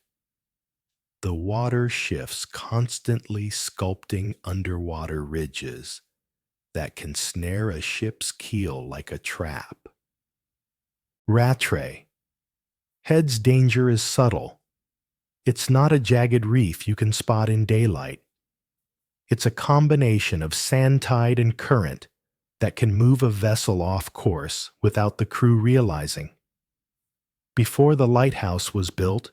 The water shifts constantly sculpting underwater ridges that can snare a ship's keel like a trap. Rattray Head's danger is subtle. It's not a jagged reef you can spot in daylight. It's a combination of sand tide and current that can move a vessel off course without the crew realizing. Before the lighthouse was built,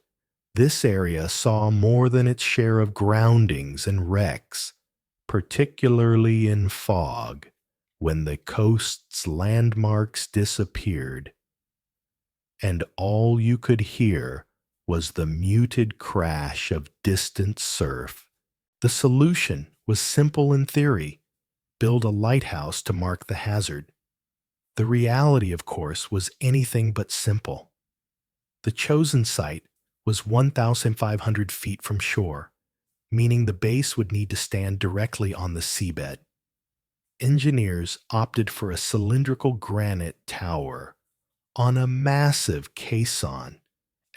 this area saw more than its share of groundings and wrecks, particularly in fog, when the coast's landmarks disappeared, and all you could hear was the muted crash of distant surf. The solution was simple in theory: build a lighthouse to mark the hazard. The reality, of course, was anything but simple. The chosen site was 1,500 feet from shore, meaning the base would need to stand directly on the seabed. Engineers opted for a cylindrical granite tower on a massive caisson,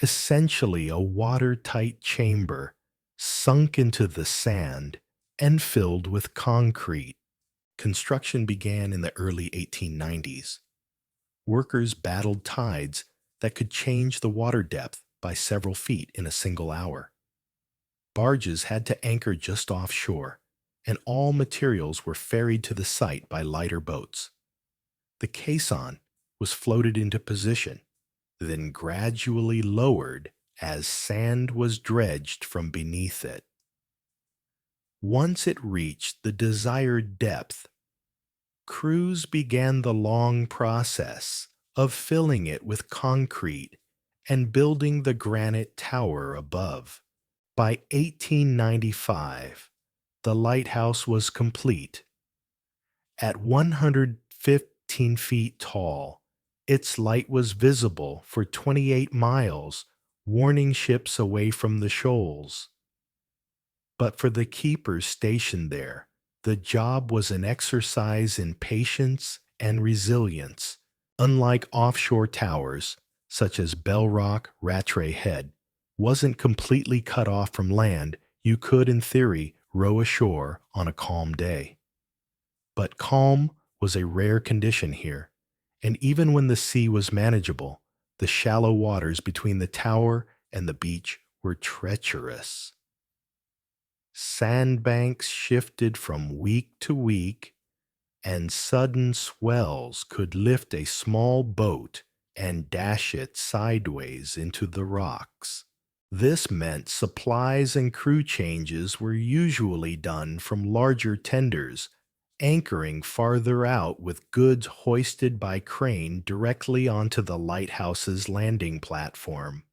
essentially a watertight chamber sunk into the sand and filled with concrete. Construction began in the early 1890s. Workers battled tides that could change the water depth by several feet in a single hour. Barges had to anchor just offshore, and all materials were ferried to the site by lighter boats. The caisson was floated into position, then gradually lowered as sand was dredged from beneath it. Once it reached the desired depth, crews began the long process of filling it with concrete and building the granite tower above. By 1895, the lighthouse was complete. At 115 feet tall, its light was visible for 28 miles, warning ships away from the shoals. But for the keepers stationed there, the job was an exercise in patience and resilience. Unlike offshore towers, such as Bell Rock, Rattray Head, wasn't completely cut off from land, you could, in theory, row ashore on a calm day. But calm was a rare condition here, and even when the sea was manageable, the shallow waters between the tower and the beach were treacherous. Sandbanks shifted from week to week, and sudden swells could lift a small boat and dash it sideways into the rocks. This meant supplies and crew changes were usually done from larger tenders, anchoring farther out with goods hoisted by crane directly onto the lighthouse's landing platform.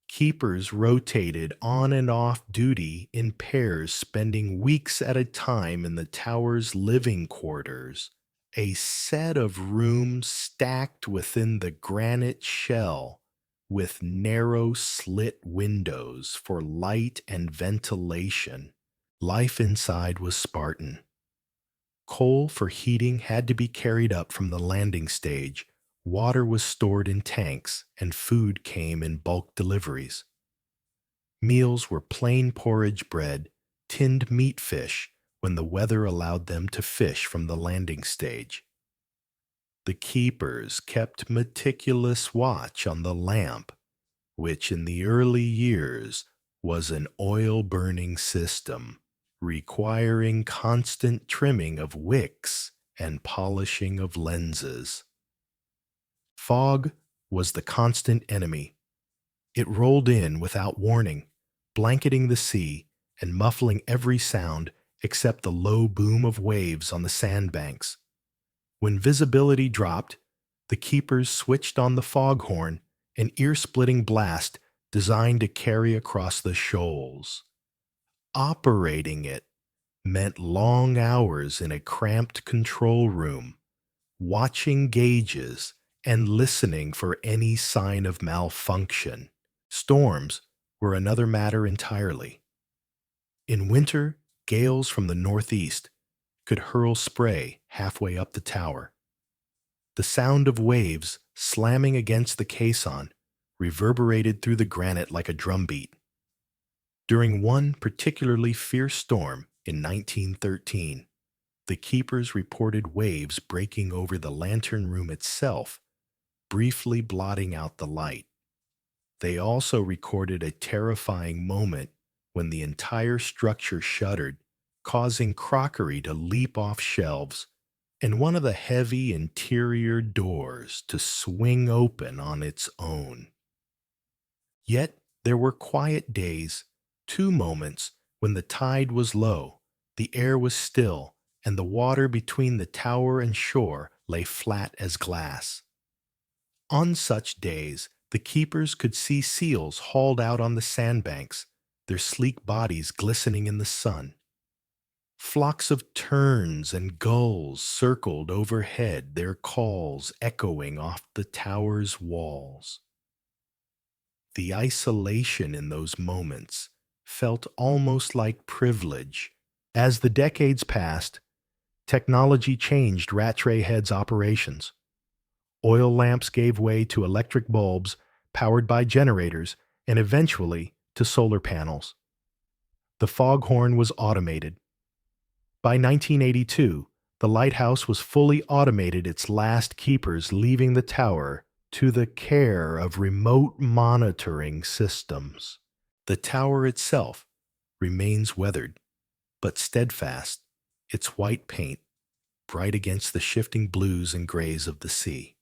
Keepers rotated on and off duty in pairs, spending weeks at a time in the tower's living quarters, a set of rooms stacked within the granite shell with narrow slit windows for light and ventilation. Life inside was Spartan. Coal for heating had to be carried up from the landing stage. Water was stored in tanks, and food came in bulk deliveries. Meals were plain porridge bread, tinned meat fish when the weather allowed them to fish from the landing stage. The keepers kept meticulous watch on the lamp, which in the early years was an oil-burning system, requiring constant trimming of wicks and polishing of lenses. Fog was the constant enemy. It rolled in without warning, blanketing the sea and muffling every sound except the low boom of waves on the sandbanks. When visibility dropped, the keepers switched on the foghorn, an ear-splitting blast designed to carry across the shoals. Operating it meant long hours in a cramped control room, watching gauges and listening for any sign of malfunction. Storms were another matter entirely. In winter, gales from the northeast could hurl spray halfway up the tower. The sound of waves slamming against the caisson reverberated through the granite like a drumbeat. During one particularly fierce storm in 1913, the keepers reported waves breaking over the lantern room itself, briefly blotting out the light. They also recorded a terrifying moment when the entire structure shuddered, causing crockery to leap off shelves and one of the heavy interior doors to swing open on its own. Yet there were quiet days, two moments when the tide was low, the air was still, and the water between the tower and shore lay flat as glass. On such days, the keepers could see seals hauled out on the sandbanks, their sleek bodies glistening in the sun. Flocks of terns and gulls circled overhead, their calls echoing off the tower's walls. The isolation in those moments felt almost like privilege. As the decades passed, technology changed Rattray Head's operations. Oil lamps gave way to electric bulbs powered by generators and eventually to solar panels. The foghorn was automated. By 1982, the lighthouse was fully automated, its last keepers leaving the tower to the care of remote monitoring systems. The tower itself remains weathered, but steadfast, its white paint bright against the shifting blues and grays of the sea.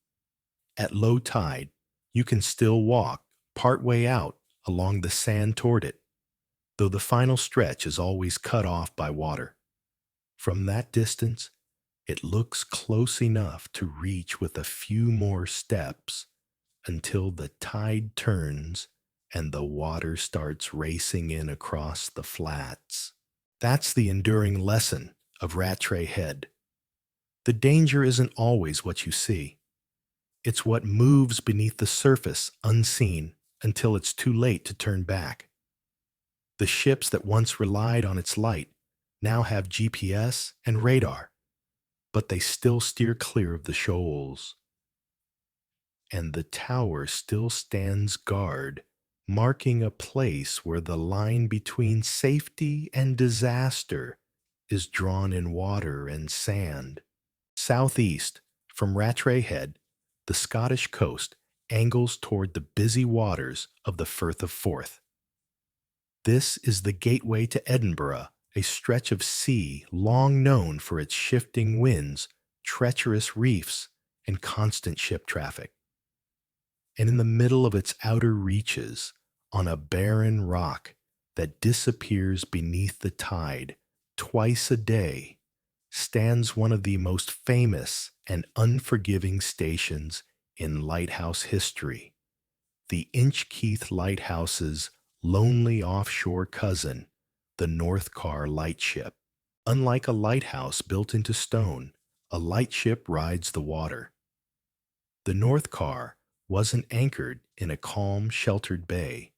At low tide, you can still walk partway out along the sand toward it, though the final stretch is always cut off by water. From that distance, it looks close enough to reach with a few more steps until the tide turns and the water starts racing in across the flats. That's the enduring lesson of Rattray Head. The danger isn't always what you see. It's what moves beneath the surface unseen until it's too late to turn back. The ships that once relied on its light now have GPS and radar, but they still steer clear of the shoals. And the tower still stands guard, marking a place where the line between safety and disaster is drawn in water and sand. Southeast, from Rattray Head, the Scottish coast angles toward the busy waters of the Firth of Forth. This is the gateway to Edinburgh, a stretch of sea long known for its shifting winds, treacherous reefs, and constant ship traffic. And in the middle of its outer reaches, on a barren rock that disappears beneath the tide twice a day, stands one of the most famous and unforgiving stations in lighthouse history, the Inchkeith Lighthouse's lonely offshore cousin, the North Carr lightship. Unlike a lighthouse built into stone, a lightship rides the water. The North Carr wasn't anchored in a calm, sheltered bay.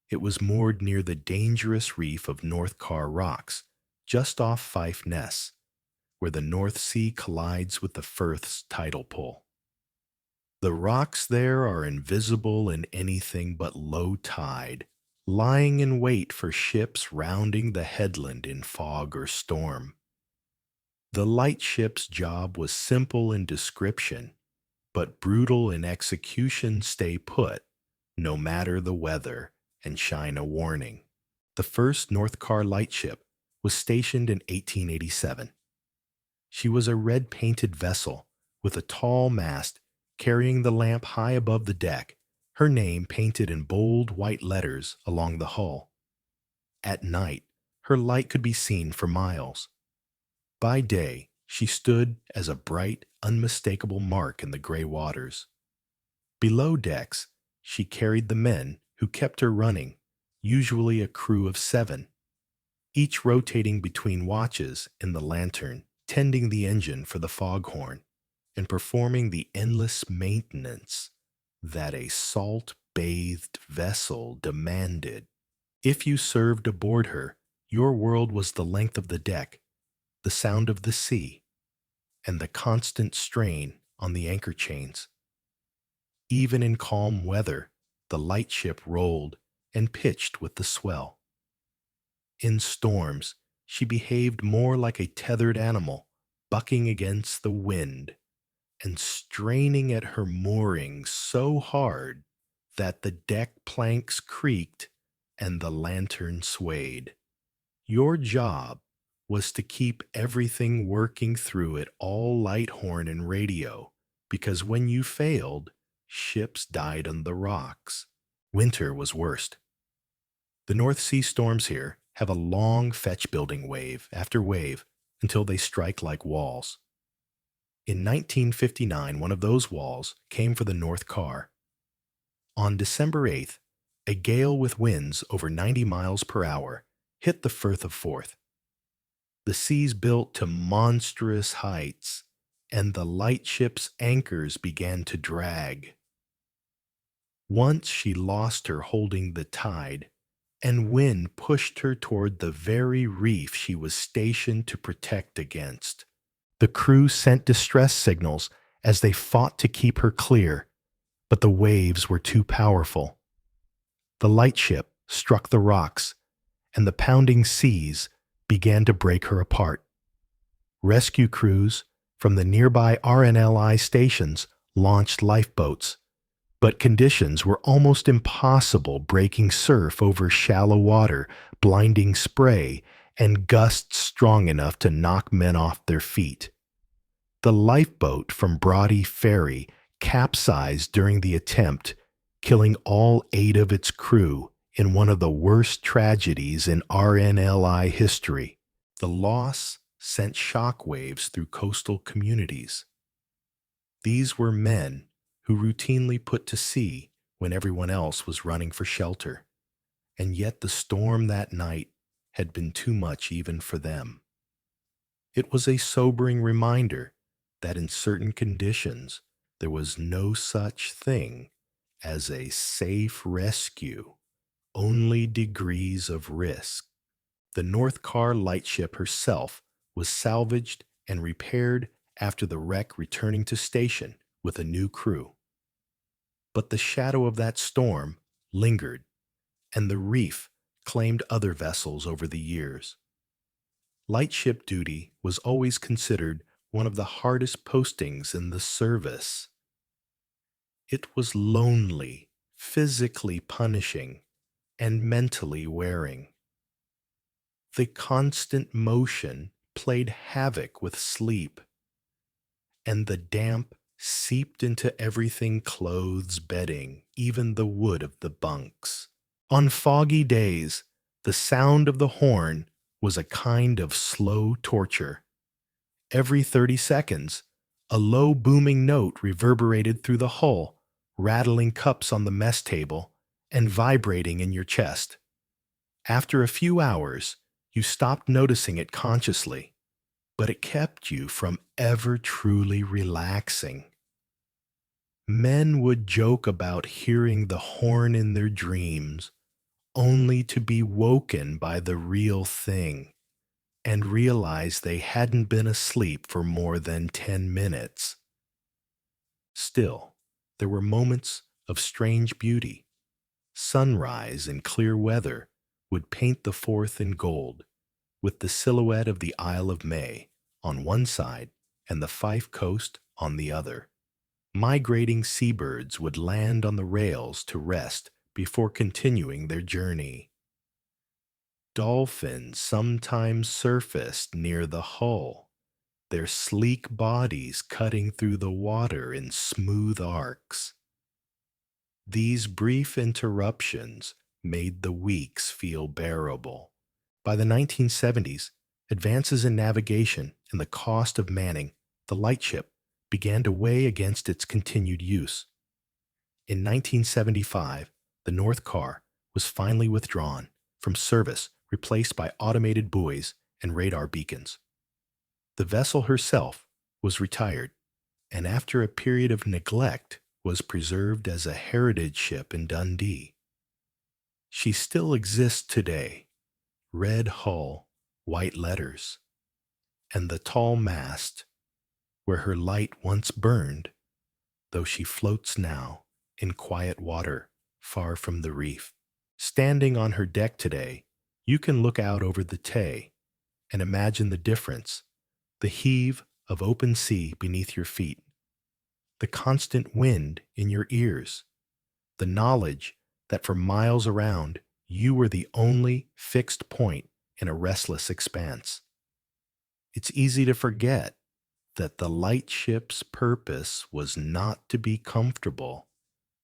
It was moored near the dangerous reef of North Carr Rocks, just off Fife Ness, where the North Sea collides with the Firth's tidal pull. The rocks there are invisible in anything but low tide, lying in wait for ships rounding the headland in fog or storm. The lightship's job was simple in description, but brutal in execution. Stay put, no matter the weather, and shine a warning. The first North Carr lightship was stationed in 1887. She was a red-painted vessel with a tall mast carrying the lamp high above the deck, her name painted in bold white letters along the hull. At night, her light could be seen for miles. By day, she stood as a bright, unmistakable mark in the gray waters. Below decks, she carried the men who kept her running, usually a crew of 7, each rotating between watches in the lantern, tending the engine for the foghorn, and performing the endless maintenance that a salt-bathed vessel demanded. If you served aboard her, your world was the length of the deck, the sound of the sea, and the constant strain on the anchor chains. Even in calm weather, the lightship rolled and pitched with the swell. In storms, she behaved more like a tethered animal, bucking against the wind and straining at her moorings so hard that the deck planks creaked and the lantern swayed. Your job was to keep everything working through it, all light horn and radio, because when you failed, ships died on the rocks. Winter was worst. The North Sea storms here have a long fetch building wave after wave until they strike like walls. In 1959, one of those walls came for the North Carr. On December 8th, a gale with winds over 90 miles per hour hit the Firth of Forth. The seas built to monstrous heights, and the lightship's anchors began to drag. Once she lost her holding the tide, and wind pushed her toward the very reef she was stationed to protect against. The crew sent distress signals as they fought to keep her clear, but the waves were too powerful. The lightship struck the rocks, and the pounding seas began to break her apart. Rescue crews from the nearby RNLI stations launched lifeboats, but conditions were almost impossible, breaking surf over shallow water, blinding spray, and gusts strong enough to knock men off their feet. The lifeboat from Brodie Ferry capsized during the attempt, killing all 8 of its crew in one of the worst tragedies in RNLI history. The loss sent shockwaves through coastal communities. These were men who routinely put to sea when everyone else was running for shelter, and yet the storm that night had been too much even for them. It was a sobering reminder that in certain conditions there was no such thing as a safe rescue, only degrees of risk. The North Carr lightship herself was salvaged and repaired after the wreck, returning to station with a new crew. But the shadow of that storm lingered, and the reef claimed other vessels over the years. Lightship duty was always considered one of the hardest postings in the service. It was lonely, physically punishing, and mentally wearing. The constant motion played havoc with sleep, and the damp seeped into everything: clothes, bedding, even the wood of the bunks. On foggy days, the sound of the horn was a kind of slow torture. Every 30 seconds, a low booming note reverberated through the hull, rattling cups on the mess table and vibrating in your chest. After a few hours, you stopped noticing it consciously, but it kept you from ever truly relaxing. Men would joke about hearing the horn in their dreams, only to be woken by the real thing and realize they hadn't been asleep for more than 10 minutes. Still, there were moments of strange beauty. Sunrise in clear weather would paint the Forth in gold, with the silhouette of the Isle of May on one side and the Fife coast on the other. Migrating seabirds would land on the rails to rest before continuing their journey. Dolphins sometimes surfaced near the hull, their sleek bodies cutting through the water in smooth arcs. These brief interruptions made the weeks feel bearable. By the 1970s, advances in navigation and the cost of manning the lightship began to weigh against its continued use. In 1975, the North Carr was finally withdrawn from service, replaced by automated buoys and radar beacons. The vessel herself was retired, and after a period of neglect, was preserved as a heritage ship in Dundee. She still exists today, red hull, white letters, and the tall mast where her light once burned, though she floats now in quiet water far from the reef. Standing on her deck today, You can look out over the Tay and imagine the difference, the heave of open sea beneath your feet, the constant wind in your ears, the knowledge that for miles around you were the only fixed point in a restless expanse. It's easy to forget that the lightship's purpose was not to be comfortable.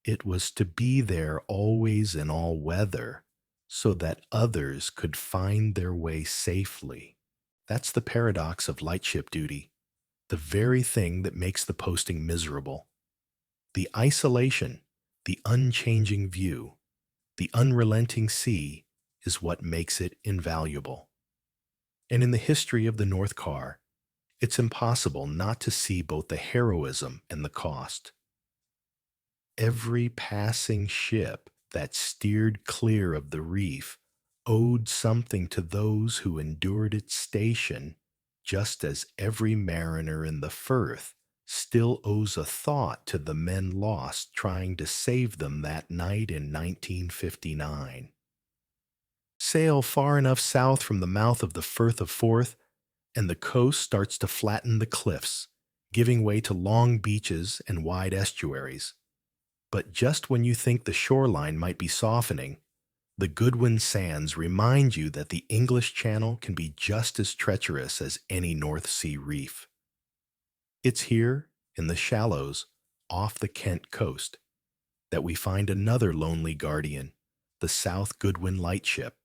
It was to be there always in all weather, so that others could find their way safely. That's the paradox of lightship duty, the very thing that makes the posting miserable. The isolation, the unchanging view, the unrelenting sea is what makes it invaluable. And in the history of the North Carr, it's impossible not to see both the heroism and the cost. Every passing ship that steered clear of the reef owed something to those who endured its station, just as every mariner in the Firth still owes a thought to the men lost trying to save them that night in 1959. Sail far enough south from the mouth of the Firth of Forth, and the coast starts to flatten the cliffs, giving way to long beaches and wide estuaries. But just when you think the shoreline might be softening, the Goodwin Sands remind you that the English Channel can be just as treacherous as any North Sea reef. It's here, in the shallows, off the Kent coast, that we find another lonely guardian, the South Goodwin lightship,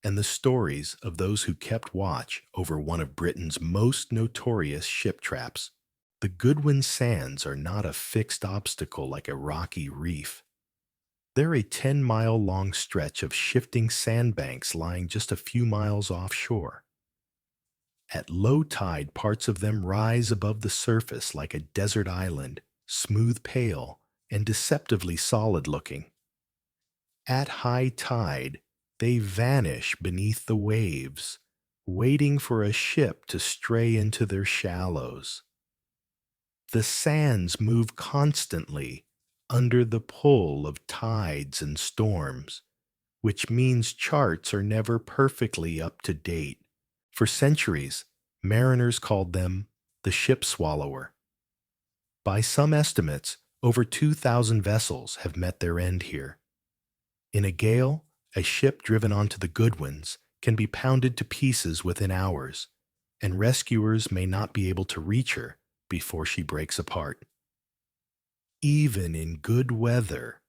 and the stories of those who kept watch over one of Britain's most notorious ship traps. The Goodwin Sands are not a fixed obstacle like a rocky reef. They're a 10-mile-long stretch of shifting sandbanks lying just a few miles offshore. At low tide, parts of them rise above the surface like a desert island, smooth pale and deceptively solid-looking. At high tide, they vanish beneath the waves, waiting for a ship to stray into their shallows. The sands move constantly under the pull of tides and storms, which means charts are never perfectly up to date. For centuries, mariners called them the ship swallower. By some estimates, over 2,000 vessels have met their end here. In a gale, a ship driven onto the Goodwins can be pounded to pieces within hours, and rescuers may not be able to reach her before she breaks apart. Even in good weather,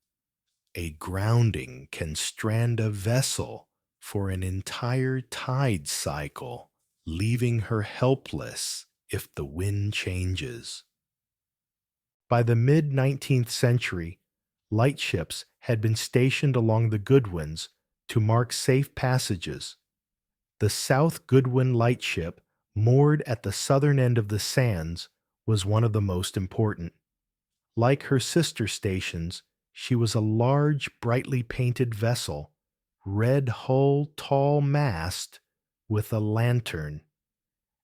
a grounding can strand a vessel for an entire tide cycle, leaving her helpless if the wind changes. By the mid-19th century, lightships had been stationed along the Goodwins to mark safe passages. The South Goodwin lightship, moored at the southern end of the sands, was one of the most important. Like her sister stations, she was a large, brightly painted vessel, red hull, tall mast, with a lantern,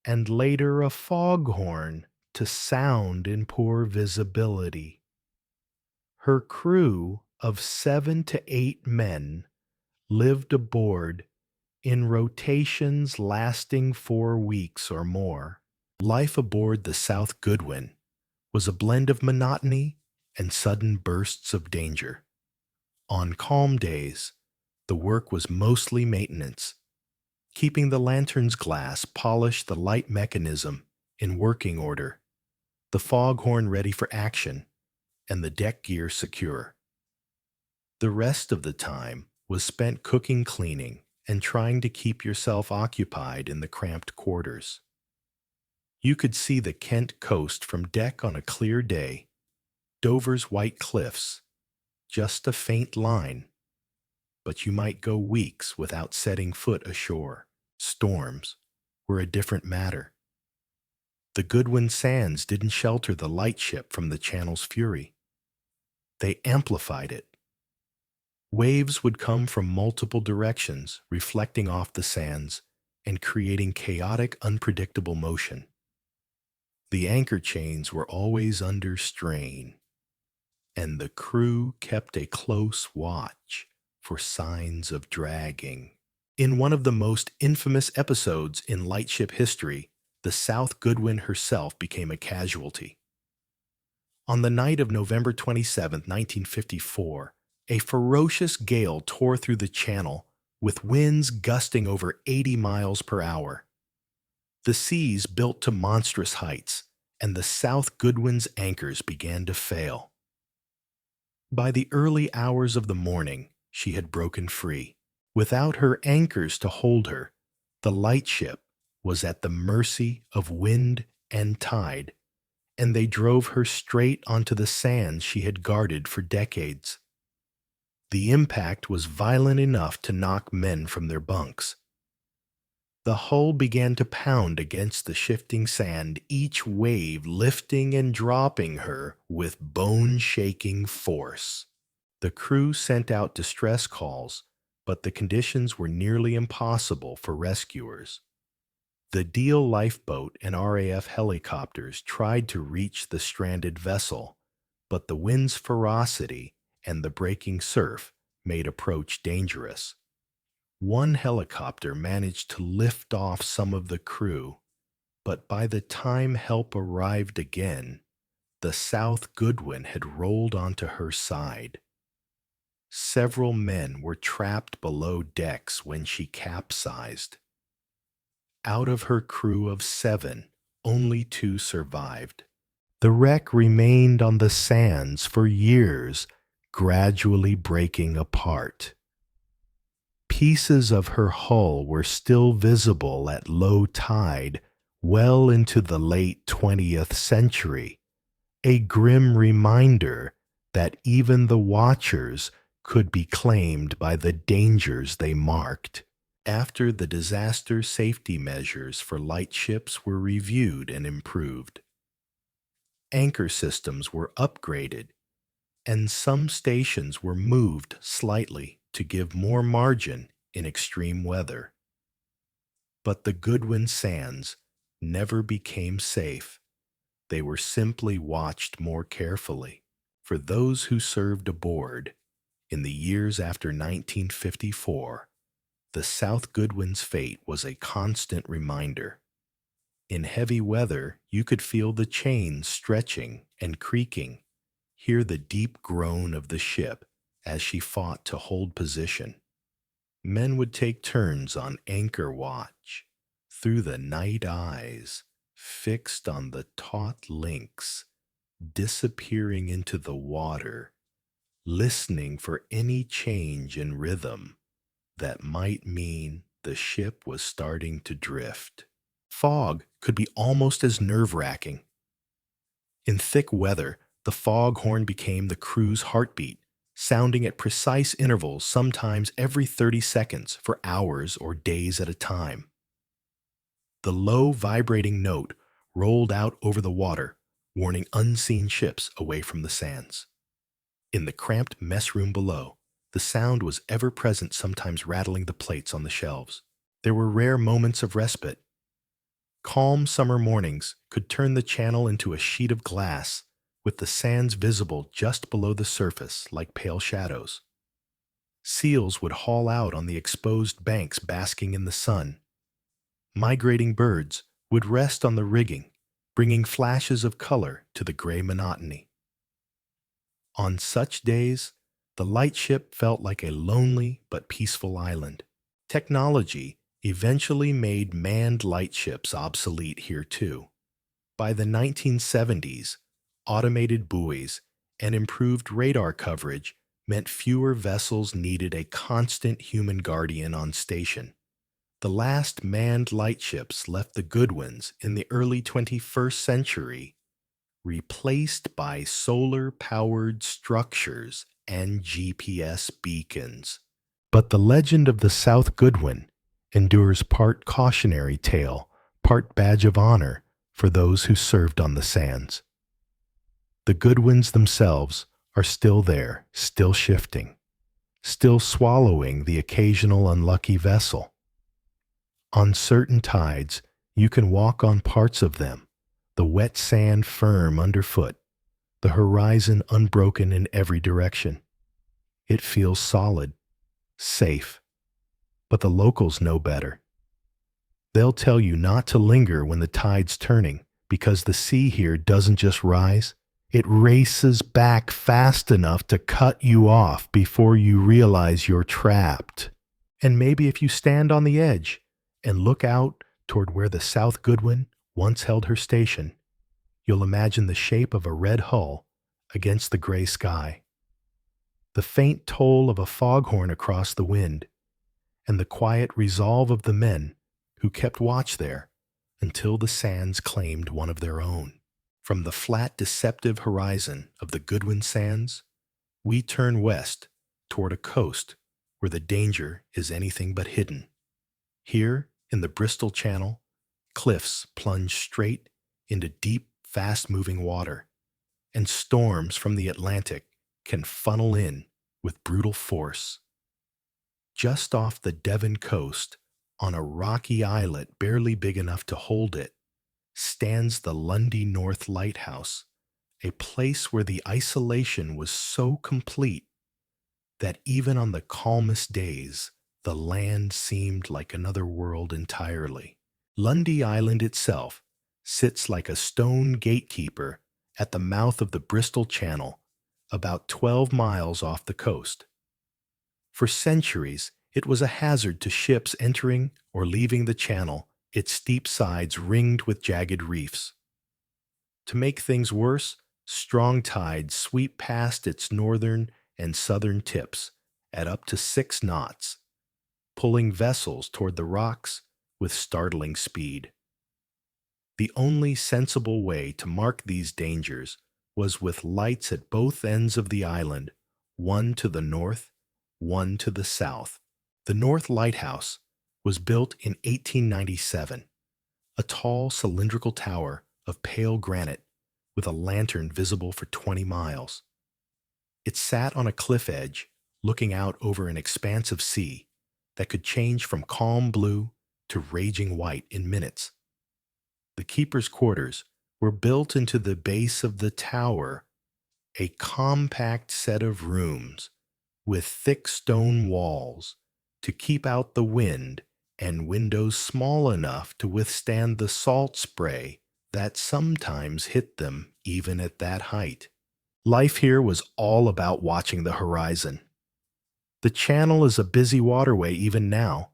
and later a foghorn to sound in poor visibility. Her crew of 7 to 8 men lived aboard in rotations lasting 4 weeks or more. Life aboard the South Goodwin was a blend of monotony and sudden bursts of danger. On calm days, the work was mostly maintenance, keeping the lantern's glass polished, the light mechanism in working order, the foghorn ready for action, and the deck gear secure. The rest of the time was spent cooking, cleaning, and trying to keep yourself occupied in the cramped quarters. You could see the Kent coast from deck on a clear day, Dover's white cliffs, just a faint line, but you might go weeks without setting foot ashore. Storms were a different matter. The Goodwin Sands didn't shelter the lightship from the channel's fury. They amplified it. Waves would come from multiple directions, reflecting off the sands and creating chaotic, unpredictable motion. The anchor chains were always under strain, and the crew kept a close watch for signs of dragging. In one of the most infamous episodes in lightship history, the South Goodwin herself became a casualty. On the night of November 27, 1954, a ferocious gale tore through the channel, with winds gusting over 80 miles per hour. The seas built to monstrous heights, and the South Goodwin's anchors began to fail. By the early hours of the morning, she had broken free. Without her anchors to hold her, the lightship was at the mercy of wind and tide, and they drove her straight onto the sands she had guarded for decades. The impact was violent enough to knock men from their bunks. The hull began to pound against the shifting sand, each wave lifting and dropping her with bone-shaking force. The crew sent out distress calls, but the conditions were nearly impossible for rescuers. The Deal lifeboat and RAF helicopters tried to reach the stranded vessel, but the wind's ferocity and the breaking surf made approach dangerous. One helicopter managed to lift off some of the crew, but by the time help arrived again, the South Goodwin had rolled onto her side. Several men were trapped below decks when she capsized. Out of her crew of 7, only 2 survived. The wreck remained on the sands for years, gradually breaking apart. Pieces of her hull were still visible at low tide well into the late 20th century, a grim reminder that even the watchers could be claimed by the dangers they marked. After the disaster safety measures for lightships were reviewed and improved, anchor systems were upgraded, and some stations were moved slightly to give more margin in extreme weather. But the Goodwin Sands never became safe. They were simply watched more carefully. For those who served aboard, in the years after 1954, the South Goodwin's fate was a constant reminder. In heavy weather, you could feel the chains stretching and creaking, hear the deep groan of the ship as she fought to hold position. Men would take turns on anchor watch, through the night eyes, fixed on the taut links, disappearing into the water, listening for any change in rhythm that might mean the ship was starting to drift. Fog could be almost as nerve-wracking. In thick weather, the foghorn became the crew's heartbeat, sounding at precise intervals, sometimes every 30 seconds for hours or days at a time. The low, vibrating note rolled out over the water, warning unseen ships away from the sands. In the cramped mess room below, the sound was ever present, sometimes rattling the plates on the shelves. There were rare moments of respite. Calm summer mornings could turn the channel into a sheet of glass, with the sands visible just below the surface like pale shadows. Seals would haul out on the exposed banks, basking in the sun. Migrating birds would rest on the rigging, bringing flashes of color to the gray monotony. On such days, the lightship felt like a lonely but peaceful island. Technology eventually made manned lightships obsolete here too. By the 1970s, automated buoys and improved radar coverage meant fewer vessels needed a constant human guardian on station. The last manned lightships left the Goodwins in the early 21st century, replaced by solar-powered structures and GPS beacons. But the legend of the South Goodwin endures part cautionary tale, part badge of honor for those who served on the sands. The Goodwins themselves are still there, still shifting, still swallowing the occasional unlucky vessel. On certain tides, you can walk on parts of them, the wet sand firm underfoot, the horizon unbroken in every direction. It feels solid, safe, But the locals know better. They'll tell you not to linger when the tide's turning, because the sea here doesn't just rise, it races back fast enough to cut you off before you realize you're trapped. And maybe if you stand on the edge and look out toward where the South Goodwin once held her station, you'll imagine the shape of a red hull against the gray sky, the faint toll of a foghorn across the wind, and the quiet resolve of the men who kept watch there until the sands claimed one of their own. From the flat, deceptive horizon of the Goodwin Sands, we turn west toward a coast where the danger is anything but hidden. Here, in the Bristol Channel, cliffs plunge straight into deep, fast-moving water, and storms from the Atlantic can funnel in with brutal force. Just off the Devon coast, on a rocky islet barely big enough to hold it, stands the Lundy North Lighthouse, a place where the isolation was so complete that even on the calmest days, the land seemed like another world entirely. Lundy Island itself sits like a stone gatekeeper at the mouth of the Bristol Channel, about 12 miles off the coast. For centuries, it was a hazard to ships entering or leaving the channel, its steep sides ringed with jagged reefs. To make things worse, strong tides sweep past its northern and southern tips at up to 6 knots, pulling vessels toward the rocks with startling speed. The only sensible way to mark these dangers was with lights at both ends of the island, one to the north, one to the south. The North Lighthouse was built in 1897, a tall cylindrical tower of pale granite with a lantern visible for 20 miles. It sat on a cliff edge, looking out over an expanse of sea that could change from calm blue to raging white in minutes. The keeper's quarters were built into the base of the tower, a compact set of rooms with thick stone walls to keep out the wind and windows small enough to withstand the salt spray that sometimes hit them even at that height. Life here was all about watching the horizon. The channel is a busy waterway even now,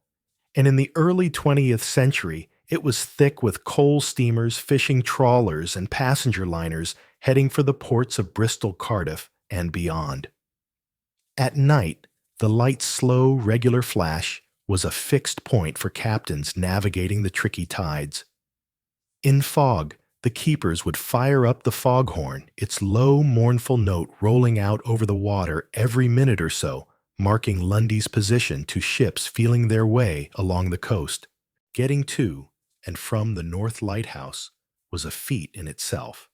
and in the early 20th century, it was thick with coal steamers, fishing trawlers, and passenger liners heading for the ports of Bristol, Cardiff, and beyond. At night, the light's slow, regular flash was a fixed point for captains navigating the tricky tides. In fog, the keepers would fire up the foghorn, its low, mournful note rolling out over the water every minute or so, marking Lundy's position to ships feeling their way along the coast. Getting to and from the North Lighthouse was a feat in itself.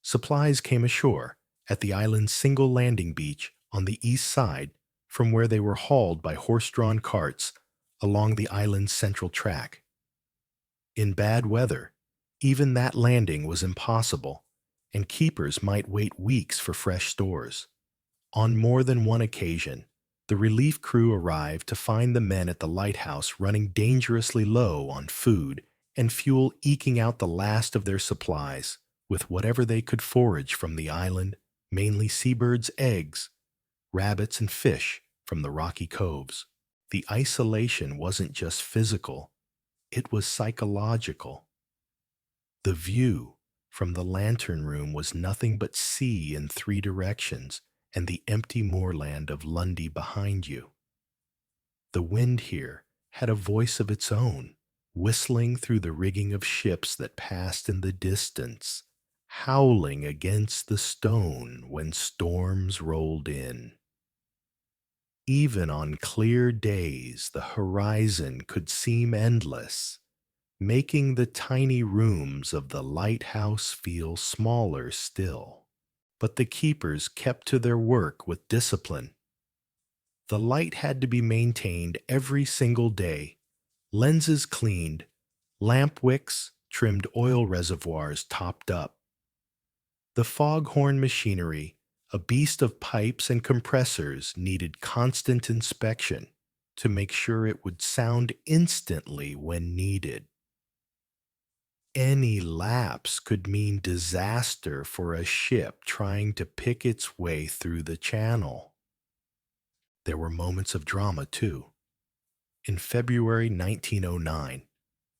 Supplies came ashore at the island's single landing beach on the east side, from where they were hauled by horse-drawn carts along the island's central track. In bad weather, even that landing was impossible, and keepers might wait weeks for fresh stores. On more than one occasion, the relief crew arrived to find the men at the lighthouse running dangerously low on food and fuel, eking out the last of their supplies with whatever they could forage from the island, mainly seabirds' eggs, rabbits, and fish from the rocky coves. The isolation wasn't just physical, it was psychological. The view from the lantern room was nothing but sea in 3 directions and the empty moorland of Lundy behind you. The wind here had a voice of its own, whistling through the rigging of ships that passed in the distance, howling against the stone when storms rolled in. Even on clear days, the horizon could seem endless, making the tiny rooms of the lighthouse feel smaller still. But the keepers kept to their work with discipline. The light had to be maintained every single day, lenses cleaned, lamp wicks, trimmed oil reservoirs topped up. The foghorn machinery, a beast of pipes and compressors, needed constant inspection, to make sure it would sound instantly when needed. Any lapse could mean disaster for a ship trying to pick its way through the channel. There were moments of drama, too. In February 1909,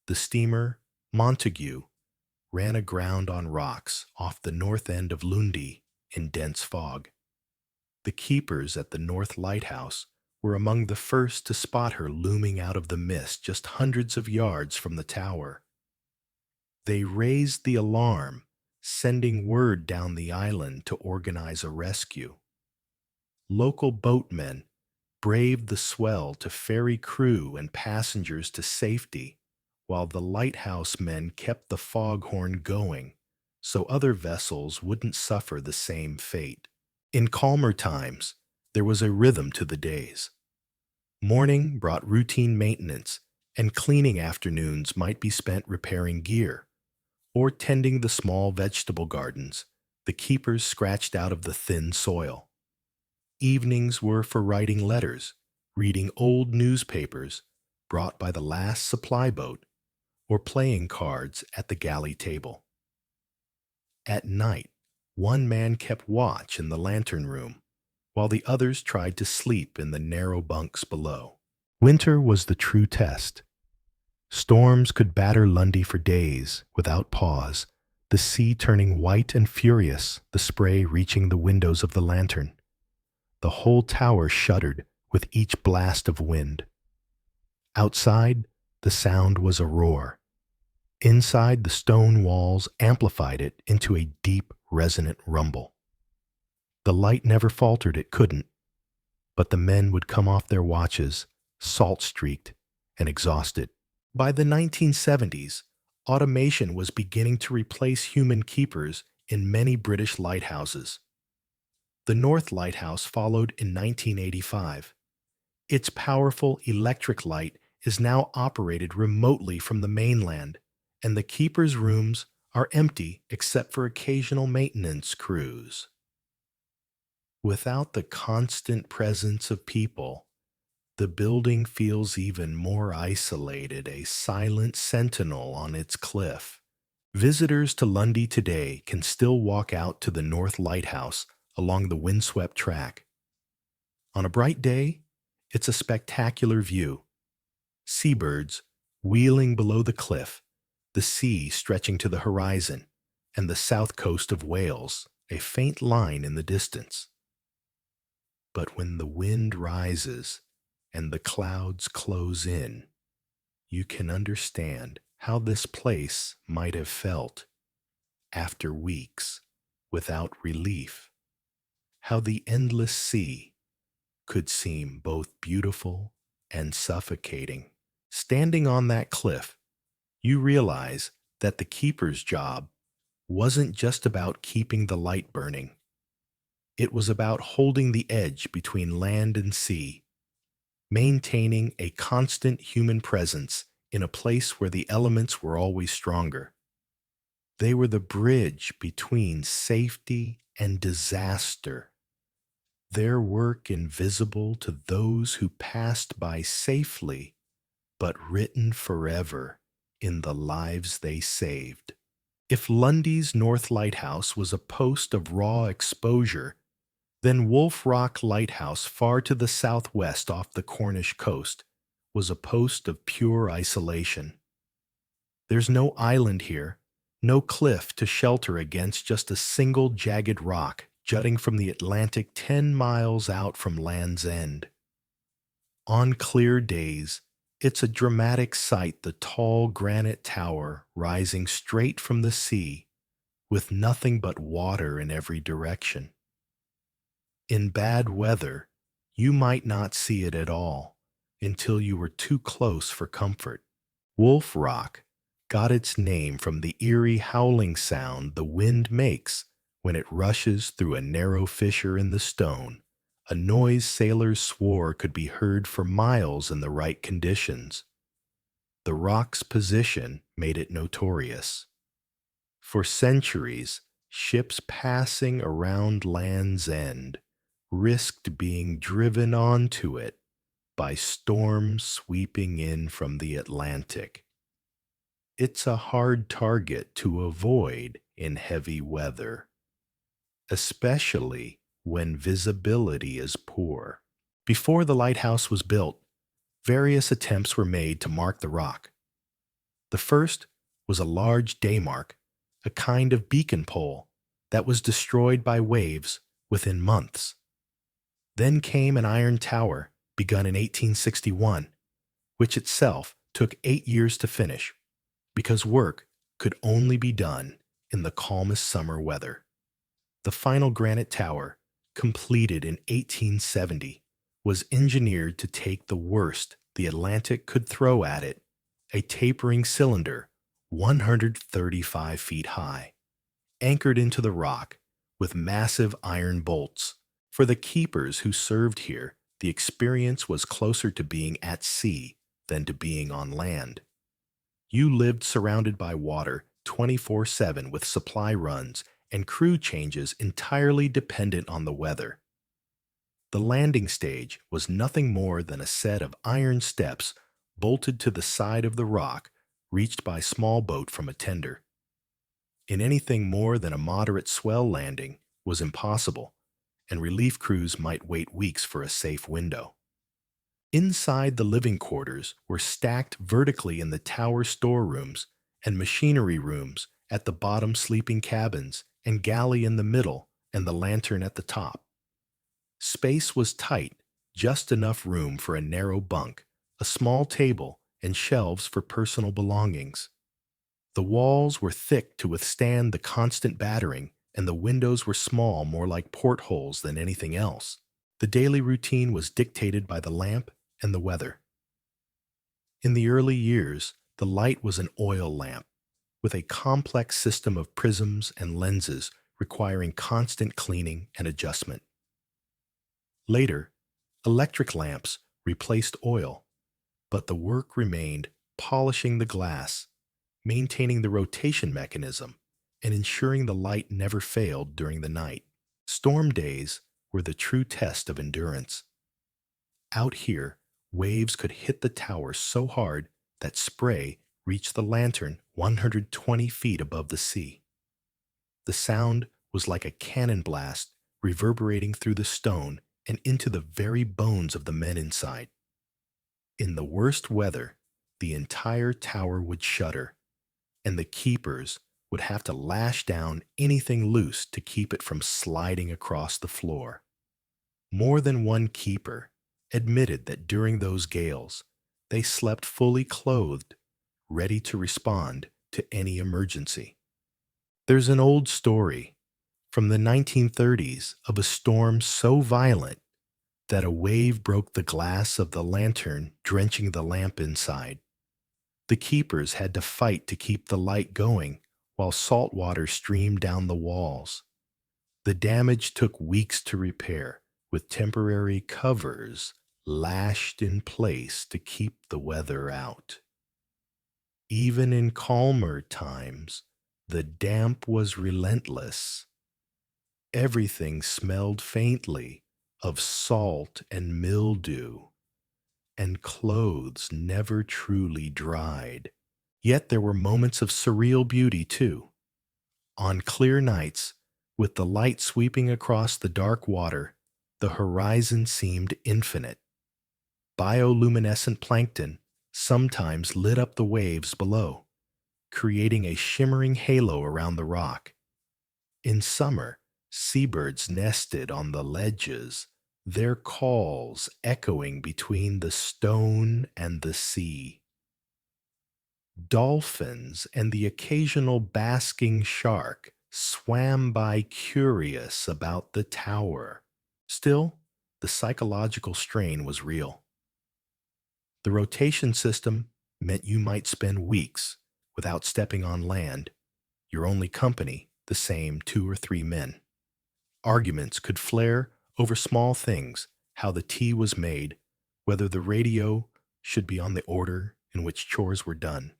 the steamer Montague ran aground on rocks off the north end of Lundy in dense fog. The keepers at the North Lighthouse were among the first to spot her looming out of the mist just hundreds of yards from the tower. They raised the alarm, sending word down the island to organize a rescue. Local boatmen braved the swell to ferry crew and passengers to safety, while the lighthouse men kept the foghorn going so other vessels wouldn't suffer the same fate. In calmer times, there was a rhythm to the days. Morning brought routine maintenance, and cleaning afternoons might be spent repairing gear or tending the small vegetable gardens the keepers scratched out of the thin soil. Evenings were for writing letters, reading old newspapers brought by the last supply boat, or playing cards at the galley table. At night, one man kept watch in the lantern room, while the others tried to sleep in the narrow bunks below. Winter was the true test. Storms could batter Lundy for days, without pause, the sea turning white and furious, the spray reaching the windows of the lantern. The whole tower shuddered with each blast of wind. Outside, the sound was a roar. Inside, the stone walls amplified it into a deep, resonant rumble. The light never faltered, it couldn't, but the men would come off their watches, salt-streaked and exhausted. By the 1970s, automation was beginning to replace human keepers in many British lighthouses. The North Lighthouse followed in 1985. Its powerful electric light is now operated remotely from the mainland, and the keepers' rooms are empty except for occasional maintenance crews. Without the constant presence of people, the building feels even more isolated, a silent sentinel on its cliff. Visitors to Lundy today can still walk out to the North Lighthouse along the windswept track. On a bright day, it's a spectacular view. Seabirds wheeling below the cliff, the sea stretching to the horizon, and the south coast of Wales, a faint line in the distance. But when the wind rises and the clouds close in, you can understand how this place might have felt after weeks without relief, how the endless sea could seem both beautiful and suffocating. Standing on that cliff, you realize that the keeper's job wasn't just about keeping the light burning. It was about holding the edge between land and sea, maintaining a constant human presence in a place where the elements were always stronger. They were the bridge between safety and disaster, their work invisible to those who passed by safely, but written forever in the lives they saved. If Lundy's North Lighthouse was a post of raw exposure, then Wolf Rock Lighthouse, far to the southwest off the Cornish coast, was a post of pure isolation. There's no island here, no cliff to shelter against, just a single jagged rock jutting from the Atlantic 10 miles out from Land's End. On clear days, it's a dramatic sight, the tall granite tower rising straight from the sea, with nothing but water in every direction. In bad weather, you might not see it at all until you were too close for comfort. Wolf Rock got its name from the eerie howling sound the wind makes when it rushes through a narrow fissure in the stone, a noise sailors swore could be heard for miles in the right conditions. The rock's position made it notorious. For centuries, ships passing around Land's End risked being driven onto it by storms sweeping in from the Atlantic. It's a hard target to avoid in heavy weather, especially when visibility is poor. Before the lighthouse was built, various attempts were made to mark the rock. The first was a large day mark, a kind of beacon pole that was destroyed by waves within months. Then came an iron tower, begun in 1861, which itself took 8 years to finish, because work could only be done in the calmest summer weather. The final granite tower, completed in 1870, was engineered to take the worst the Atlantic could throw at it, a tapering cylinder 135 feet high, anchored into the rock with massive iron bolts. For the keepers who served here, the experience was closer to being at sea than to being on land. You lived surrounded by water 24/7 with supply runs and crew changes entirely dependent on the weather. The landing stage was nothing more than a set of iron steps bolted to the side of the rock, reached by small boat from a tender. In anything more than a moderate swell landing was impossible, and relief crews might wait weeks for a safe window. Inside the living quarters were stacked vertically in the tower storerooms and machinery rooms at the bottom, sleeping cabins and galley in the middle, and the lantern at the top. Space was tight, just enough room for a narrow bunk, a small table, and shelves for personal belongings. The walls were thick to withstand the constant battering, and the windows were small, more like portholes than anything else. The daily routine was dictated by the lamp and the weather. In the early years, the light was an oil lamp, with a complex system of prisms and lenses requiring constant cleaning and adjustment. Later, electric lamps replaced oil, but the work remained polishing the glass, maintaining the rotation mechanism, and ensuring the light never failed during the night. Storm days were the true test of endurance. Out here, waves could hit the tower so hard that spray reached the lantern 120 feet above the sea. The sound was like a cannon blast reverberating through the stone and into the very bones of the men inside. In the worst weather, the entire tower would shudder, and the keepers would have to lash down anything loose to keep it from sliding across the floor. More than one keeper admitted that during those gales, they slept fully clothed, ready to respond to any emergency. There's an old story from the 1930s of a storm so violent that a wave broke the glass of the lantern, drenching the lamp inside. The keepers had to fight to keep the light going while salt water streamed down the walls. The damage took weeks to repair, with temporary covers lashed in place to keep the weather out. Even in calmer times, the damp was relentless. Everything smelled faintly of salt and mildew, and clothes never truly dried. Yet there were moments of surreal beauty, too. On clear nights, with the light sweeping across the dark water, the horizon seemed infinite. Bioluminescent plankton sometimes lit up the waves below, creating a shimmering halo around the rock. In summer, seabirds nested on the ledges, their calls echoing between the stone and the sea. Dolphins and the occasional basking shark swam by curious about the tower. Still, the psychological strain was real. The rotation system meant you might spend weeks without stepping on land, your only company the same 2 or 3 men. Arguments could flare over small things, how the tea was made, whether the radio should be on the order in which chores were done.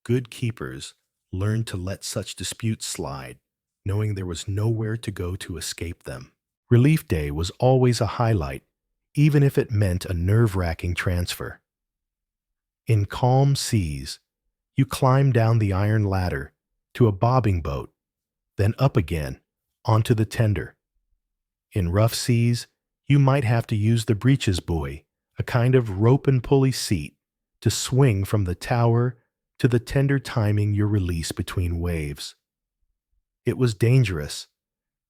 Good keepers learned to let such disputes slide, knowing there was nowhere to go to escape them. Relief day was always a highlight, even if it meant a nerve-wracking transfer. In calm seas, you climb down the iron ladder to a bobbing boat, then up again onto the tender. In rough seas, you might have to use the breeches buoy, a kind of rope and pulley seat, to swing from the tower to the tender, timing your release between waves. It was dangerous,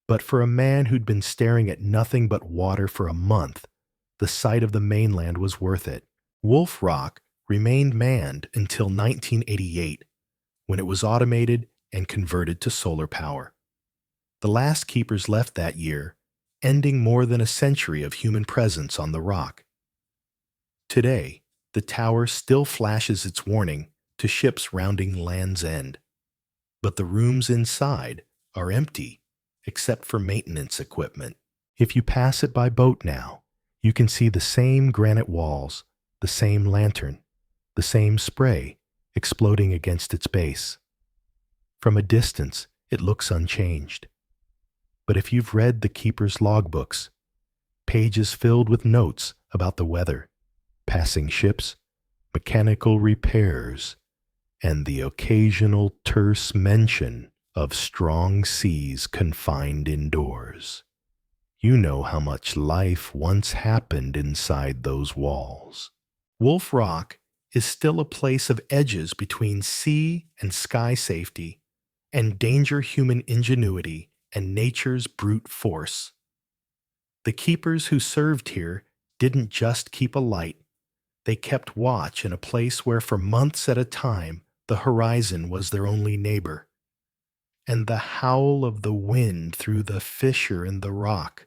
but for a man who'd been staring at nothing but water for a month, the sight of the mainland was worth it. Wolf Rock remained manned until 1988, when it was automated and converted to solar power. The last keepers left that year, ending more than a century of human presence on the rock. Today, the tower still flashes its warning to ships rounding Land's End, but the rooms inside are empty except for maintenance equipment. If you pass it by boat now, you can see the same granite walls, the same lantern, the same spray exploding against its base. From a distance, it looks unchanged. But if you've read the keeper's logbooks, pages filled with notes about the weather, passing ships, mechanical repairs, and the occasional terse mention of strong seas confined indoors, you know how much life once happened inside those walls. Wolf Rock is still a place of edges between sea and sky safety, and danger human ingenuity and nature's brute force. The keepers who served here didn't just keep a light, they kept watch in a place where for months at a time the horizon was their only neighbor. And the howl of the wind through the fissure in the rock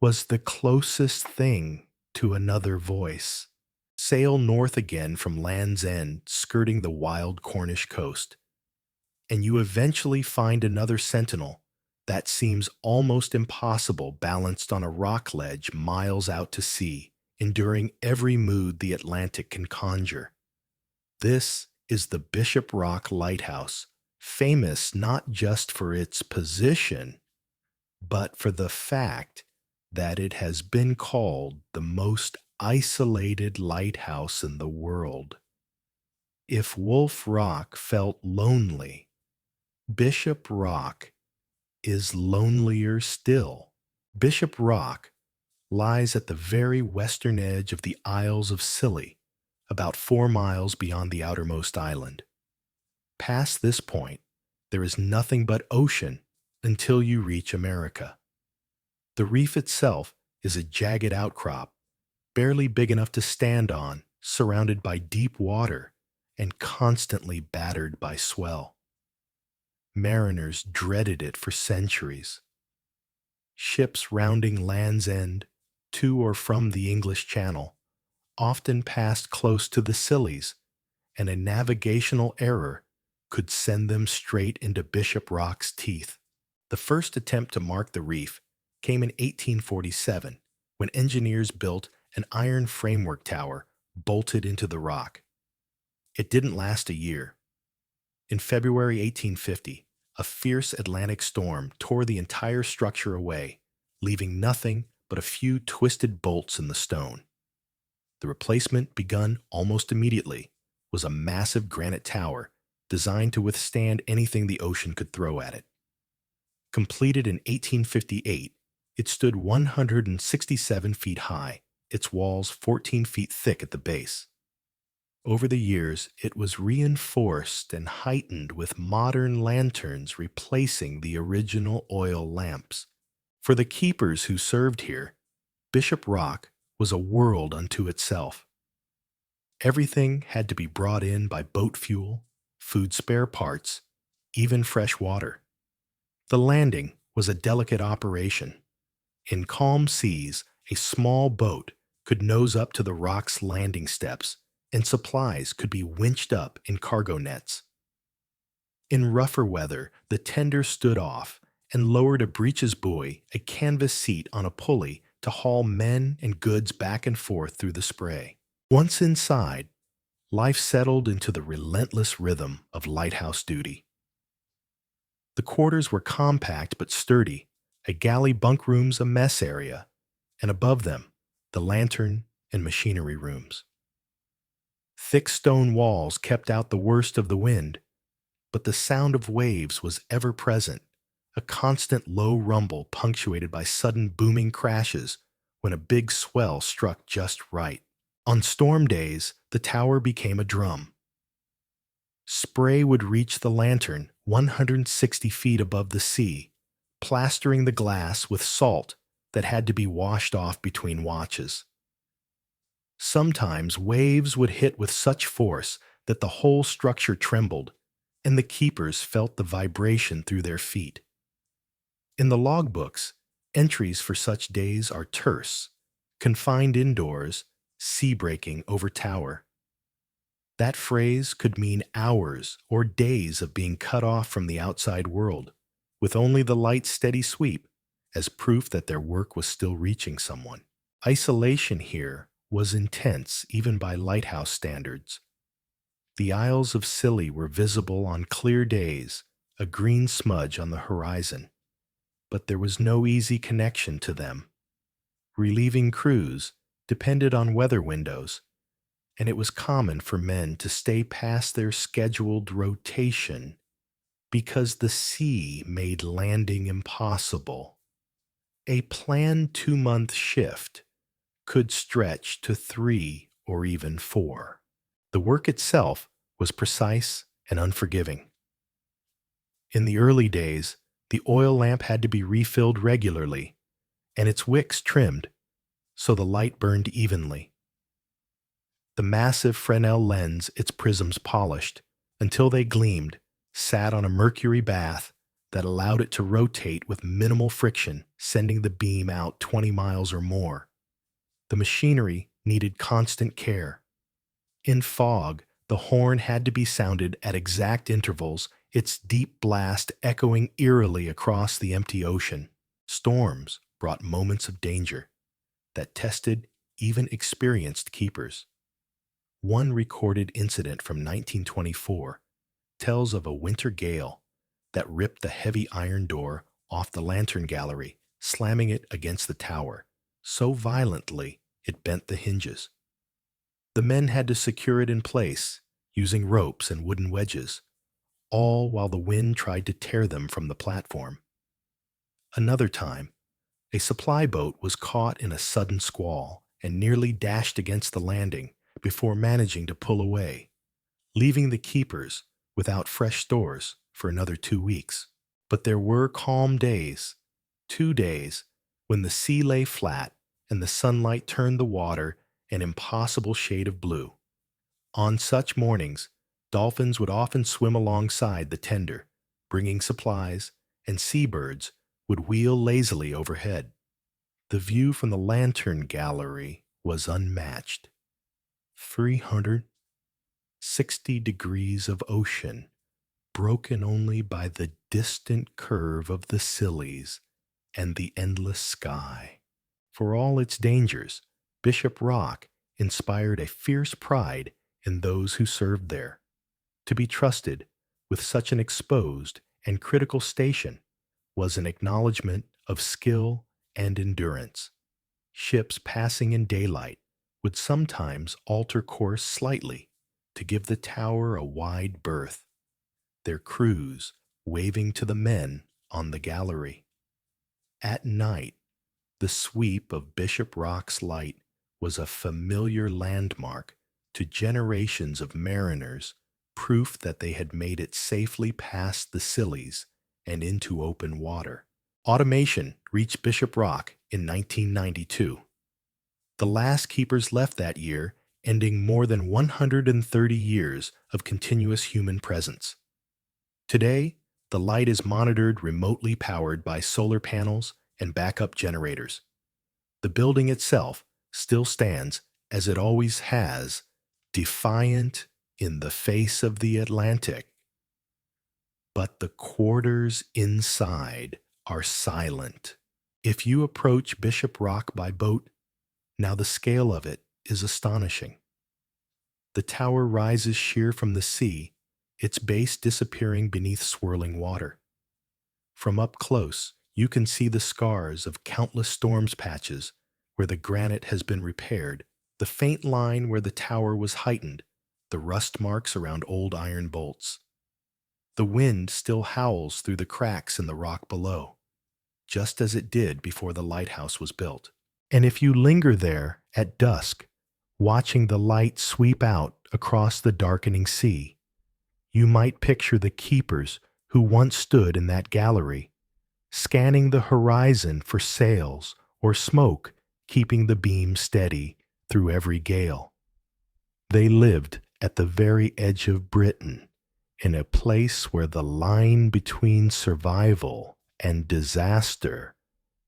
was the closest thing to another voice. Sail north again from Land's End, skirting the wild Cornish coast, and you eventually find another sentinel that seems almost impossible, balanced on a rock ledge miles out to sea, enduring every mood the Atlantic can conjure. This is the Bishop Rock Lighthouse, famous not just for its position, but for the fact that it has been called the most isolated lighthouse in the world. If Wolf Rock felt lonely, Bishop Rock is lonelier still. Bishop Rock lies at the very western edge of the Isles of Scilly, about 4 miles beyond the outermost island. Past this point, there is nothing but ocean until you reach America. The reef itself is a jagged outcrop, barely big enough to stand on, surrounded by deep water and constantly battered by swell. Mariners dreaded it for centuries. Ships rounding Land's End to or from the English Channel often passed close to the Scillies, and a navigational error could send them straight into Bishop Rock's teeth. The first attempt to mark the reef came in 1847, when engineers built an iron framework tower bolted into the rock. It didn't last a year. In February 1850, a fierce Atlantic storm tore the entire structure away, leaving nothing but a few twisted bolts in the stone. The replacement, begun almost immediately, was a massive granite tower designed to withstand anything the ocean could throw at it. Completed in 1858, it stood 167 feet high, its walls 14 feet thick at the base. Over the years, it was reinforced and heightened with modern lanterns replacing the original oil lamps. For the keepers who served here, Bishop Rock was a world unto itself. Everything had to be brought in by boat fuel, food spare parts, even fresh water. The landing was a delicate operation. In calm seas, a small boat could nose up to the rock's landing steps, and supplies could be winched up in cargo nets. In rougher weather, the tender stood off and lowered a breeches buoy, a canvas seat on a pulley, to haul men and goods back and forth through the spray. Once inside, life settled into the relentless rhythm of lighthouse duty. The quarters were compact but sturdy, a galley bunk room's a mess area, and above them, the lantern and machinery rooms. Thick stone walls kept out the worst of the wind, but the sound of waves was ever present, a constant low rumble punctuated by sudden booming crashes when a big swell struck just right. On storm days, the tower became a drum. Spray would reach the lantern 160 feet above the sea, plastering the glass with salt that had to be washed off between watches. Sometimes waves would hit with such force that the whole structure trembled, and the keepers felt the vibration through their feet. In the logbooks, entries for such days are terse: confined indoors, sea breaking over tower. That phrase could mean hours or days of being cut off from the outside world, with only the light steady sweep as proof that their work was still reaching someone. Isolation here was intense even by lighthouse standards. The Isles of Scilly were visible on clear days, a green smudge on the horizon, but there was no easy connection to them. Relieving crews depended on weather windows, and it was common for men to stay past their scheduled rotation because the sea made landing impossible. A planned 2-month shift could stretch to 3 or even 4. The work itself was precise and unforgiving. In the early days, the oil lamp had to be refilled regularly, and its wicks trimmed so the light burned evenly. The massive Fresnel lens, its prisms polished until they gleamed, sat on a mercury bath that allowed it to rotate with minimal friction, sending the beam out 20 miles or more. The machinery needed constant care. In fog, the horn had to be sounded at exact intervals, its deep blast echoing eerily across the empty ocean. Storms brought moments of danger that tested even experienced keepers. One recorded incident from 1924 tells of a winter gale that ripped the heavy iron door off the lantern gallery, slamming it against the tower so violently it bent the hinges. The men had to secure it in place using ropes and wooden wedges, all while the wind tried to tear them from the platform. Another time, a supply boat was caught in a sudden squall and nearly dashed against the landing before managing to pull away, leaving the keepers without fresh stores for another 2 weeks. But there were calm days, 2 days, when the sea lay flat and the sunlight turned the water an impossible shade of blue. On such mornings, dolphins would often swim alongside the tender, bringing supplies, and seabirds would wheel lazily overhead. The view from the lantern gallery was unmatched. 360 degrees of ocean, broken only by the distant curve of the Scillies and the endless sky. For all its dangers, Bishop Rock inspired a fierce pride in those who served there. To be trusted with such an exposed and critical station was an acknowledgement of skill and endurance. Ships passing in daylight would sometimes alter course slightly to give the tower a wide berth, their crews waving to the men on the gallery. At night, the sweep of Bishop Rock's light was a familiar landmark to generations of mariners, proof that they had made it safely past the Scillies and into open water. Automation reached Bishop Rock in 1992. The last keepers left that year, ending more than 130 years of continuous human presence. Today, the light is monitored remotely, powered by solar panels and backup generators. The building itself still stands, as it always has, defiant in the face of the Atlantic. But the quarters inside are silent. If you approach Bishop Rock by boat, now the scale of it is astonishing. The tower rises sheer from the sea, its base disappearing beneath swirling water. From up close, you can see the scars of countless storms patches where the granite has been repaired, the faint line where the tower was heightened, the rust marks around old iron bolts. The wind still howls through the cracks in the rock below, just as it did before the lighthouse was built. And if you linger there at dusk, watching the light sweep out across the darkening sea, you might picture the keepers who once stood in that gallery, scanning the horizon for sails or smoke, keeping the beam steady through every gale. They lived at the very edge of Britain, in a place where the line between survival and disaster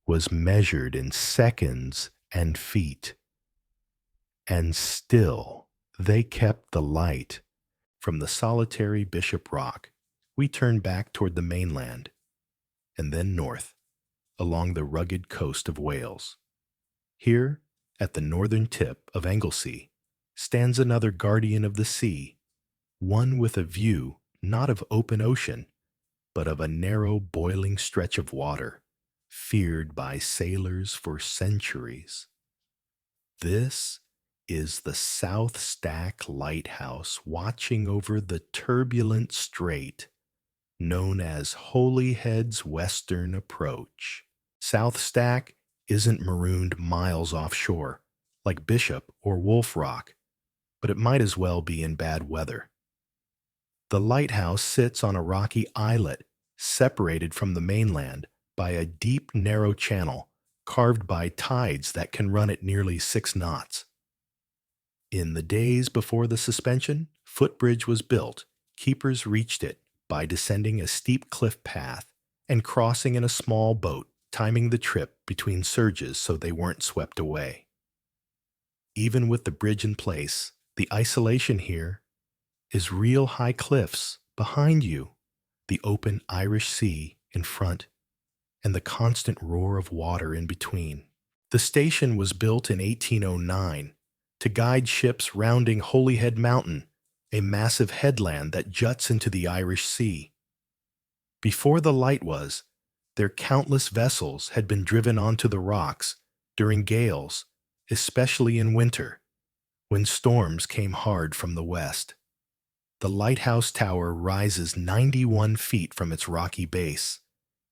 was measured in seconds and feet. And still they kept the light. From the solitary Bishop Rock, we turned back toward the mainland, and then north, along the rugged coast of Wales. Here, at the northern tip of Anglesey, stands another guardian of the sea, one with a view not of open ocean, but of a narrow boiling stretch of water, feared by sailors for centuries. This is the South Stack Lighthouse, watching over the turbulent strait known as Holyhead's western approach. South Stack isn't marooned miles offshore, like Bishop or Wolf Rock, but it might as well be in bad weather. The lighthouse sits on a rocky islet, separated from the mainland by a deep, narrow channel carved by tides that can run at nearly 6 knots. In the days before the suspension, footbridge was built. Keepers reached it by descending a steep cliff path and crossing in a small boat, timing the trip between surges so they weren't swept away. Even with the bridge in place, the isolation here is real high cliffs behind you, the open Irish Sea in front, and the constant roar of water in between. The station was built in 1809 to guide ships rounding Holyhead Mountain, a massive headland that juts into the Irish Sea. Before the light was, their countless vessels had been driven onto the rocks during gales, especially in winter, when storms came hard from the west. The lighthouse tower rises 91 feet from its rocky base,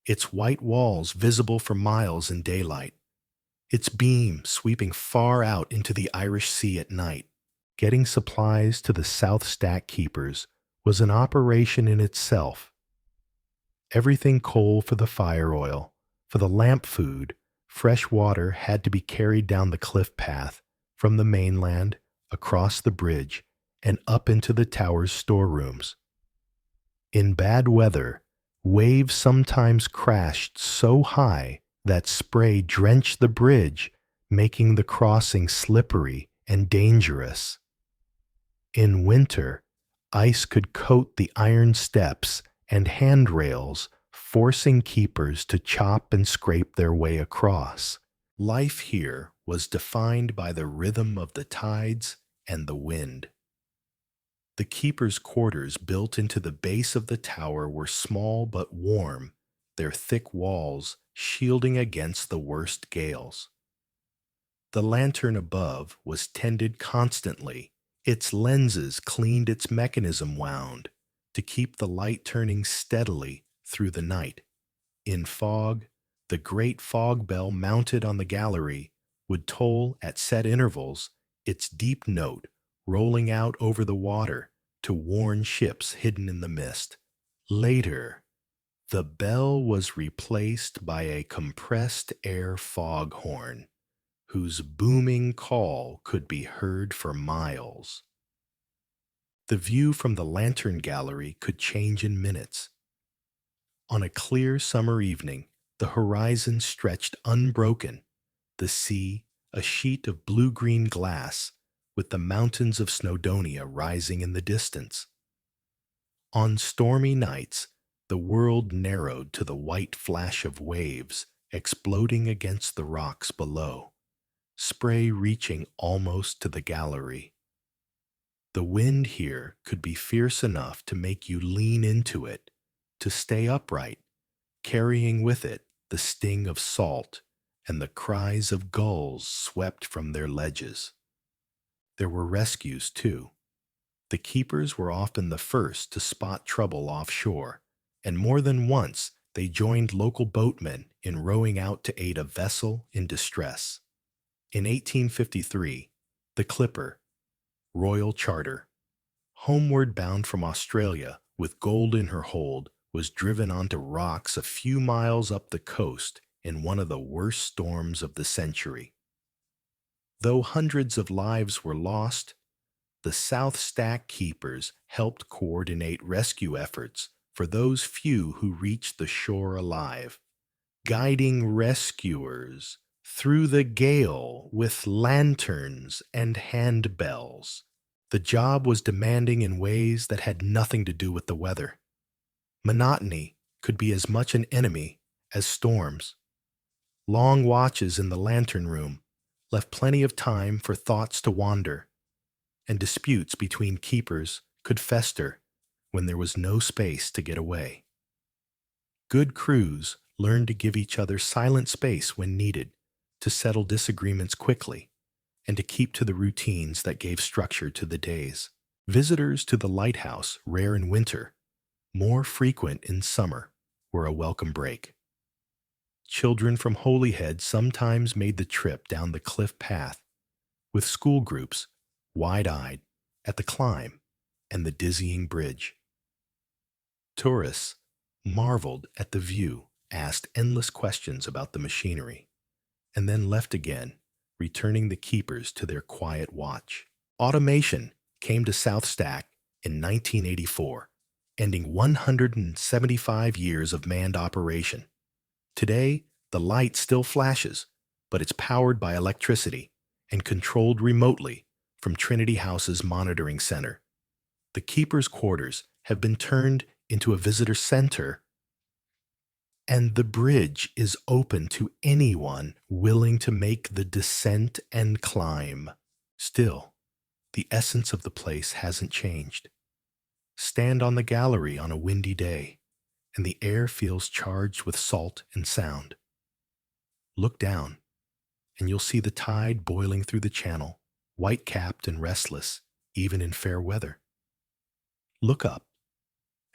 its white walls visible for miles in daylight, its beam sweeping far out into the Irish Sea at night. Getting supplies to the South Stack keepers was an operation in itself. Everything coal for the fire oil, for the lamp food, fresh water had to be carried down the cliff path from the mainland, across the bridge, and up into the tower's storerooms. In bad weather, waves sometimes crashed so high that spray drenched the bridge, making the crossing slippery and dangerous. In winter, ice could coat the iron steps and handrails, forcing keepers to chop and scrape their way across. Life here was defined by the rhythm of the tides and the wind. The keepers' quarters built into the base of the tower were small but warm, their thick walls shielding against the worst gales. The lantern above was tended constantly, its lenses cleaned, its mechanism wound, to keep the light turning steadily through the night. In fog, the great fog bell mounted on the gallery would toll at set intervals, its deep note rolling out over the water to warn ships hidden in the mist. Later, the bell was replaced by a compressed air foghorn, whose booming call could be heard for miles. The view from the lantern gallery could change in minutes. On a clear summer evening, the horizon stretched unbroken, the sea a sheet of blue-green glass, with the mountains of Snowdonia rising in the distance. On stormy nights, the world narrowed to the white flash of waves exploding against the rocks below, spray reaching almost to the gallery. The wind here could be fierce enough to make you lean into it, to stay upright, carrying with it the sting of salt and the cries of gulls swept from their ledges. There were rescues, too. The keepers were often the first to spot trouble offshore, and more than once they joined local boatmen in rowing out to aid a vessel in distress. In 1853, the clipper, Royal Charter, homeward bound from Australia with gold in her hold, was driven onto rocks a few miles up the coast in one of the worst storms of the century. Though hundreds of lives were lost, the South Stack keepers helped coordinate rescue efforts for those few who reached the shore alive, guiding rescuers through the gale with lanterns and handbells. The job was demanding in ways that had nothing to do with the weather. Monotony could be as much an enemy as storms. Long watches in the lantern room left plenty of time for thoughts to wander, and disputes between keepers could fester when there was no space to get away. Good crews learned to give each other silent space when needed, to settle disagreements quickly, and to keep to the routines that gave structure to the days. Visitors to the lighthouse, rare in winter, more frequent in summer, were a welcome break. Children from Holyhead sometimes made the trip down the cliff path, with school groups, wide-eyed, at the climb and the dizzying bridge. Tourists marveled at the view, asked endless questions about the machinery, and then left again, returning the keepers to their quiet watch. Automation came to South Stack in 1984, ending 175 years of manned operation. Today, the light still flashes, but it's powered by electricity and controlled remotely from Trinity House's monitoring center. The keepers' quarters have been turned into a visitor center, and the bridge is open to anyone willing to make the descent and climb. Still, the essence of the place hasn't changed. Stand on the gallery on a windy day, and the air feels charged with salt and sound. Look down, and you'll see the tide boiling through the channel, white-capped and restless, even in fair weather. Look up,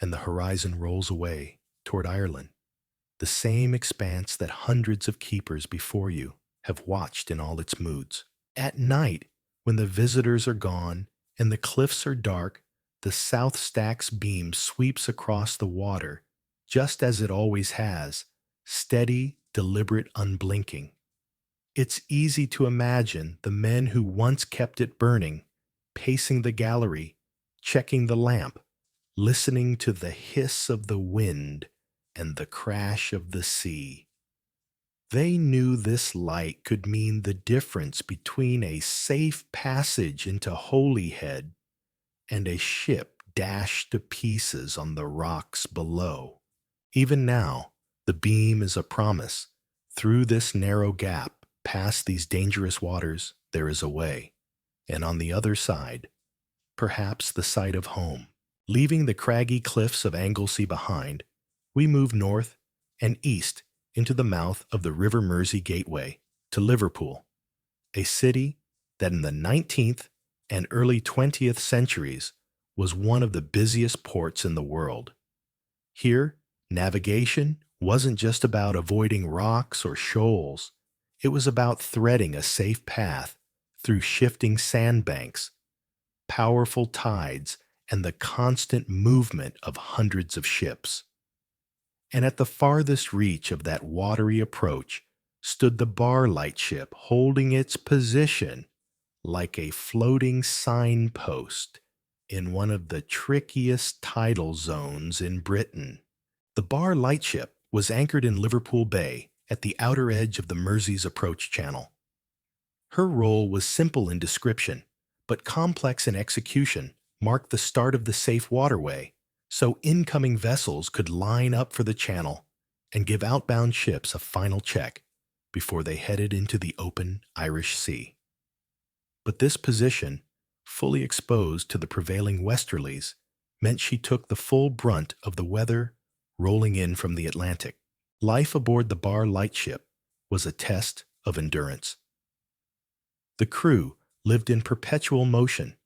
and the horizon rolls away toward Ireland, the same expanse that hundreds of keepers before you have watched in all its moods. At night, when the visitors are gone and the cliffs are dark, the South Stack's beam sweeps across the water, just as it always has, steady, deliberate, unblinking. It's easy to imagine the men who once kept it burning, pacing the gallery, checking the lamp, listening to the hiss of the wind and the crash of the sea. They knew this light could mean the difference between a safe passage into Holyhead and a ship dashed to pieces on the rocks below. Even now, the beam is a promise. Through this narrow gap, past these dangerous waters, there is a way. And on the other side, perhaps the sight of home. Leaving the craggy cliffs of Anglesey behind, we move north and east into the mouth of the River Mersey Gateway to Liverpool, a city that in the 19th and early 20th centuries was one of the busiest ports in the world. Here, navigation wasn't just about avoiding rocks or shoals. It was about threading a safe path through shifting sandbanks, powerful tides, and the constant movement of hundreds of ships. And at the farthest reach of that watery approach stood the bar lightship holding its position like a floating signpost in one of the trickiest tidal zones in Britain. The bar lightship was anchored in Liverpool Bay at the outer edge of the Mersey's approach channel. Her role was simple in description, but complex in execution, marked the start of the safe waterway, so incoming vessels could line up for the channel and give outbound ships a final check before they headed into the open Irish Sea. But this position, fully exposed to the prevailing westerlies, meant she took the full brunt of the weather rolling in from the Atlantic. Life aboard the bar lightship was a test of endurance. The crew lived in perpetual motion,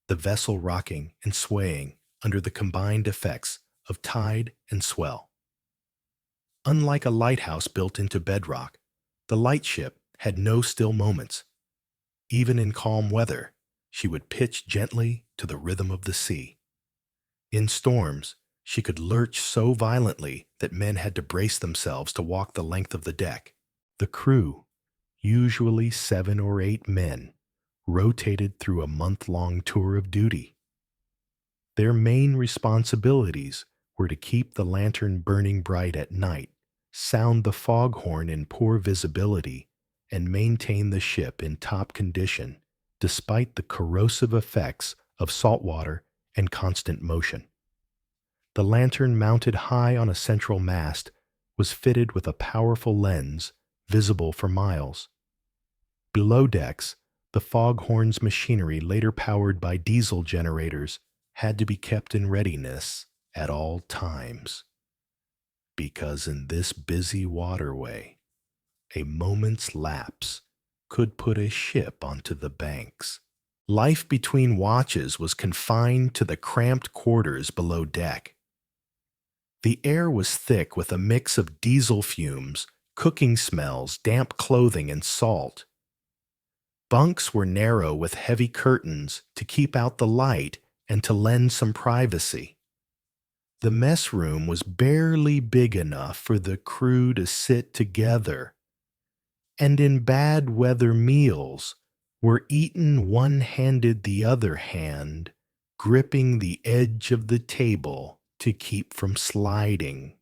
the vessel rocking and swaying under the combined effects of tide and swell. Unlike a lighthouse built into bedrock, the lightship had no still moments. Even in calm weather, she would pitch gently to the rhythm of the sea. In storms, she could lurch so violently that men had to brace themselves to walk the length of the deck. The crew, usually 7 or 8 men, rotated through a month-long tour of duty. Their main responsibilities were to keep the lantern burning bright at night, sound the foghorn in poor visibility, and maintain the ship in top condition despite the corrosive effects of salt water and constant motion. The lantern, mounted high on a central mast, was fitted with a powerful lens visible for miles. Below decks, the foghorn's machinery, later powered by diesel generators, had to be kept in readiness at all times. Because in this busy waterway, a moment's lapse could put a ship onto the banks. Life between watches was confined to the cramped quarters below deck. The air was thick with a mix of diesel fumes, cooking smells, damp clothing, and salt. Bunks were narrow with heavy curtains to keep out the light and to lend some privacy. The mess room was barely big enough for the crew to sit together, and in bad weather meals were eaten one-handed, the other hand gripping the edge of the table to keep from sliding.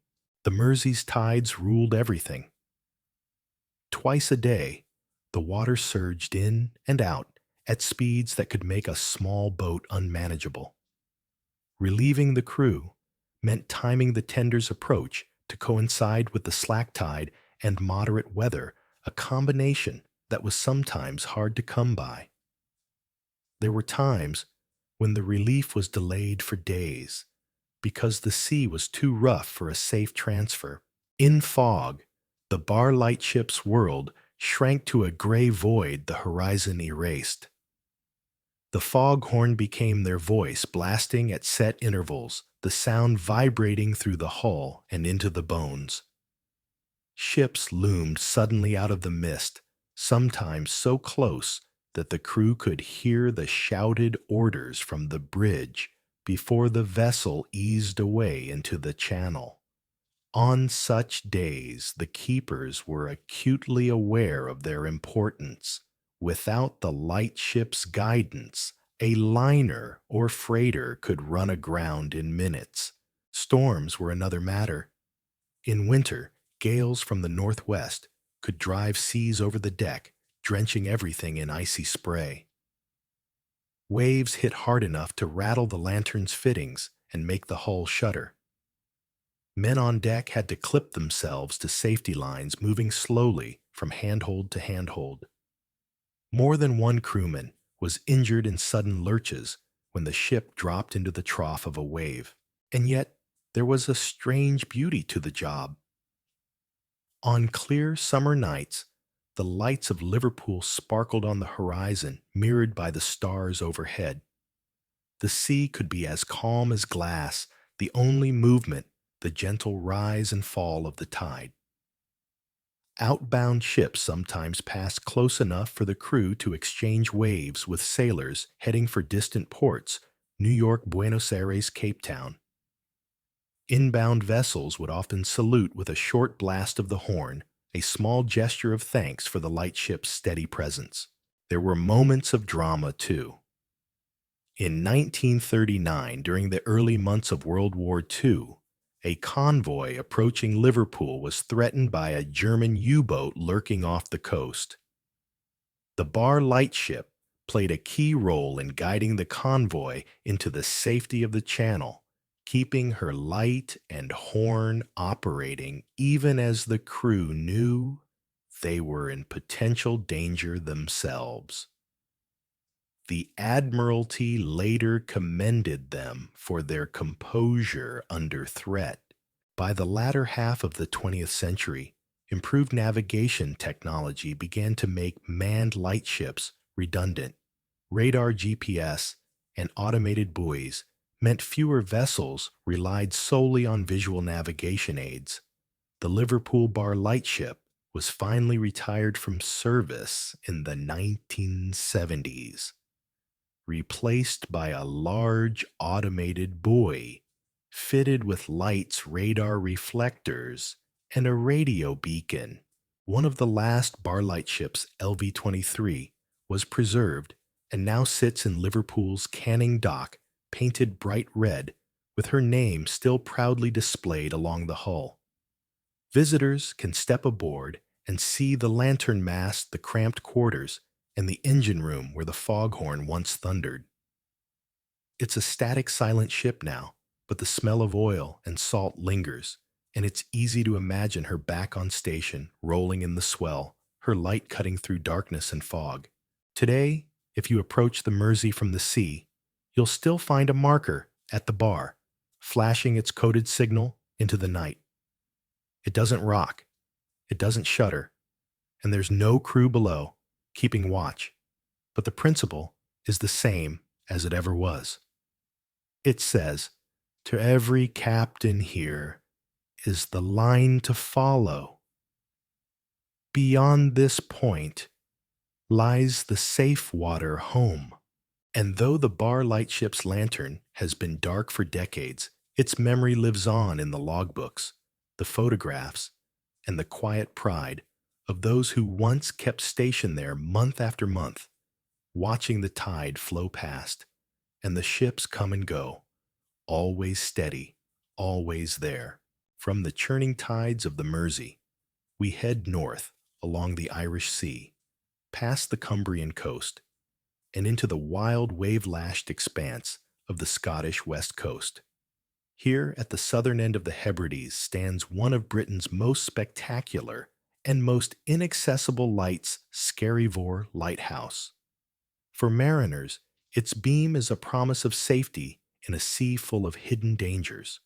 The Mersey's tides ruled everything. Twice a day, the water surged in and out at speeds that could make a small boat unmanageable. Relieving the crew meant timing the tender's approach to coincide with the slack tide and moderate weather, a combination that was sometimes hard to come by. There were times when the relief was delayed for days because the sea was too rough for a safe transfer. In fog, the bar lightship's world shrank to a gray void the horizon erased. The foghorn became their voice, blasting at set intervals, the sound vibrating through the hull and into the bones. Ships loomed suddenly out of the mist, sometimes so close that the crew could hear the shouted orders from the bridge before the vessel eased away into the channel. On such days, the keepers were acutely aware of their importance. Without the lightship's guidance, a liner or freighter could run aground in minutes. Storms were another matter. In winter, gales from the northwest could drive seas over the deck, drenching everything in icy spray. Waves hit hard enough to rattle the lantern's fittings and make the hull shudder. Men on deck had to clip themselves to safety lines moving slowly from handhold to handhold. More than one crewman was injured in sudden lurches when the ship dropped into the trough of a wave. And yet, there was a strange beauty to the job. On clear summer nights, the lights of Liverpool sparkled on the horizon, mirrored by the stars overhead. The sea could be as calm as glass, the only movement the gentle rise and fall of the tide. Outbound ships sometimes passed close enough for the crew to exchange waves with sailors heading for distant ports, New York, Buenos Aires, Cape Town. Inbound vessels would often salute with a short blast of the horn, a small gesture of thanks for the lightship's steady presence. There were moments of drama, too. In 1939, during the early months of World War II, a convoy approaching Liverpool was threatened by a German U-boat lurking off the coast. The bar lightship played a key role in guiding the convoy into the safety of the channel, keeping her light and horn operating even as the crew knew they were in potential danger themselves. The Admiralty later commended them for their composure under threat. By the latter half of the 20th century, improved navigation technology began to make manned lightships redundant. Radar GPS and automated buoys meant fewer vessels relied solely on visual navigation aids. The Liverpool Bar lightship was finally retired from service in the 1970s, replaced by a large automated buoy fitted with lights, radar reflectors, and a radio beacon. One of the last bar lightships, LV-23, was preserved and now sits in Liverpool's Canning Dock, painted bright red, with her name still proudly displayed along the hull. Visitors can step aboard and see the lantern mast, the cramped quarters, and the engine room where the foghorn once thundered. It's a static, silent ship now, but the smell of oil and salt lingers, and it's easy to imagine her back on station, rolling in the swell, her light cutting through darkness and fog. Today, if you approach the Mersey from the sea, you'll still find a marker at the bar, flashing its coded signal into the night. It doesn't rock, it doesn't shudder, and there's no crew below keeping watch, but the principle is the same as it ever was. It says, "To every captain here is the line to follow. Beyond this point lies the safe water home." And though the bar lightship's lantern has been dark for decades, its memory lives on in the logbooks, the photographs, and the quiet pride of those who once kept station there month after month, watching the tide flow past and the ships come and go, always steady, always there. From the churning tides of the Mersey, we head north along the Irish Sea, past the Cumbrian coast, and into the wild wave-lashed expanse of the Scottish west coast. Here at the southern end of the Hebrides stands one of Britain's most spectacular and most inaccessible lights, Skerryvore Lighthouse. For mariners, its beam is a promise of safety in a sea full of hidden dangers.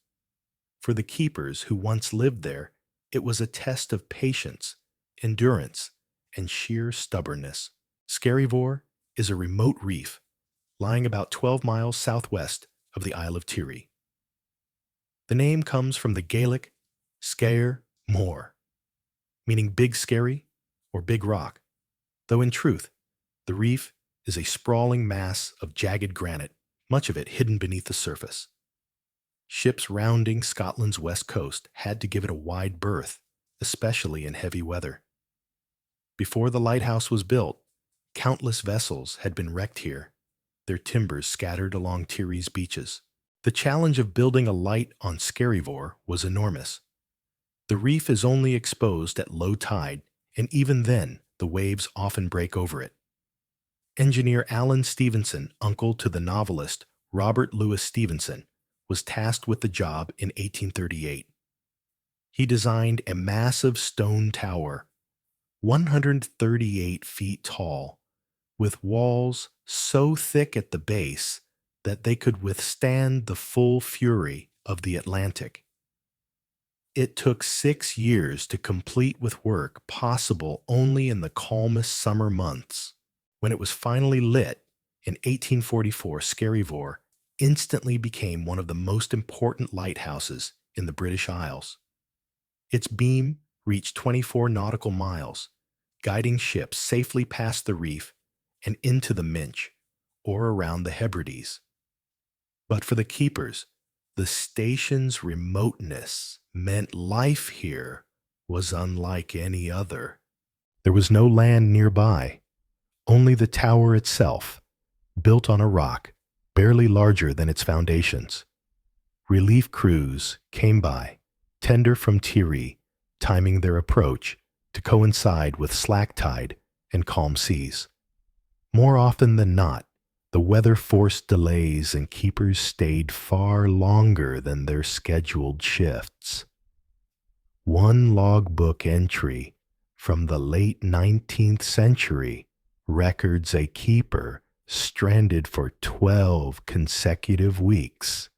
For the keepers who once lived there, it was a test of patience, endurance, and sheer stubbornness. Skerryvore is a remote reef lying about 12 miles southwest of the Isle of Tiree. The name comes from the Gaelic Scair Mór, meaning big scary or big rock, though in truth, the reef is a sprawling mass of jagged granite, much of it hidden beneath the surface. Ships rounding Scotland's west coast had to give it a wide berth, especially in heavy weather. Before the lighthouse was built, countless vessels had been wrecked here, their timbers scattered along Tiree's beaches. The challenge of building a light on Skerryvore was enormous. The reef is only exposed at low tide, and even then, the waves often break over it. Engineer Alan Stevenson, uncle to the novelist Robert Louis Stevenson, was tasked with the job in 1838. He designed a massive stone tower, 138 feet tall, with walls so thick at the base that they could withstand the full fury of the Atlantic. It took 6 years to complete, with work possible only in the calmest summer months. When it was finally lit in 1844, Skerryvore instantly became one of the most important lighthouses in the British Isles. Its beam reached 24 nautical miles, guiding ships safely past the reef and into the Minch, or around the Hebrides. But for the keepers, the station's remoteness meant life here was unlike any other. There was no land nearby, only the tower itself, built on a rock, barely larger than its foundations. Relief crews came by, tender from Tiree, timing their approach to coincide with slack tide and calm seas. More often than not, the weather forced delays and keepers stayed far longer than their scheduled shifts. One logbook entry from the late 19th century records a keeper stranded for 12 consecutive weeks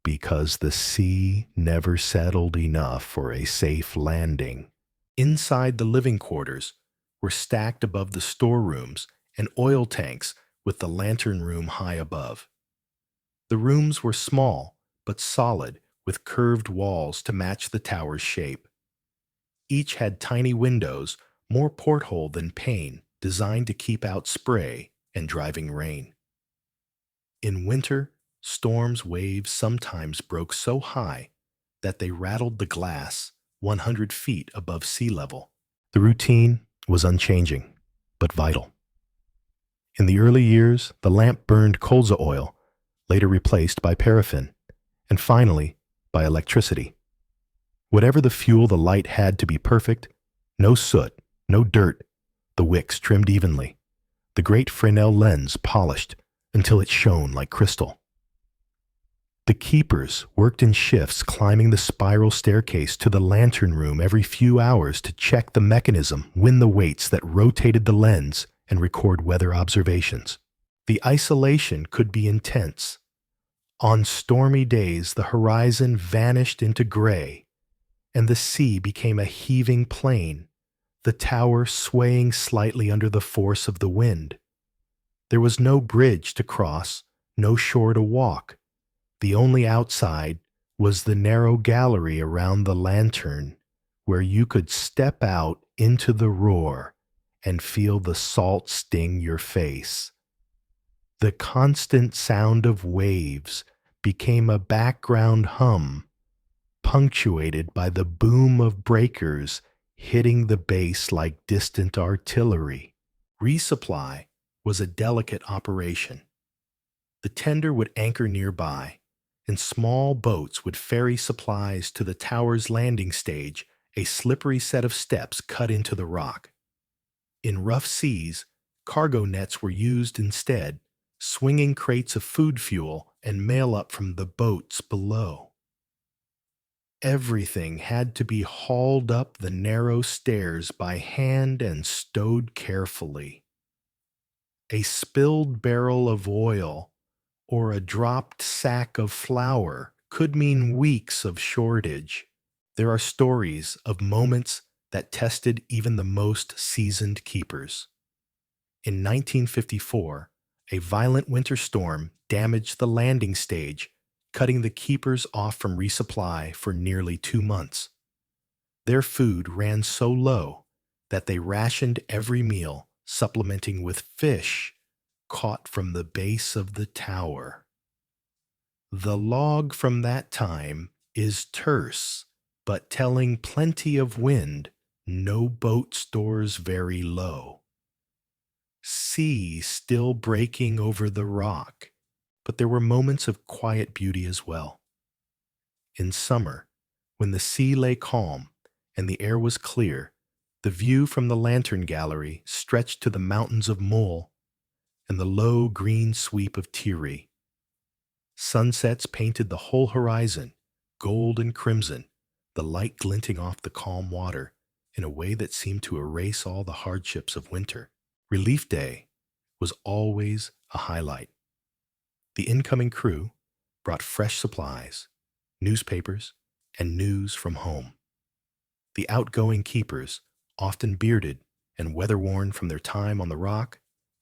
because the sea never settled enough for a safe landing. Inside the living quarters were stacked above the storerooms and oil tanks with the lantern room high above. The rooms were small but solid with curved walls to match the tower's shape. Each had tiny windows, more porthole than pane, designed to keep out spray and driving rain. In winter, storms' waves sometimes broke so high that they rattled the glass 100 feet above sea level. The routine was unchanging, but vital. In the early years, the lamp burned colza oil, later replaced by paraffin, and finally by electricity. Whatever the fuel, the light had to be perfect. No soot, no dirt, the wicks trimmed evenly, the great Fresnel lens polished until it shone like crystal. The keepers worked in shifts, climbing the spiral staircase to the lantern room every few hours to check the mechanism, win the weights that rotated the lens, and record weather observations. The isolation could be intense. On stormy days, the horizon vanished into gray, and the sea became a heaving plain, the tower swaying slightly under the force of the wind. There was no bridge to cross, no shore to walk. The only outside was the narrow gallery around the lantern, where you could step out into the roar and feel the salt sting your face. The constant sound of waves became a background hum, punctuated by the boom of breakers hitting the base like distant artillery. Resupply was a delicate operation. The tender would anchor nearby, and small boats would ferry supplies to the tower's landing stage, a slippery set of steps cut into the rock. In rough seas, cargo nets were used instead, swinging crates of food fuel and mail up from the boats below. Everything had to be hauled up the narrow stairs by hand and stowed carefully. A spilled barrel of oil or a dropped sack of flour could mean weeks of shortage. There are stories of moments that tested even the most seasoned keepers. In 1954, a violent winter storm damaged the landing stage, cutting the keepers off from resupply for nearly 2 months. Their food ran so low that they rationed every meal, supplementing with fish caught from the base of the tower. The log from that time is terse, but telling plenty of wind, no boat stores very low. Sea still breaking over the rock, but there were moments of quiet beauty as well. In summer, when the sea lay calm and the air was clear, the view from the lantern gallery stretched to the mountains of Mole and the low green sweep of Tiree. Sunsets painted the whole horizon, gold and crimson, the light glinting off the calm water in a way that seemed to erase all the hardships of winter. Relief Day was always a highlight. The incoming crew brought fresh supplies, newspapers, and news from home. The outgoing keepers, often bearded and weather-worn from their time on the rock,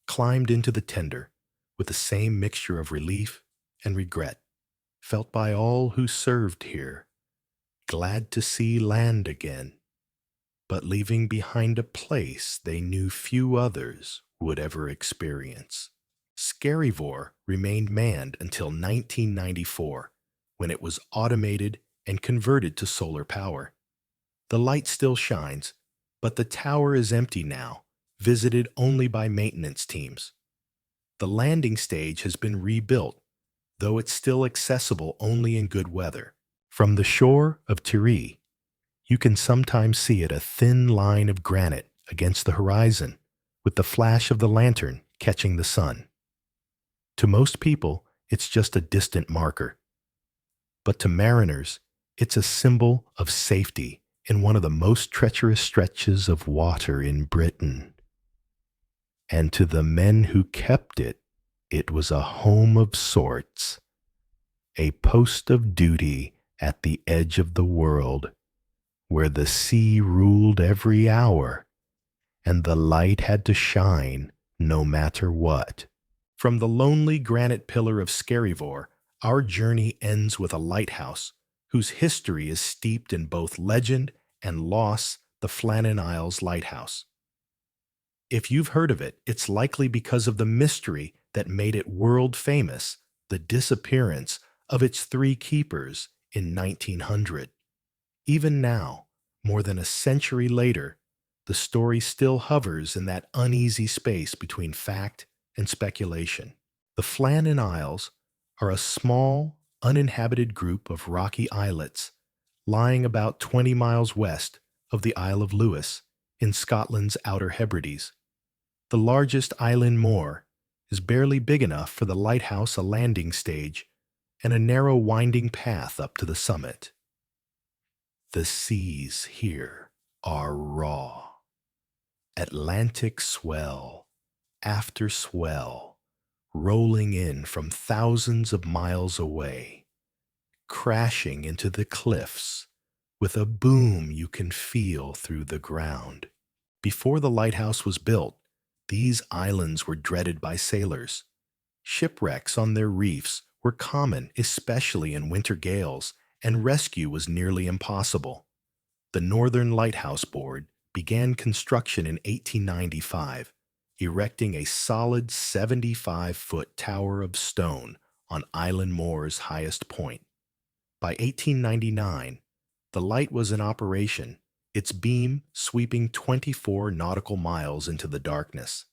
climbed into the tender with the same mixture of relief and regret felt by all who served here, glad to see land again, but leaving behind a place they knew few others would ever experience. Skerryvore remained manned until 1994, when it was automated and converted to solar power. The light still shines, but the tower is empty now, visited only by maintenance teams. The landing stage has been rebuilt, though it's still accessible only in good weather. From the shore of Tiree, you can sometimes see it a thin line of granite against the horizon, with the flash of the lantern catching the sun. To most people, it's just a distant marker. But to mariners, it's a symbol of safety in one of the most treacherous stretches of water in Britain. And to the men who kept it, it was a home of sorts, a post of duty at the edge of the world, where the sea ruled every hour, and the light had to shine no matter what. From the lonely granite pillar of Skerryvore, our journey ends with a lighthouse whose history is steeped in both legend and loss, the Flannan Isles Lighthouse. If you've heard of it, it's likely because of the mystery that made it world famous, the disappearance of its three keepers in 1900. Even now, more than a century later, the story still hovers in that uneasy space between fact and speculation. The Flannan Isles are a small, uninhabited group of rocky islets lying about 20 miles west of the Isle of Lewis in Scotland's Outer Hebrides. The largest island moor is barely big enough for the lighthouse, a landing stage, and a narrow winding path up to the summit. The seas here are raw. Atlantic swell after swell rolling in from thousands of miles away, crashing into the cliffs with a boom you can feel through the ground. Before the lighthouse was built, these islands were dreaded by sailors. Shipwrecks on their reefs were common, especially in winter gales, and rescue was nearly impossible. The Northern Lighthouse Board began construction in 1895, erecting a solid 75-foot tower of stone on Island Moor's highest point. By 1899, the light was in operation, its beam sweeping 24 nautical miles into the darkness.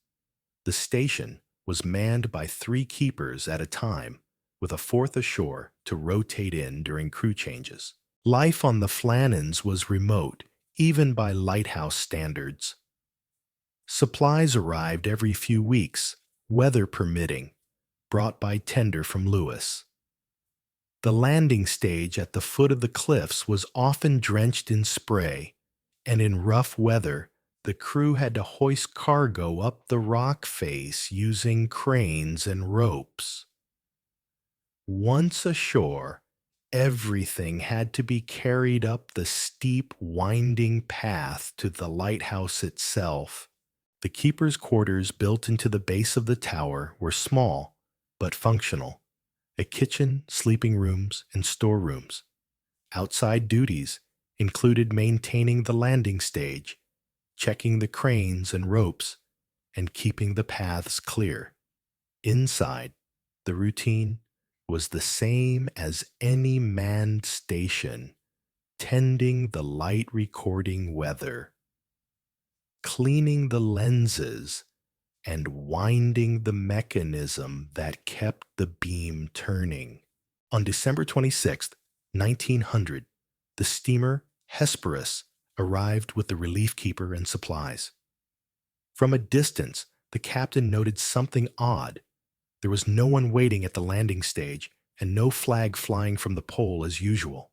The station was manned by 3 keepers at a time, with a fourth ashore to rotate in during crew changes. Life on the Flannans was remote, even by lighthouse standards. Supplies arrived every few weeks, weather permitting, brought by tender from Lewis. The landing stage at the foot of the cliffs was often drenched in spray, and in rough weather, the crew had to hoist cargo up the rock face using cranes and ropes. Once ashore, everything had to be carried up the steep, winding path to the lighthouse itself. The keeper's quarters built into the base of the tower were small, but functional. A kitchen, sleeping rooms, and storerooms. Outside duties included maintaining the landing stage, checking the cranes and ropes, and keeping the paths clear. Inside, the routine was the same as any manned station, tending the light recording weather, cleaning the lenses, and winding the mechanism that kept the beam turning. On December 26, 1900, the steamer Hesperus arrived with the relief keeper and supplies. From a distance, the captain noted something odd. There was no one waiting at the landing stage and no flag flying from the pole as usual.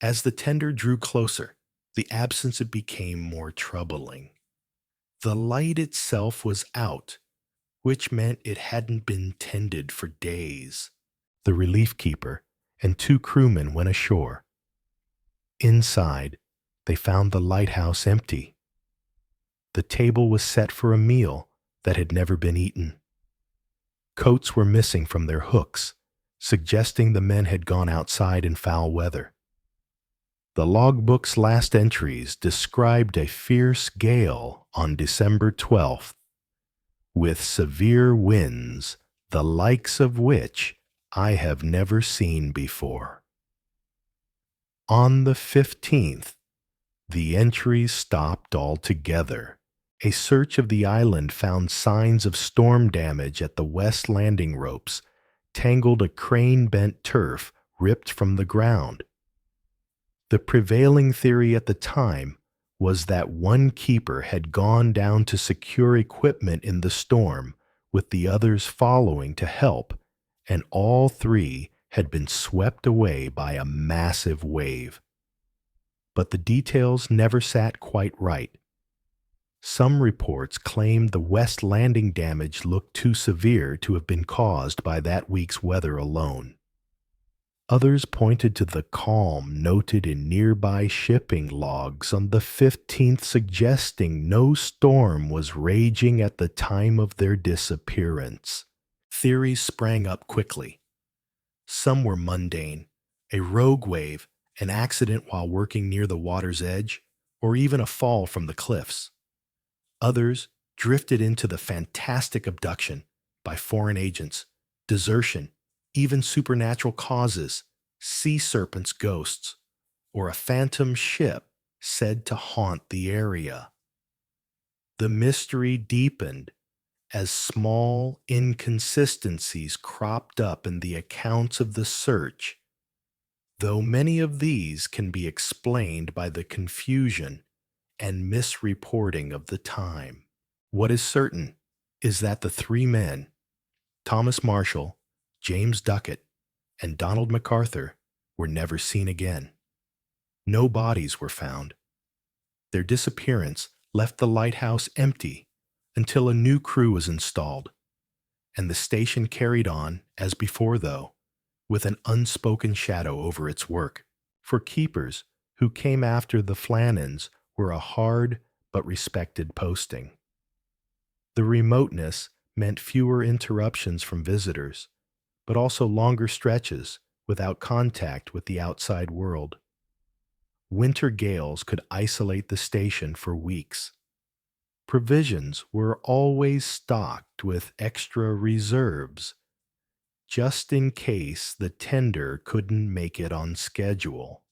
As the tender drew closer, the absence became more troubling. The light itself was out, which meant it hadn't been tended for days. The relief keeper and 2 crewmen went ashore. Inside, they found the lighthouse empty. The table was set for a meal that had never been eaten. Coats were missing from their hooks, suggesting the men had gone outside in foul weather. The logbook's last entries described a fierce gale on December 12th, with severe winds, the likes of which I have never seen before. On the 15th, the entries stopped altogether. A search of the island found signs of storm damage at the west landing ropes, tangled a crane-bent turf ripped from the ground. The prevailing theory at the time was that one keeper had gone down to secure equipment in the storm, with the others following to help, and all 3 had been swept away by a massive wave. But the details never sat quite right. Some reports claimed the west landing damage looked too severe to have been caused by that week's weather alone. Others pointed to the calm noted in nearby shipping logs on the 15th, suggesting no storm was raging at the time of their disappearance. Theories sprang up quickly. Some were mundane, a rogue wave, an accident while working near the water's edge, or even a fall from the cliffs. Others drifted into the fantastic abduction by foreign agents, desertion, even supernatural causes, sea serpents' ghosts, or a phantom ship said to haunt the area. The mystery deepened as small inconsistencies cropped up in the accounts of the search, though many of these can be explained by the confusion and misreporting of the time. What is certain is that the three men, Thomas Marshall, James Duckett, and Donald MacArthur, were never seen again. No bodies were found. Their disappearance left the lighthouse empty until a new crew was installed, and the station carried on as before, though, with an unspoken shadow over its work. For keepers who came after the Flannans were a hard but respected posting. The remoteness meant fewer interruptions from visitors, but also longer stretches without contact with the outside world. Winter gales could isolate the station for weeks. Provisions were always stocked with extra reserves, just in case the tender couldn't make it on schedule.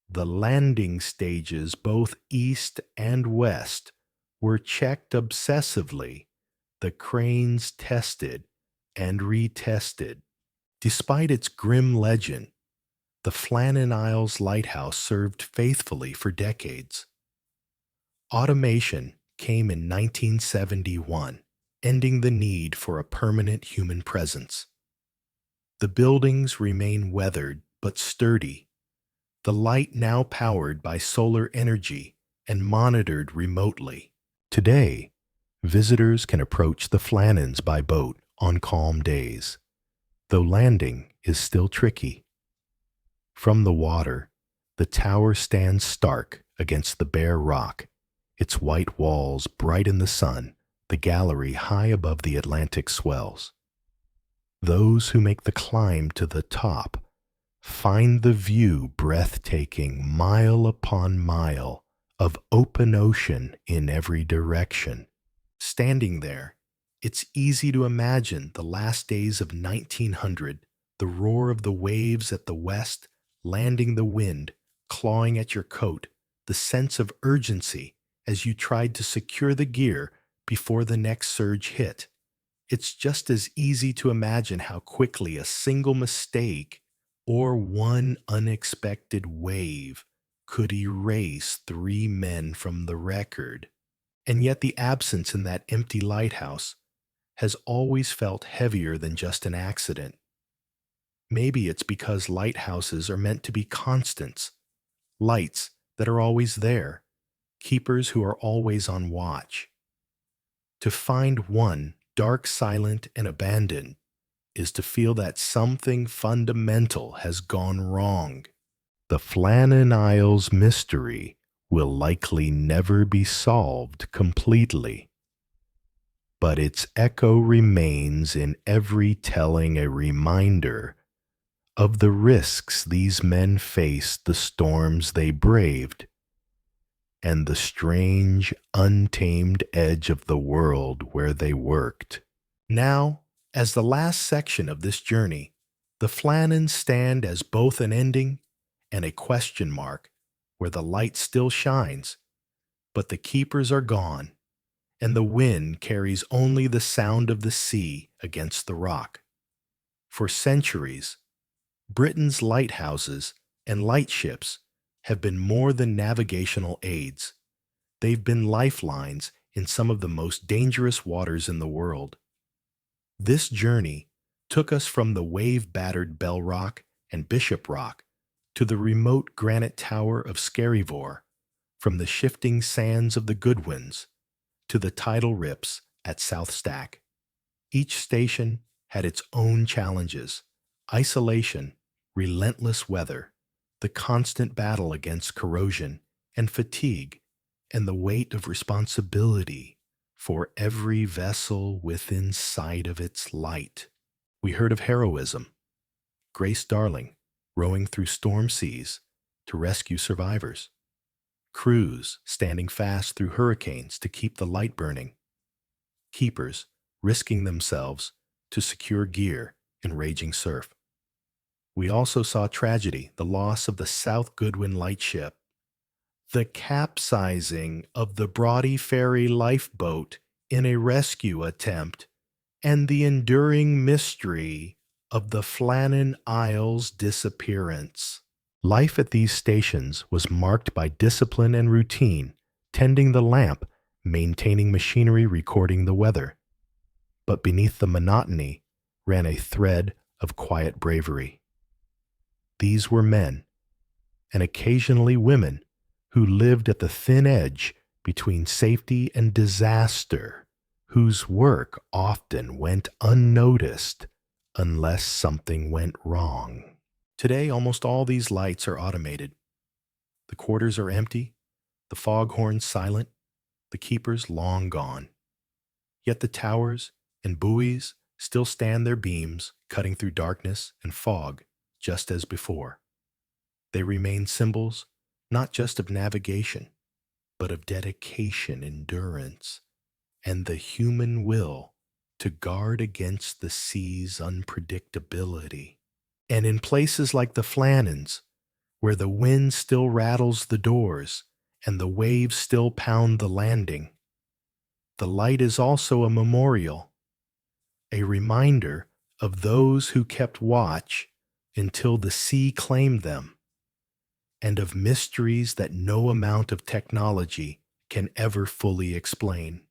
The landing stages, both east and west, were checked obsessively, the cranes tested and retested. Despite its grim legend, the Flannan Isles Lighthouse served faithfully for decades. Automation came in 1971, ending the need for a permanent human presence. The buildings remain weathered but sturdy, the light now powered by solar energy and monitored remotely. Today, visitors can approach the Flannans by boat on calm days, though landing is still tricky. From the water, the tower stands stark against the bare rock, its white walls bright in the sun, the gallery high above the Atlantic swells. Those who make the climb to the top find the view breathtaking, mile upon mile of open ocean in every direction. Standing there, it's easy to imagine the last days of 1900, the roar of the waves at the west, landing the wind, clawing at your coat, the sense of urgency as you tried to secure the gear before the next surge hit. It's just as easy to imagine how quickly a single mistake or one unexpected wave could erase three men from the record. And yet the absence in that empty lighthouse has always felt heavier than just an accident. Maybe it's because lighthouses are meant to be constants, lights that are always there, keepers who are always on watch. To find one dark, silent, and abandoned is to feel that something fundamental has gone wrong. The Flannan Isles mystery will likely never be solved completely, but its echo remains in every telling, a reminder of the risks these men faced, the storms they braved, and the strange, untamed edge of the world where they worked. Now, as the last section of this journey, the Flannans stand as both an ending and a question mark, where the light still shines, but the keepers are gone, and the wind carries only the sound of the sea against the rock. For centuries, Britain's lighthouses and lightships have been more than navigational aids. They've been lifelines in some of the most dangerous waters in the world. This journey took us from the wave-battered Bell Rock and Bishop Rock to the remote granite tower of Skerryvore, from the shifting sands of the Goodwins to the tidal rips at South Stack. Each station had its own challenges: isolation, relentless weather, the constant battle against corrosion and fatigue, and the weight of responsibility for every vessel within sight of its light. We heard of heroism, Grace Darling rowing through storm seas to rescue survivors, crews standing fast through hurricanes to keep the light burning, keepers risking themselves to secure gear in raging surf. We also saw tragedy, the loss of the South Goodwin lightship, the capsizing of the Brodie Ferry lifeboat in a rescue attempt, and the enduring mystery of the Flannan Isles disappearance. Life at these stations was marked by discipline and routine, tending the lamp, maintaining machinery, recording the weather. But beneath the monotony ran a thread of quiet bravery. These were men, and occasionally women, who lived at the thin edge between safety and disaster, whose work often went unnoticed unless something went wrong. Today, almost all these lights are automated. The quarters are empty, the foghorns silent, the keepers long gone. Yet the towers and buoys still stand their beams, cutting through darkness and fog, just as before. They remain symbols not just of navigation, but of dedication, endurance, and the human will to guard against the sea's unpredictability. And in places like the Flannans, where the wind still rattles the doors and the waves still pound the landing, the light is also a memorial, a reminder of those who kept watch until the sea claimed them, and of mysteries that no amount of technology can ever fully explain.